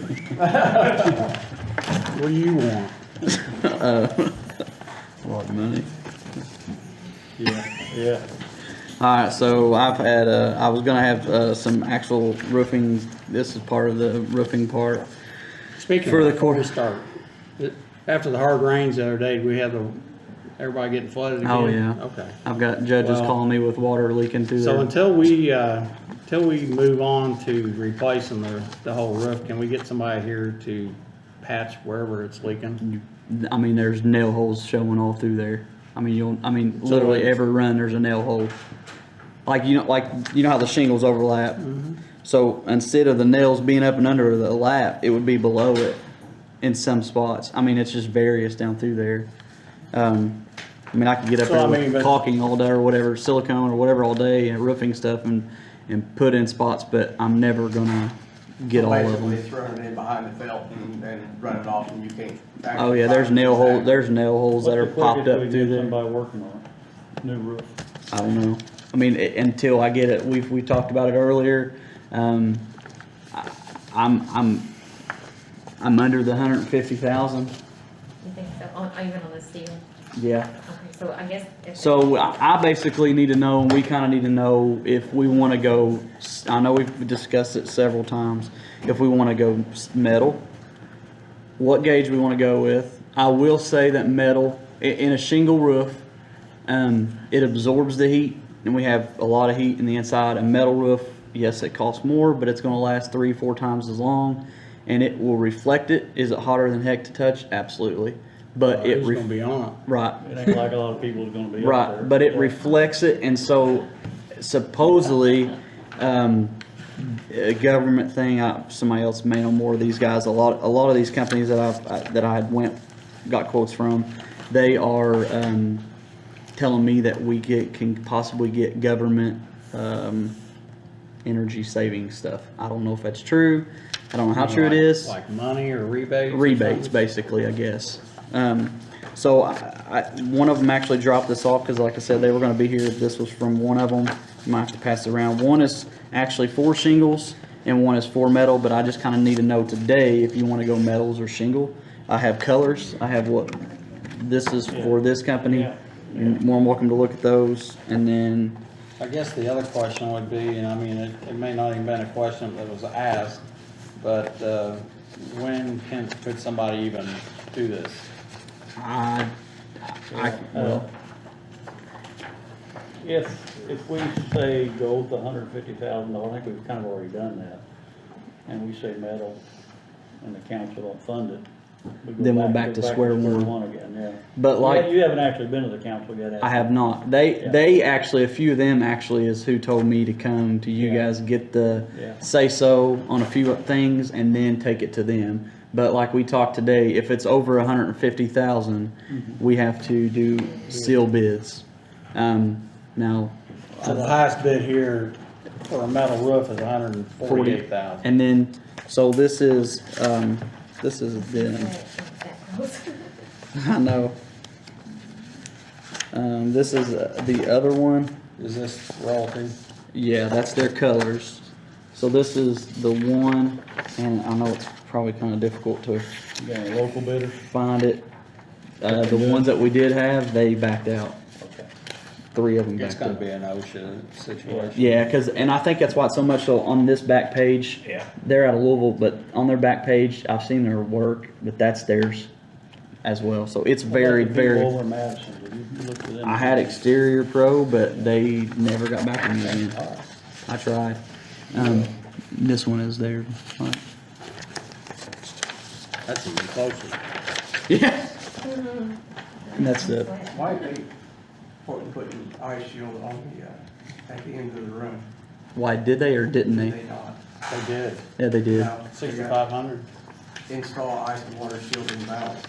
What do you want? What, money? Yeah. Alright, so I've had, I was gonna have, some actual roofing, this is part of the roofing part. Speaking For of, the before we court. start, after the hard rains the other day, we had everybody getting flooded again? Oh, yeah. Okay. I've got judges Well, calling me with water leaking through So there. until we move on to replacing the whole roof, can we get somebody here to patch wherever it's leaking? I mean, there's nail holes showing all through there. I mean, So literally it's- every run, there's a nail hole. Like, you know how the shingles overlap? Mm-hmm. So instead of the nails being up and under the lap, it would be below it in some spots. I mean, it's just various down through there. I mean, I could get up So, there I mean, with but- caulking all day or whatever, silicone or whatever all day and roofing stuff and put in spots, but I'm never gonna get all of Basically, them. throwing it in behind the felt and run it off, and you can't. Oh yeah, there's nail holes that are popped up through there. Somebody working on it, new roof. I don't know. I mean, until I get it, we talked about it earlier. I'm under the 150,000. You think so, even on the steel? Yeah. Okay, so I guess. So I basically need to know, and we kind of need to know if we want to go, I know we've discussed it several times, if we want to go metal, what gauge we want to go with. I will say that metal, in a shingle roof, it absorbs the heat, and we have a lot of heat in the inside. A metal roof, yes, it costs more, but it's going to last 3-4 times as long, and it will reflect it. Is it hotter than heck to touch? Absolutely. But It's gonna be on it. Right. It ain't like a lot of people is gonna be up there. Right, but it reflects it, and so supposedly, a government thing, somebody else may know more of these guys, a lot of these companies that I had went got quotes from, they are, telling me that we can possibly get government, energy saving stuff. I don't know if that's true. I don't know how true it is. Like money or rebates? or Rebates, something? basically, I guess. So one of them actually dropped this off because, like I said, they were going to be here. This was from one of them. You might have to pass it around. One is actually for shingles and one is for metal, but I just kind of need to know today if you want to go metals or shingle. I have colors. I have what this is for this company. You're more than welcome to look at those. And then I guess the other question would be, and I mean, it may not even been a question that was asked, but when could somebody even do this? well, If we say go with $150,000, I think we've kind of already done that, and we say metal, and the council don't fund it. Then we're back to square one. Again, yeah. But like, you haven't actually been to the council yet, have you? I have not. They actually, a few of them actually is who told me to come to you guys, get the say so on a few things, and then take it to them. But like we talked today, if it's over 150,000, we have to do seal bids. Now, So the highest bid here for a metal roof is 148,000. and then so this is the I know. This is the other one. Is this royalty? Yeah, that's their colors. So this is the one, and I know it's probably kind of difficult to You got any local bidders? find it. The ones that we did have, they backed out. Okay. 3 of them It's backed gonna out. be an OSHA situation. Yeah, and I think that's why it's so much so on this back page. Yeah. They're out of Louisville, but on their back page, I've seen their work, but that's theirs as well. So it's very, What about the people very. over in Madison? Did you look for them? I had Exterior Pro, but they never got back to me again. I tried. This one is there. Right. That's even closer. Yeah. And that's the. Why they putting ice shield on the, at the end of the room? Why did they or didn't they? They not. They did. Yeah, they did. Now, they got 6,500 Install ice and water shield in valve.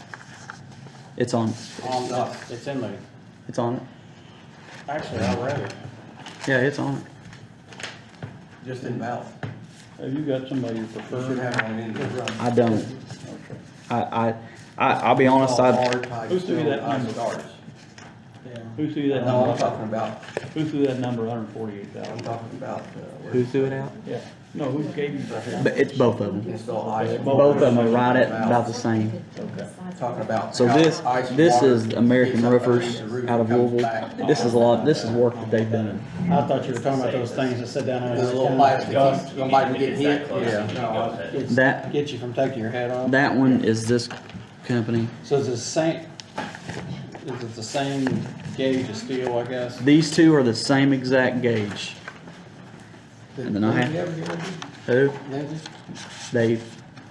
It's on. on, it's in there. It's on it. Actually, I read it. Yeah, it's on it. Just in valve. Have you got somebody you You prefer? should have one in the room. I don't. I'll be honest. Who threw that number? Who threw that No, I'm number? talking about, Who threw that number, 148,000? I'm talking about, Who threw it out? Yeah. No, who gave you that? But it's both of them. install ice. and Both of them are water right at shield in about the valve. same. Talking about. So how this ice and this water is American gets up Roofers underneath the roof out of and comes Louisville. back. This is a lot. This is work that they've done. I thought you were talking about those things that sit down there. There's a little pipe that keeps somebody from getting hit. Yeah. No, It's- That Get you from taking your head off. that one is this company. So is it the same, is it the same gauge of steel, I guess? These two are the same exact gauge. And then I Did you have ever get rid who Lindsay?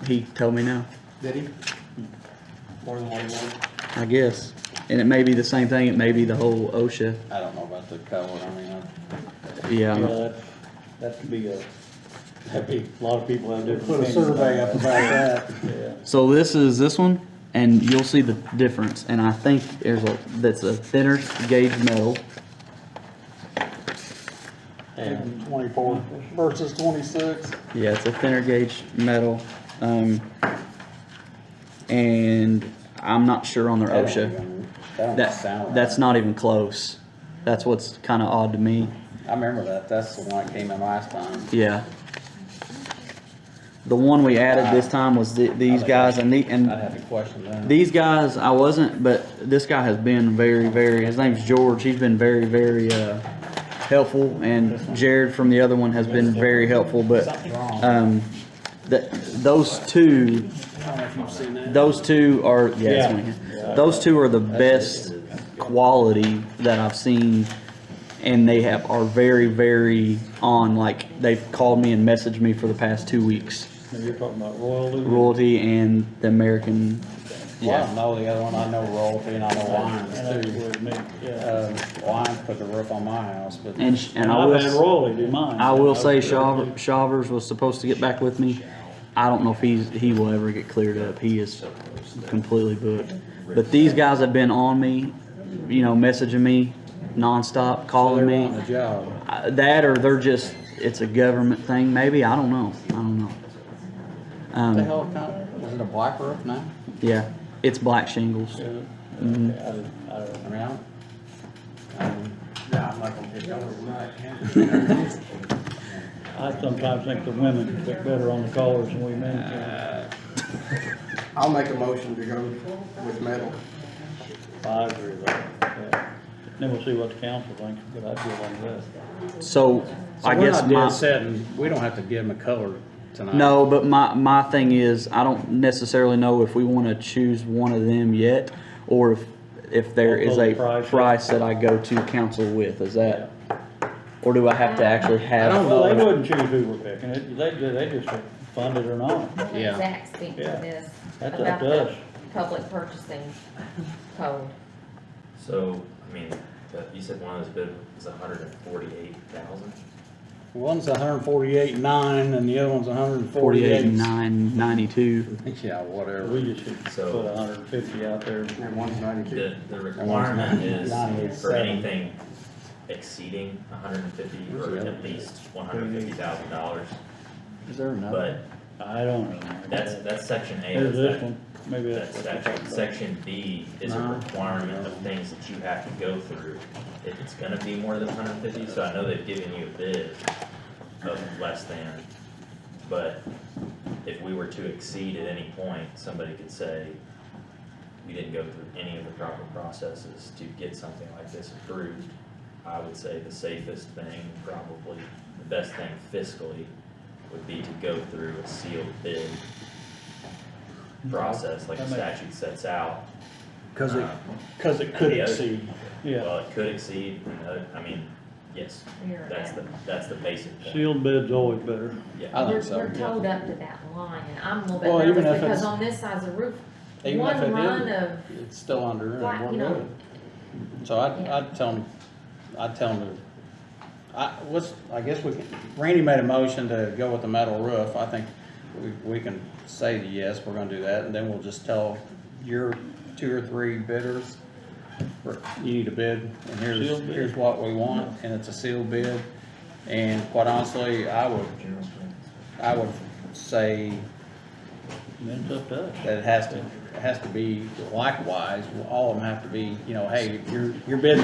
he told me no. Did he? More than one more? I guess. And it may be the same thing. It may be the whole OSHA. I don't know about the color, I mean, Yeah. Yeah, that could be that'd be, a lot of people have different. put a opinions survey up about that. Yeah. So this is this one, and you'll see the difference. And I think that's a thinner gauge metal. And 24 versus 26. Yeah, it's a thinner gauge metal. And I'm not sure on their OSHA. That's not even close. That's what's kind of odd to me. I remember that, that's the one that came in last time. Yeah. The one we added this time was these guys, and I'd have to question that. these guys I wasn't, but this guy has been very, very. His name's George. He's been very, very helpful, and Jared from the other one has been very helpful. But those two are those two are the best quality that I've seen, and they are very, very on. Like they've called me and messaged me for the past 2 weeks. Now you're talking about royalty? Royalty and the American. Well, I don't know the other one, I know Royalty and I know Lions too. Lions put the roof on my house, but. And I I've will. had Royalty do mine. I will say Shavers was supposed to get back with me. I don't know if he will ever get cleared up. He is completely booked. But these guys have been on me, you know, messaging me nonstop, calling me. On the job. That or they're just, it's a government thing, maybe. I don't know. What the hell, was it a black roof now? Yeah, it's black shingles. Mhm. Yeah, I'm not gonna pick on it tonight. I sometimes think the women pick better on the colors than we men can. I'll make a motion to go with metal. I agree with that, yeah. Then we'll see what the council thinks, but I feel like that. So, I we're guess not dead set and we don't have to give them a color tonight. no, but my thing is, I don't necessarily know if we want to choose one of them yet, or if there is a price that I go to council with. Is that, or do I have to actually have? I don't know. They wouldn't choose who we're picking. They just fund it or not. Yeah. Zach speak to this That's about up to the us. public purchasing code. So, I mean, you said one of those bid was 148,000? One's 148.9 and the other one's 48, 148. 992. Yeah, whatever. We just should So- put 150 out there. And one's 92. The requirement is for 98.7. anything exceeding 150 or at least $150,000. Is there another? But I don't know. that's section A. There's of this that- one. Maybe That's that's. statute. Section B is a No. requirement of things that you have to go through if it's gonna be more than 150, so I know they've given you a bid of less than, but if we were to exceed at any point, somebody could say, we didn't go through any of the proper processes to get something like this approved. I would say the safest thing, probably the best thing fiscally, would be to go through a sealed bid process like the statute sets out. Cause Um, it could the other- exceed, yeah. Well, it could exceed, I mean, yes, We're that's the basic point. Sealed bid's always better. Yeah. I think We're so. towed up to that line, and I'm a little Well, bit even nervous if because it's- on this side's of the roof, Even if one it run is, of it's still under and flat, we're you know, good. So I'd tell them I guess we can, Randy made a motion to go with the metal roof. I think we can say yes, we're gonna do that, and then we'll just tell your 2 or 3 bidders, you need a bid, and Sealed bid. here's what we want, and it's a sealed bid. And quite honestly, I would say Then it's up to us. that it has to be likewise, all of them have to be, you know, hey, you're bidding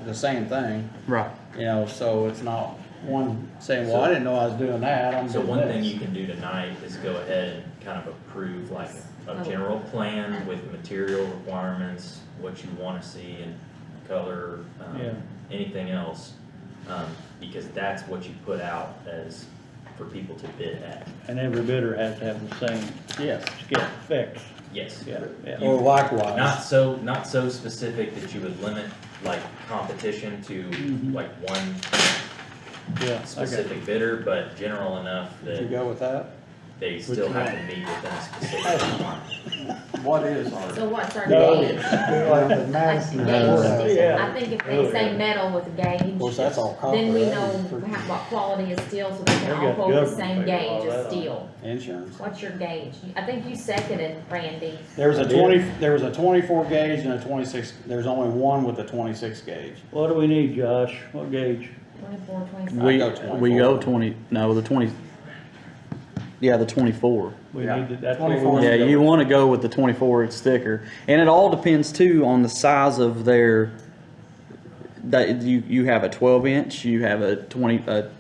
the same thing. Right. You know, so it's not one saying, well, I didn't know I was doing that, I'm So doing one thing this. you can do tonight is go ahead and kind of approve like a general plan with material requirements, what you wanna see in color, Yeah. anything else. Because that's what you put out as, for people to bid at. And every bidder has to have the same Yes. specs. Yes. Yeah, yeah. Or likewise. Not so specific that you would limit like competition to like one Yeah, okay. specific bidder, but general enough Did you that go with that? they still have to meet within a specific requirement. What is ours? so what's our No. gauge? Like the Like Madison the Courthouse. gauge, Yeah. I think if they say metal with a gauge. Of course, that's all copper. Then we that know is for what quality is steel, so they They can all got quote the government same paper, all gauge as that. steel. Insurance. What's your gauge? I think you seconded Randy. There was I a did. there was a 24 gauge and a 26, there's only one with a 26 gauge. What do we need, Josh? What gauge? 24, 25. I go 24. We go 20, no, the 20, yeah, the 24. We Yeah. need to, that's what 24. we want. Yeah, you want to go with the 24, it's thicker. And it all depends too on the size of their, that you have a 12 inch, you have a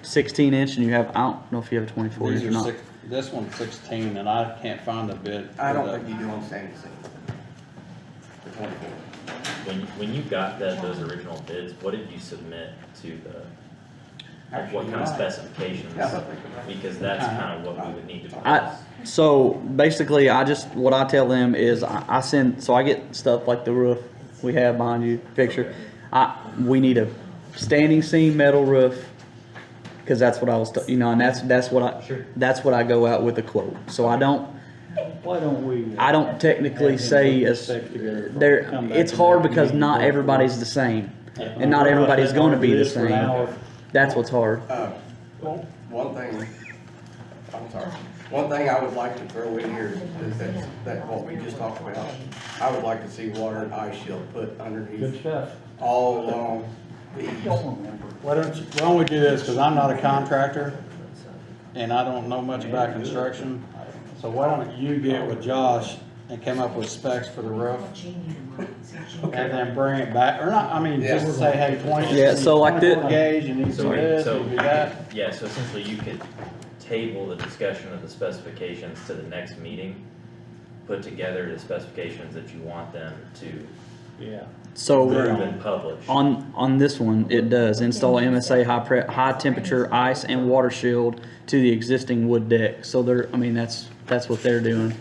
16 inch, and you have, I don't know if you have a 24 inch These or are not. this one's 16 and I can't find the bid. I for don't the- think you do on Sandy Seam. The 24. When you got those original bids, what did you submit to the, like what kind of specifications? Yeah, I think about it. Because that's kind of what we would need to. So basically, what I tell them is I send, so I get stuff like the roof we have behind you, picture. We need a standing seam metal roof, because that's what I was, and that's what I go out with a quote. So I don't Why don't we? technically say it's hard because not everybody's the same, and not everybody's going to be the same. That's what's hard. Well, one thing, I'm sorry. One thing I would like to throw in here is that what we just talked about. I would like to see water and ice shield put Good underneath stuff. all along the eaves. Why don't we do this, because I'm not a contractor, and I don't know much about construction, so why don't you get with Josh and come up with specs for the roof? And then bring it back, or not, I mean, just say, hey, 20. Yeah, so like 24 gauge, and needs to do this, So, and do that. yeah, so essentially you could table the discussion of the specifications to the next meeting, put together the specifications that you want them to Yeah. So approve and publish. on this one, it does install MSA high temperature ice and water shield to the existing wood deck. So they're, I mean, that's what they're doing.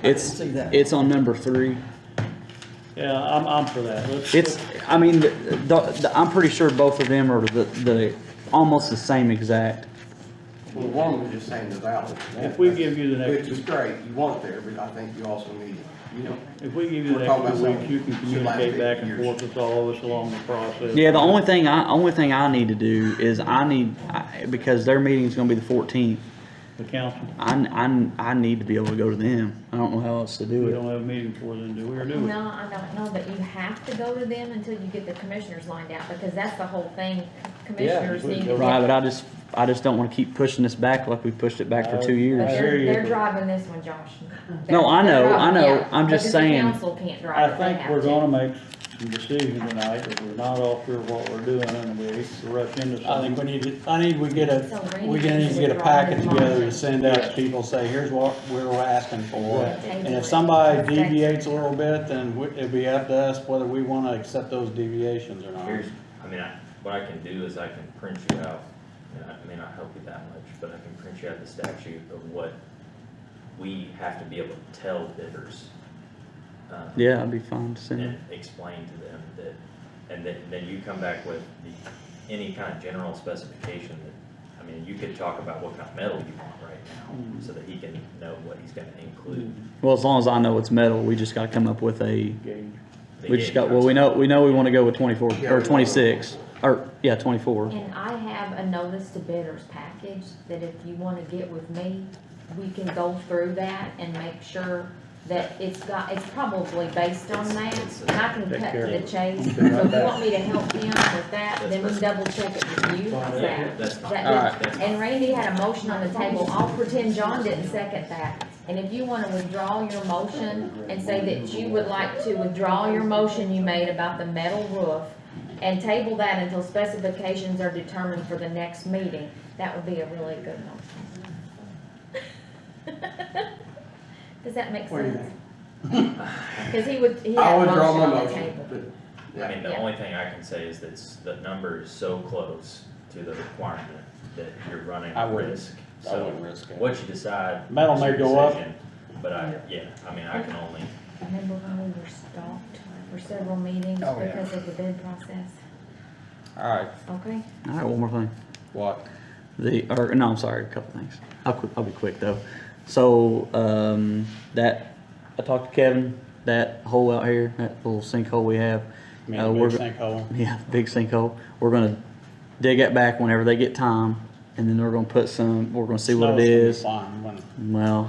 It's on number 3. Yeah, I'm for that. It's, I mean, I'm pretty sure both of them are the almost the same exact. Well, one was just saying the valley. If we give you the next, Which is great, you want it there, but I think you also need it, you know. if we give you the We're talking next 2 about weeks, you can something that should last communicate back 50 and years. forth with all of us along the process. Yeah, the only thing I need to do is because their meeting's gonna be the 14th. The council, I need to be able to go to them. I don't know how else to do we it. don't have a meeting for them, do we, or do we? No, I don't know that you have to go to them until you get the commissioners lined out, because that's the whole thing. Commissioners need to. Right, but I just don't wanna keep pushing this back like we pushed it back for 2 years. But they're driving this one, Josh. No, I They're know, driving- yeah, I'm just because saying. the council can't I drive it, they think have we're to. gonna make some decisions tonight, if we're not all sure what we're doing, and we hate to rush into something. I think we need to, we get So Randy we need to get a should packet withdraw his together to motion. send out to people, say, here's what we're asking for. Yeah. And if somebody deviates a little bit, then it'd be up to us whether we wanna accept those deviations or not. What I can do is I can print you out, and I may not help you that much, but I can print you out the statute of what we have to be able to tell bidders. Yeah, that'd be fine to send And them. explain to them that, and then you come back with any kind of general specification that, I mean, you could talk about what kind of metal you want right now, so that he can know what he's gonna include. Well, as long as I know it's metal, we just gotta come up with a, The we just gauge got, well, we know we wanna go with 24, or 26, or, yeah, 24. And I have a notice to bidders package that if you wanna get with me, we can go through that and make sure that it's probably based on that. And I can cut to the chase. So if you want me to help him with that, then we double check it with you. How's that? That's Is fine. that good? And Randy had a motion on the table. I'll pretend John didn't second that. And if you wanna withdraw your motion and say that you would like to withdraw your motion you made about the metal roof and table that until specifications are determined for the next meeting, that would be a really good motion. Does that make What do you sense? Cause he had I a withdraw motion my on the motion, table. but, I mean, the Yeah. only thing I can say is that the number is so close to the requirement that you're running I a wouldn't- risk. I So wouldn't risk it. what you decide. Metal is may your go up. decision, But I mean, I can only, Remember when we were stopped for several meetings Oh, yeah. because of the bid process? Alright, Okay? All right, one more thing. what? No, I'm sorry, a couple things. I'll be quick though. So, I talked to Kevin, that hole out here, that little sinkhole we have. I mean, a big we're sinkhole. Yeah, big sinkhole. We're gonna dig it back whenever they get time, and then we're gonna see what it is. Snow's gonna be fine. Well,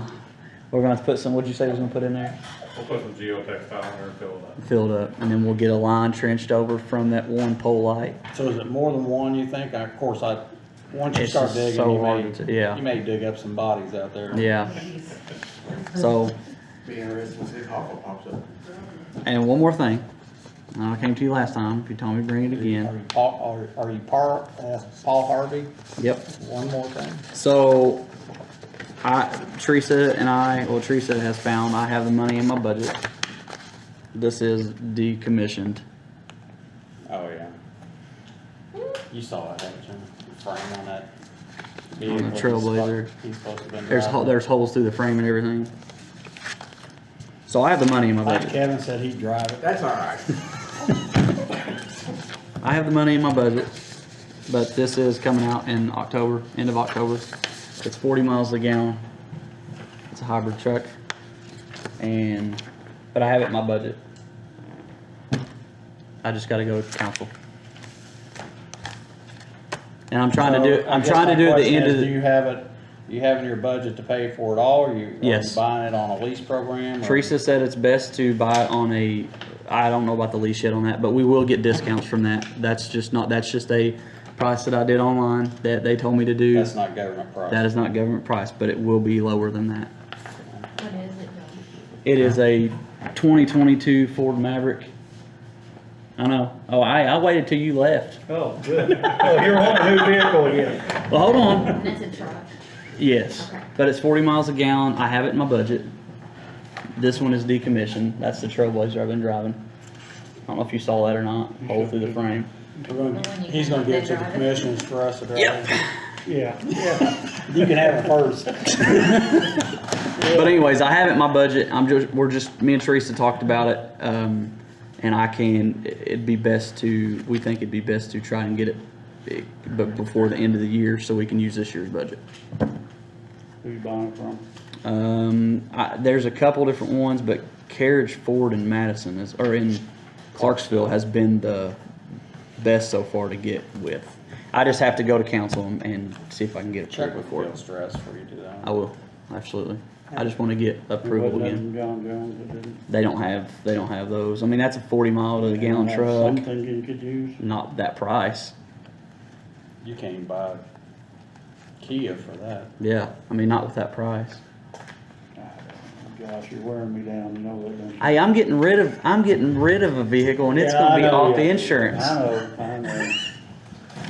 we're gonna have to put some, what'd you say we was gonna put in there? We'll put some geotextile in there and fill it up. Filled up, and then we'll get a line trenched over from that one pole light. So is it more than one, you think? Of course, once you It's start just digging, so you hard to- yeah. may dig up some bodies out there. Yeah. So, be interesting to see if Hawk pops up. and one more thing. I came to you last time, if you told me to bring it Are again. you Paul Harvey? Yep. One more thing? So, Teresa has found I have the money in my budget. This is decommissioned. Oh, yeah. You saw it, haven't you? The frame on that. On the vehicle Trailblazer. He's supposed to have been There's driving. there's holes through the frame and everything. So I have the money in my Like budget. Kevin said, he'd drive it. That's all right. I have the money in my budget, but this is coming out in October, end of October. It's 40 miles a gallon. It's a hybrid truck, but I have it in my budget. I just got to go to council, and I'm trying to do. So, I I'm guess trying to my do at the question end is, of Do the. you have it you have in your budget to pay for it all, or are you Yes. buying it on a lease program? or- Teresa said it's best to buy it on a, I don't know about the lease yet on that, but we will get discounts from that. That's just a price that I did online that they told me to do. That's not government price. That is not government price, but it will be lower than that. What is it? It is a 2022 Ford Maverick. I know. Oh, I waited till you left. Oh, good. Oh, you're on a new vehicle again. Well, hold on. And that's a truck. Yes, Okay. but it's 40 miles a gallon. I have it in my budget. This one is decommissioned. That's the Trailblazer I've been driving. I don't know if you saw that or not. Hole through the frame. He's gonna give it to the commissioners for us to drive. Yep. Yeah. You can have it first. But anyways, I have it in my budget. Me and Teresa talked about it. And we think it'd be best to try and get it, but before the end of the year, so we can use this year's budget. Who you buying it from? There's a couple different ones, but Carriage Ford in Madison or in Clarksville has been the best so far to get with. I just have to go to council and see if I can get Check approval with for Field it. Stress before you do that. I will, absolutely. I just want to get approval Wasn't that again. from John Jones that didn't? They don't have those. I mean, that's a 40 mile to the gallon Have truck. Something you could use. Not that price. You can't even buy a Kia for that. Yeah, I mean, not with that price. Gosh, you're wearing me down, you know that, don't you? Hey, I'm getting rid of a vehicle and it's Yeah, gonna I be know, off the yeah. insurance. I know.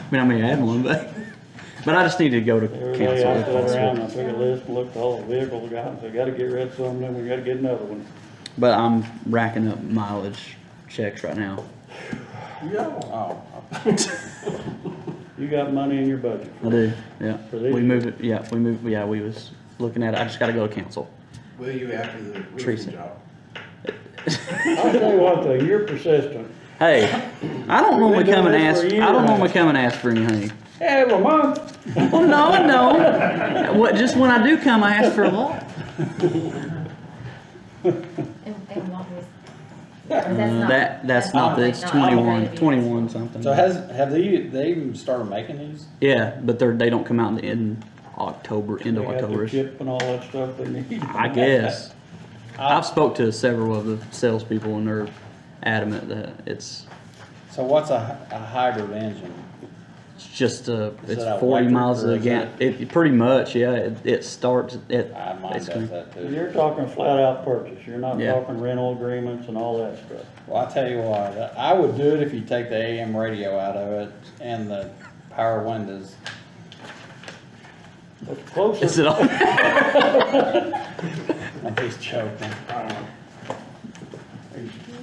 I mean, I may add one, but I just need to go to Every day I council. sat if around and I possible. took a list and looked at all the vehicles I got, and said, gotta get rid of some, then we gotta get another one. But I'm racking up mileage checks right now. Oh. You got money in your budget. I do, yeah. For this We year? moved it, yeah, we was looking at it. I just gotta go to council. Will you after the Teresa. roofing job? I'll tell you one thing, you're persistent. Hey, I don't normally been come and doing ask, this for a I year don't now. normally come and ask for anything. Every month. Well, no. What, just when I do come, I ask for a lot. And what was? or that's That's not the, it's 21, okay. 21 something. So have they even started making these? Yeah, but they don't come out in October, end They of got the October. chip and all that stuff they need. I guess. I've spoke to several of the salespeople and they're adamant that it's So what's a hybrid engine? just Is it's it a 40 electric miles or a is gallon. It pretty much, yeah. It starts at Mine does that too. You're talking flat out purchase, you're not Yeah. talking rental agreements and all that stuff. Well, I tell you what, I would do it if you take the AM radio out of it and the power windows. But the closer. Is it all? He's choking.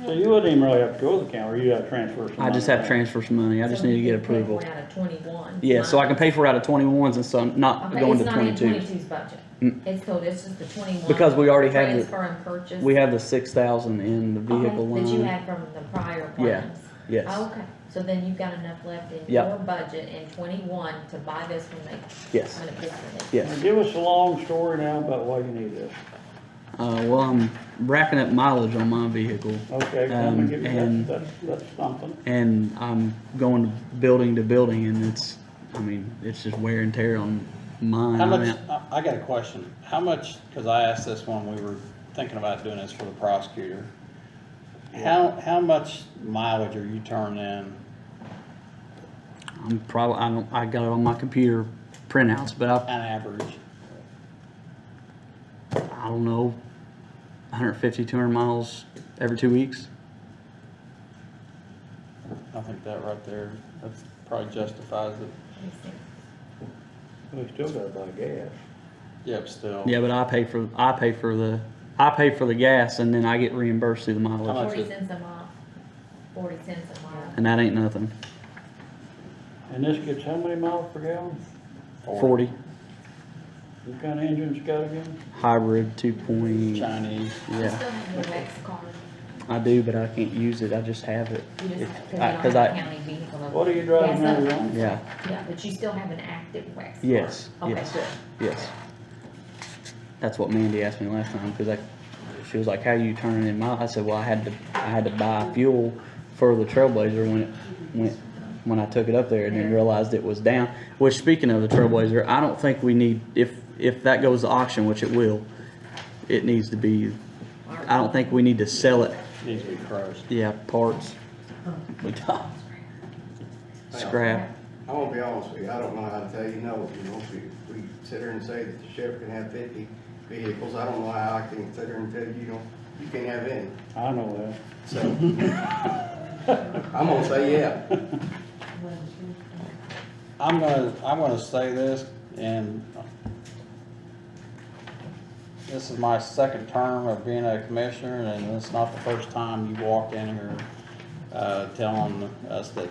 So you wouldn't even really have to go to the counter, you gotta transfer some I just money have to transfer some money. I just need to get approval. Out of 21. Yeah, so I can pay for it out of 21s and so not Okay, going it's to not in 22s. 22's budget. Mm. It's called, it's just the 21. Because we already have the- Transfer and purchase. We have the 6,000 in the vehicle Okay, that you line. had from the prior Yeah, plans. yes. Oh, okay, so then you've got enough left in Yep. your budget in 21 to buy this when they. Yes. When it gets to this. Yes. Now, give us a long story now about why you need this. Well, I'm racking up mileage on my vehicle. Okay, come and give me and- that's something. And I'm going to building and it's just wear and tear on mine. How I mean, much, I got a question. How much, because I asked this when we were thinking about doing this for the prosecutor. How much mileage are you turning in? I got it on my computer printouts, but An average? I don't know, 150, 200 miles every 2 weeks. I think that right there, that's probably justifies it. We still gotta buy gas. Yep, still. Yeah, but I pay for the gas and then I get reimbursed through the mileage. 40 cents a mile. 40 cents a mile. And that ain't nothing. And this gets how many miles per gallon? 40. What kind of engine it's got again? Hybrid 2. Chinese. You Yeah, still have your Rex card. I do, but I can't use it. I just have it. You just, If- because you don't Cause have a I, county vehicle. What are you driving Gas now, up. Ron? yeah, Yeah, but you still have an active Rex card. yes, Okay, yes, good. yes. That's what Mandy asked me last time, cause she was like, how you turning in miles? I said, well, I had to buy fuel for the Trailblazer when I took it up there and then realized it was down. Which, speaking of the Trailblazer, I don't think we need, if if that goes to auction, which it will, it needs to be, I don't think we need to sell it. Needs to be crushed. Yeah, parts. We don't. Scrap. I won't be honest with you, I don't know how to tell you no, you know, if we sit here and say that the sheriff can have 50 vehicles, I don't know how I can sit here and tell you, you know, you can't have any, I know that. so. I'm gonna say yeah. I'm gonna say this, and this is my second term of being a commissioner, and it's not the first time you walked in here telling us that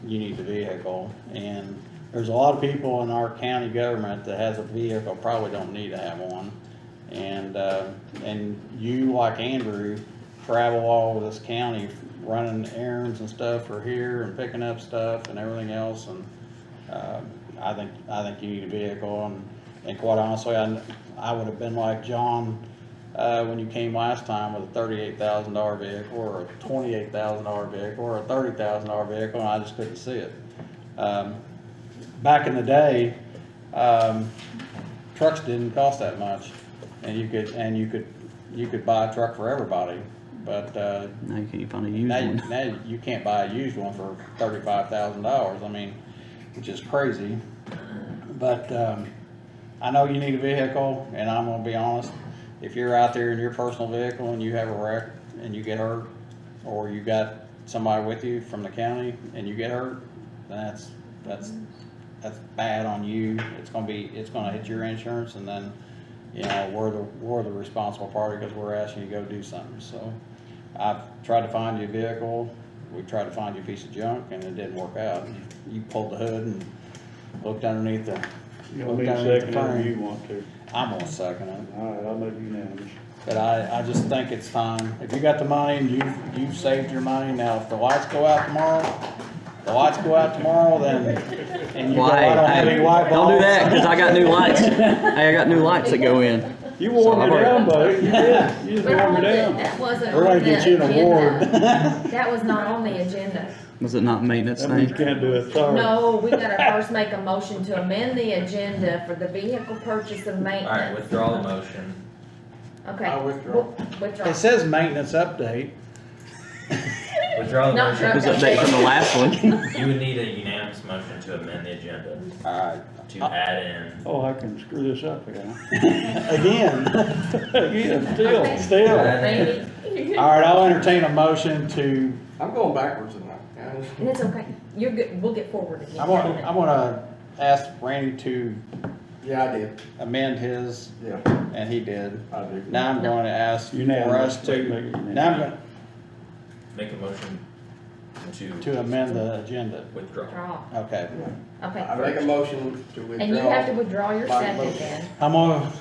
you need the vehicle. And there's a lot of people in our county government that has a vehicle, probably don't need to have one. And you, like Andrew, travel all over this county running errands and stuff for here and picking up stuff and everything else. And I think you need a vehicle. And quite honestly, I would have been like John when you came last time with a $38,000 vehicle or a $28,000 vehicle or a $30,000 vehicle, and I just couldn't see it. Back in the day, trucks didn't cost that much, and you could buy a truck for everybody. But now you can't find a used one. Now you can't buy a used one for $35,000. I mean, which is crazy. But I know you need a vehicle, and I'm gonna be honest. If you're out there in your personal vehicle and you have a wreck and you get hurt, or you got somebody with you from the county and you get hurt, then that's bad on you. It's gonna hit your insurance, and then you know we're the responsible party because we're asking you to go do something. So I've tried to find you a vehicle. We tried to find you a piece of junk, and it didn't work out. You pulled the hood and looked underneath the. You want me to second it or you want to? I'm gonna second it. All right, I'll make it unanimous. But I just think it's time. If you got the money and you've saved your money, now if the lights go out tomorrow, then, and you go, I don't have any light bulbs. Don't do that, because I got new lights. Hey, I got new lights that go in. You wore me down, buddy. You did. You just wore me down. That wasn't We're on gonna the get you an award. agenda. That was not on the agenda. Was it not maintenance That means thing? you can't do it, sorry. No, we gotta first make a motion to amend the agenda for the vehicle purchase and All right, maintenance. withdraw the motion. Okay. I withdraw. Withdraw. It says maintenance update. Withdraw the Not motion. It was update from the last one. You would need a unanimous motion to amend the agenda, Alright. to add in. Oh, I can screw this up again. Again. Again, Okay. still. Randy? Alright, I'll entertain a motion to, I'm going backwards tonight. And it's okay. You're good. We'll get forward again. I'm gonna ask Randy to Yeah, I did. amend his, Yeah, and he did. I did. Now I'm going to ask for Unanimous. us Make it to, unanimous. now I'm going Make a motion to amend the agenda. withdraw. Withdraw. Okay. Okay. I make a motion to withdraw. And you have to withdraw your my second motion. then. I'm gonna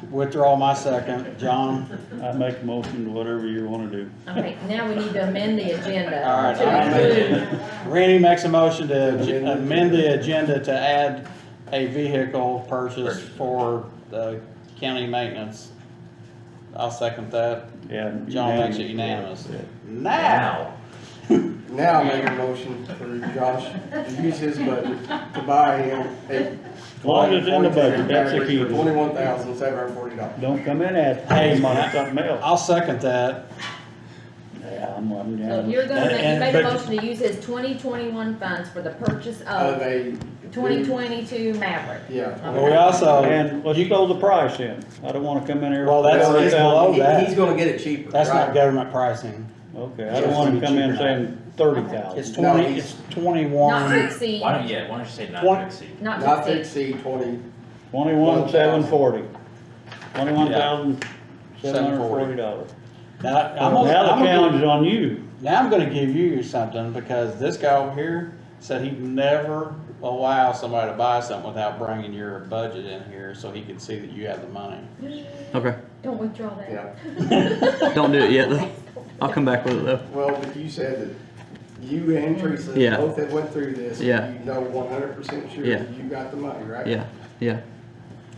withdraw my second. John? I make a motion to whatever you wanna do. Okay, now we need to amend the agenda. All right, to I'll include- Randy makes a motion to amend the agenda to add a vehicle purchase for the county maintenance. I'll second that. Yeah. John makes it unanimous. Now, Now I make a motion for Josh to use his budget to buy him a. As long as it's in the budget, that's the key. For $21,740. Don't come in at Hey, something else. I'll second that. Yeah, I'm So down. you're gonna, you And- made a but- motion to use his 2021 funds for the purchase Of of a. 2022 Maverick. Yeah. Well, we also, And let's throw the price in. I don't wanna come in here. Well, that's- with it's below He- that. He's gonna get it cheaper. that's right? not government pricing. Okay, I don't want him to come in saying 30,000. It's No, 20, he's- it's Not to 21. exceed, Why don't you say not What? to exceed? not Not to to exceed. exceed 20. 21,740. $21,740. Now, Now the challenge is on you. Now I'm gonna give you something, because this guy over here said he'd never allow somebody to buy something without bringing your budget in here, so he could see that you have the money. Okay. Don't withdraw that. Yeah. Don't do it yet, though. I'll come back with it, though. Well, but you said that you and Teresa Yeah. both have went through this. Yeah. You know 100% sure Yeah. that you got the money, right? Yeah, yeah.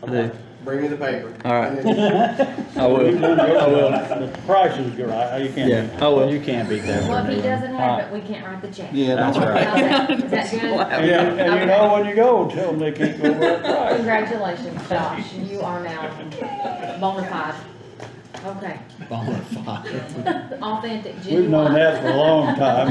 I do. bring me the paper. All right. And then- I will. The price is good, you can't. Yeah, I will. You can't beat that. Well, for if he me. doesn't have it, we can't write the check. Yeah, that's right. How's that? Is that good? And you know when you go, tell them they can't go over that price. Congratulations, Josh, you are now bona fide. Okay, Bona fide. authentic, genuine. We've known that for a long time.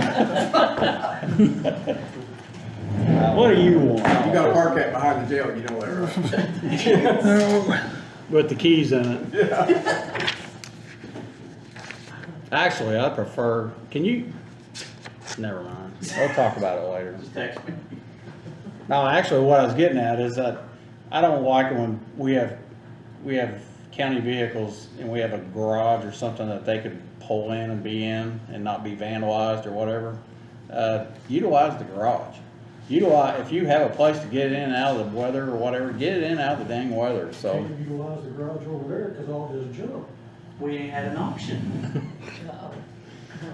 What do you want? You gotta park that behind the jail, you know that, right? With the keys in it. Actually, I prefer, can you, never mind, we'll talk about it later. Just text me. No, actually, what I was getting at is that I don't like it when we have county vehicles and we have a garage or something that they could pull in and be in and not be vandalized or whatever. Utilize the garage. Utilize, if you have a place to get in and out of the weather or whatever, get it in and out of the dang weather, so. Utilize the garage over there, cause all this junk. We ain't had an auction. Uh-oh.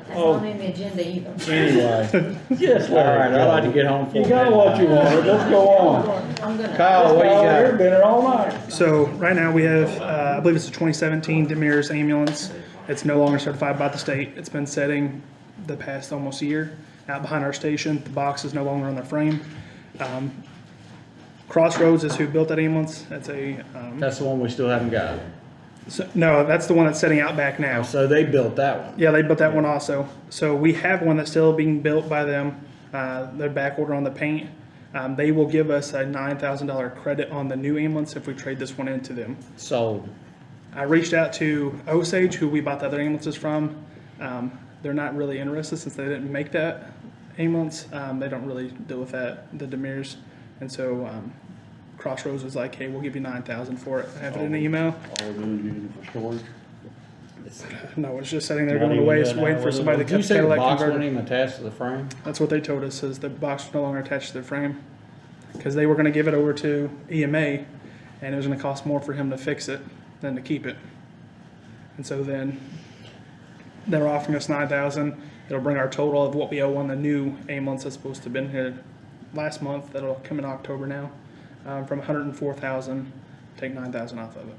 That's not on the agenda either. Anyway, Yes, all right, I'd like to get home for You got what you wanted, let's go on. I'm gonna. Kyle, what you got? You've been here all night. So right now we have, I believe it's a 2017 Demir's ambulance. It's no longer certified by the state. It's been sitting the past almost year out behind our station. The box is no longer on the frame. Crossroads is who built that ambulance. That's a, That's the one we still haven't got. no, that's the one that's sitting out back now. So they built that one. Yeah, they built that one also. So we have one that's still being built by them. They're back order on the paint. They will give us a $9,000 credit on the new ambulance if we trade this one into them. Sold. I reached out to Osage, who we bought the other ambulances from. They're not really interested since they didn't make that ambulance. They don't really deal with that, the Demirs. And so Crossroads was like, hey, we'll give you $9,000 for it. I have it in the email. All we're doing is using it for storage. No, it's just sitting there Not going to even waste, done waiting now for with it. somebody to Did you cut the say the Cadillac box converter. wasn't even attached to the frame? That's what they told us, is the box was no longer attached to the frame. Because they were going to give it over to EMA, and it was going to cost more for him to fix it than to keep it. And so then they're offering us $9,000. It'll bring our total of what we owe on the new ambulance that's supposed to have been here last month. That'll come in October now. From $104,000, take $9,000 off of it.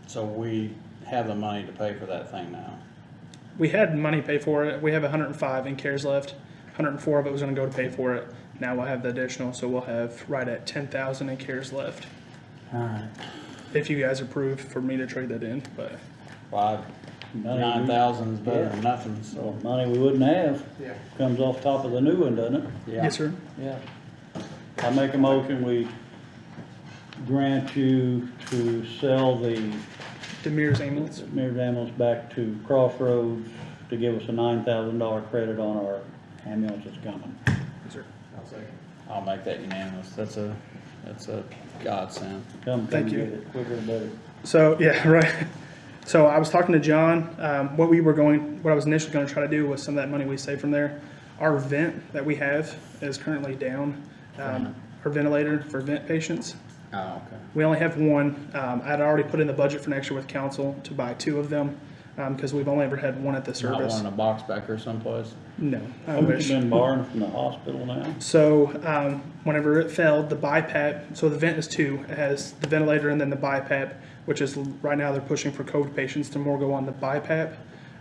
So we have the money to pay for that thing now. We had money to pay for it. We have 105 in CARES left. 104 of it was going to go to pay for it. Now we'll have the additional, so we'll have right at 10,000 in CARES left. All right. If you guys approve for me to trade that in, but. Well, 9,000 is better than nothing, so. Money we wouldn't have. Yeah. Comes off top of the new one, doesn't it? Yeah. Yes, sir. Yeah. I make a motion, we grant you to sell the Demir's ambulance. Mears ambulance back to Crossroads to give us a $9,000 credit on our ambulance that's coming. Yes, sir. I'll make that unanimous. That's a godsend. Come Thank you. get it, quicker the better. So, yeah, right. So I was talking to John. What I was initially going to try to do was some of that money we saved from there. Our vent that we have is currently down. Our ventilator for vent patients. Oh, okay. We only have one. I'd already put in the budget for next year with council to buy 2 of them because we've only ever had one at the Not service. one in a box back here someplace? No, I Haven't wish. you been borrowing from the hospital now? So whenever it failed, the BiPAP, so the vent is 2. It has the ventilator and then the BiPAP, which is right now they're pushing for COVID patients to more go on the BiPAP.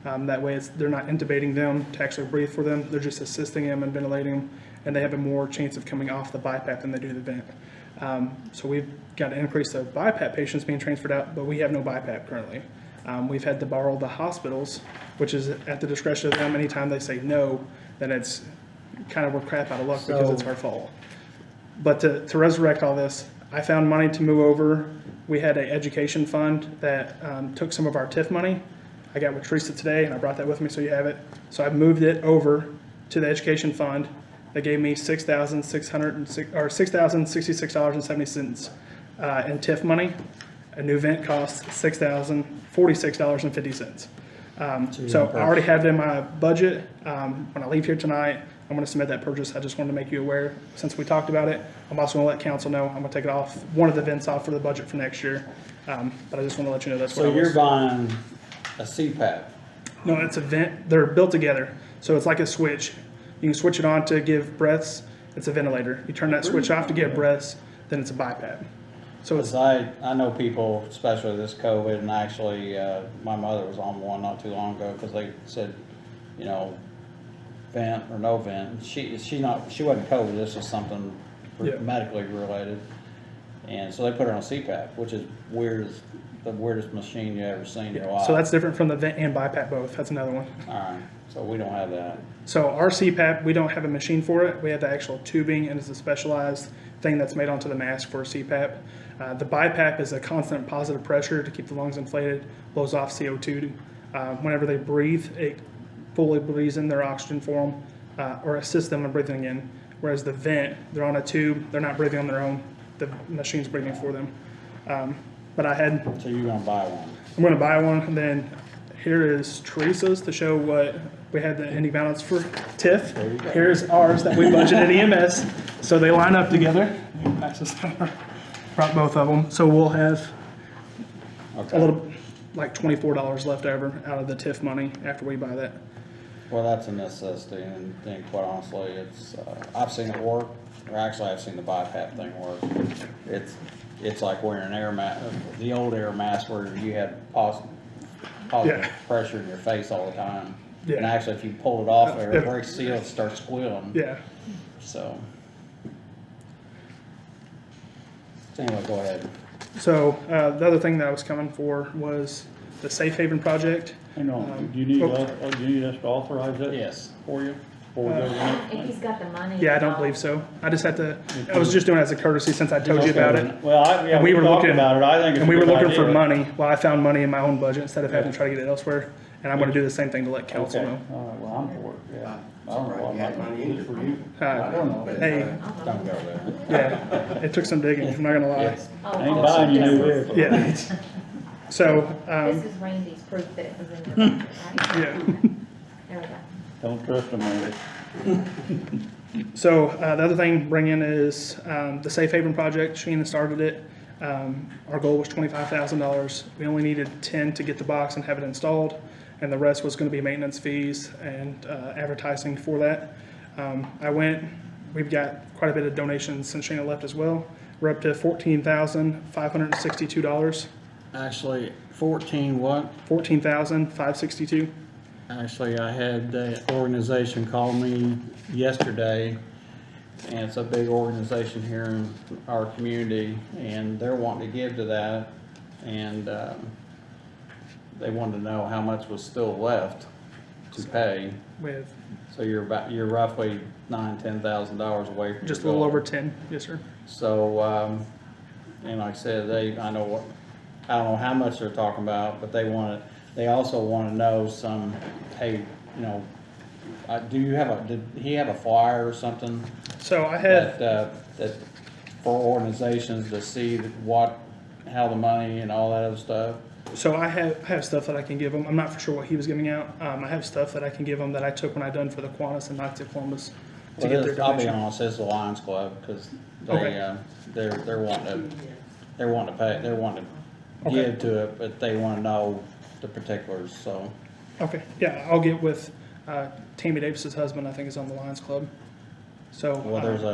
That way they're not intubating them to actually breathe for them. They're just assisting them and ventilating them, and they have a more chance of coming off the BiPAP than they do the vent. So we've got an increase of BiPAP patients being transferred out, but we have no BiPAP currently. We've had to borrow the hospitals, which is at the discretion of them. Anytime they say no, then it's kind of we're crap out of luck because it's our fault. But to resurrect all this, I found money to move over. We had an education fund that took some of our TIF money. I got with Teresa today, and I brought that with me so you have it. So I've moved it over to the education fund. They gave me $6,066.70 in TIF money. A new vent costs $6,046.50. So I already have it in my budget. When I leave here tonight, I'm going to submit that purchase. I just wanted to make you aware since we talked about it. I'm also going to let council know. I'm going to take it off, one of the vents off for the budget for next year. But I just want to let you know that's what So I was. you're buying a CPAP? No, it's a vent. They're built together. So it's like a switch. You can switch it on to give breaths. It's a ventilator. You turn that switch off to give breaths, then it's a BiPAP. So it's, I know people, especially this COVID, and actually, my mother was on one not too long ago, because they said, you know, vent or no vent. She wasn't COVID, this was something Yeah. medically related. And so they put her on CPAP, which is the weirdest machine you ever seen in your life. so that's different from the vent and BiPAP both. That's another one. Alright, so we don't have that. So our CPAP, we don't have a machine for it. We have the actual tubing, and it's a specialized thing that's made onto the mask for CPAP. The BiPAP is a constant positive pressure to keep the lungs inflated, blows off CO2. Whenever they breathe, it fully breathes in their oxygen for them, or assists them in breathing in. Whereas the vent, they're on a tube, they're not breathing on their own. The machine's breathing for them. But So you're gonna buy one? I'm gonna buy one, and then here is Teresa's to show what we had the ending balance for TIF. Here's ours that we budgeted EMS, so they line up together. Pass this down. Brought both of them, so we'll have a little, like $24 left over out of the TIF money after we buy that. Well, that's a necessity, and then quite honestly, it's, I've seen it work, or actually I've seen the BiPAP thing work. It's like wearing an air mask, the old air mask where you had positive Yeah. pressure in your face all the time. Yeah. And actually, if you pull it off there, it Yeah. breaks seal, it starts squealing. Yeah. So anyway, go ahead. So the other thing that I was coming for was the Safe Haven project. Hang on, do you need us to authorize that? Yes. For you? Before we go to the next If thing? he's got the money. Yeah, I don't believe so. I just had to, I was just doing it as a courtesy since I told you about it. Well, And we were talked looking about it, I think it's And a we were good looking for idea. money. Well, I found money in my own budget instead of having to try to get it elsewhere. And I'm gonna do the same thing to let council Okay, know. all right, well, I'm for it, yeah. I don't know what You got money in it for you. I don't know. Hey, Don't go there. yeah, it took some digging, I'm not gonna lie. Oh, Ain't buying you new vehicle. Yeah. So, This is Randy's proof that it was in your budget, right? yeah. There we go. Don't trust them, Randy. So, the other thing bringing is, the Safe Haven project. Sheena started it. Our goal was $25,000. We only needed 10 to get the box and have it installed. And the rest was gonna be maintenance fees and, advertising for that. We've got quite a bit of donations since Sheena left as well. We're up to $14,562. Actually, 14 what? $14,562. Actually, I had the organization call me yesterday, and it's a big organization here in our community, and they're wanting to give to that, and they wanted to know how much was still left to pay. We have So you're roughly $9,000-10,000 away from just a your little goal. over 10, yes, sir. So, and like I said, I don't know how much they're talking about, but they also want to know some, hey, you know, did he have a flyer or something? So I had, That for organizations to see how the money and all that other stuff? so I have stuff that I can give them. I'm not for sure what he was giving out. I have stuff that I can give them that I took when I done for the Kiwanis and Knights of Columbus to get their I'll be donation. honest, it's the Lions Club, because Okay. they're wanting to Okay. give to it, but they want to know the particulars, so. Okay, yeah, I'll get with Tammy Davis's husband, I think is on the Lions Club. So. Well, there's a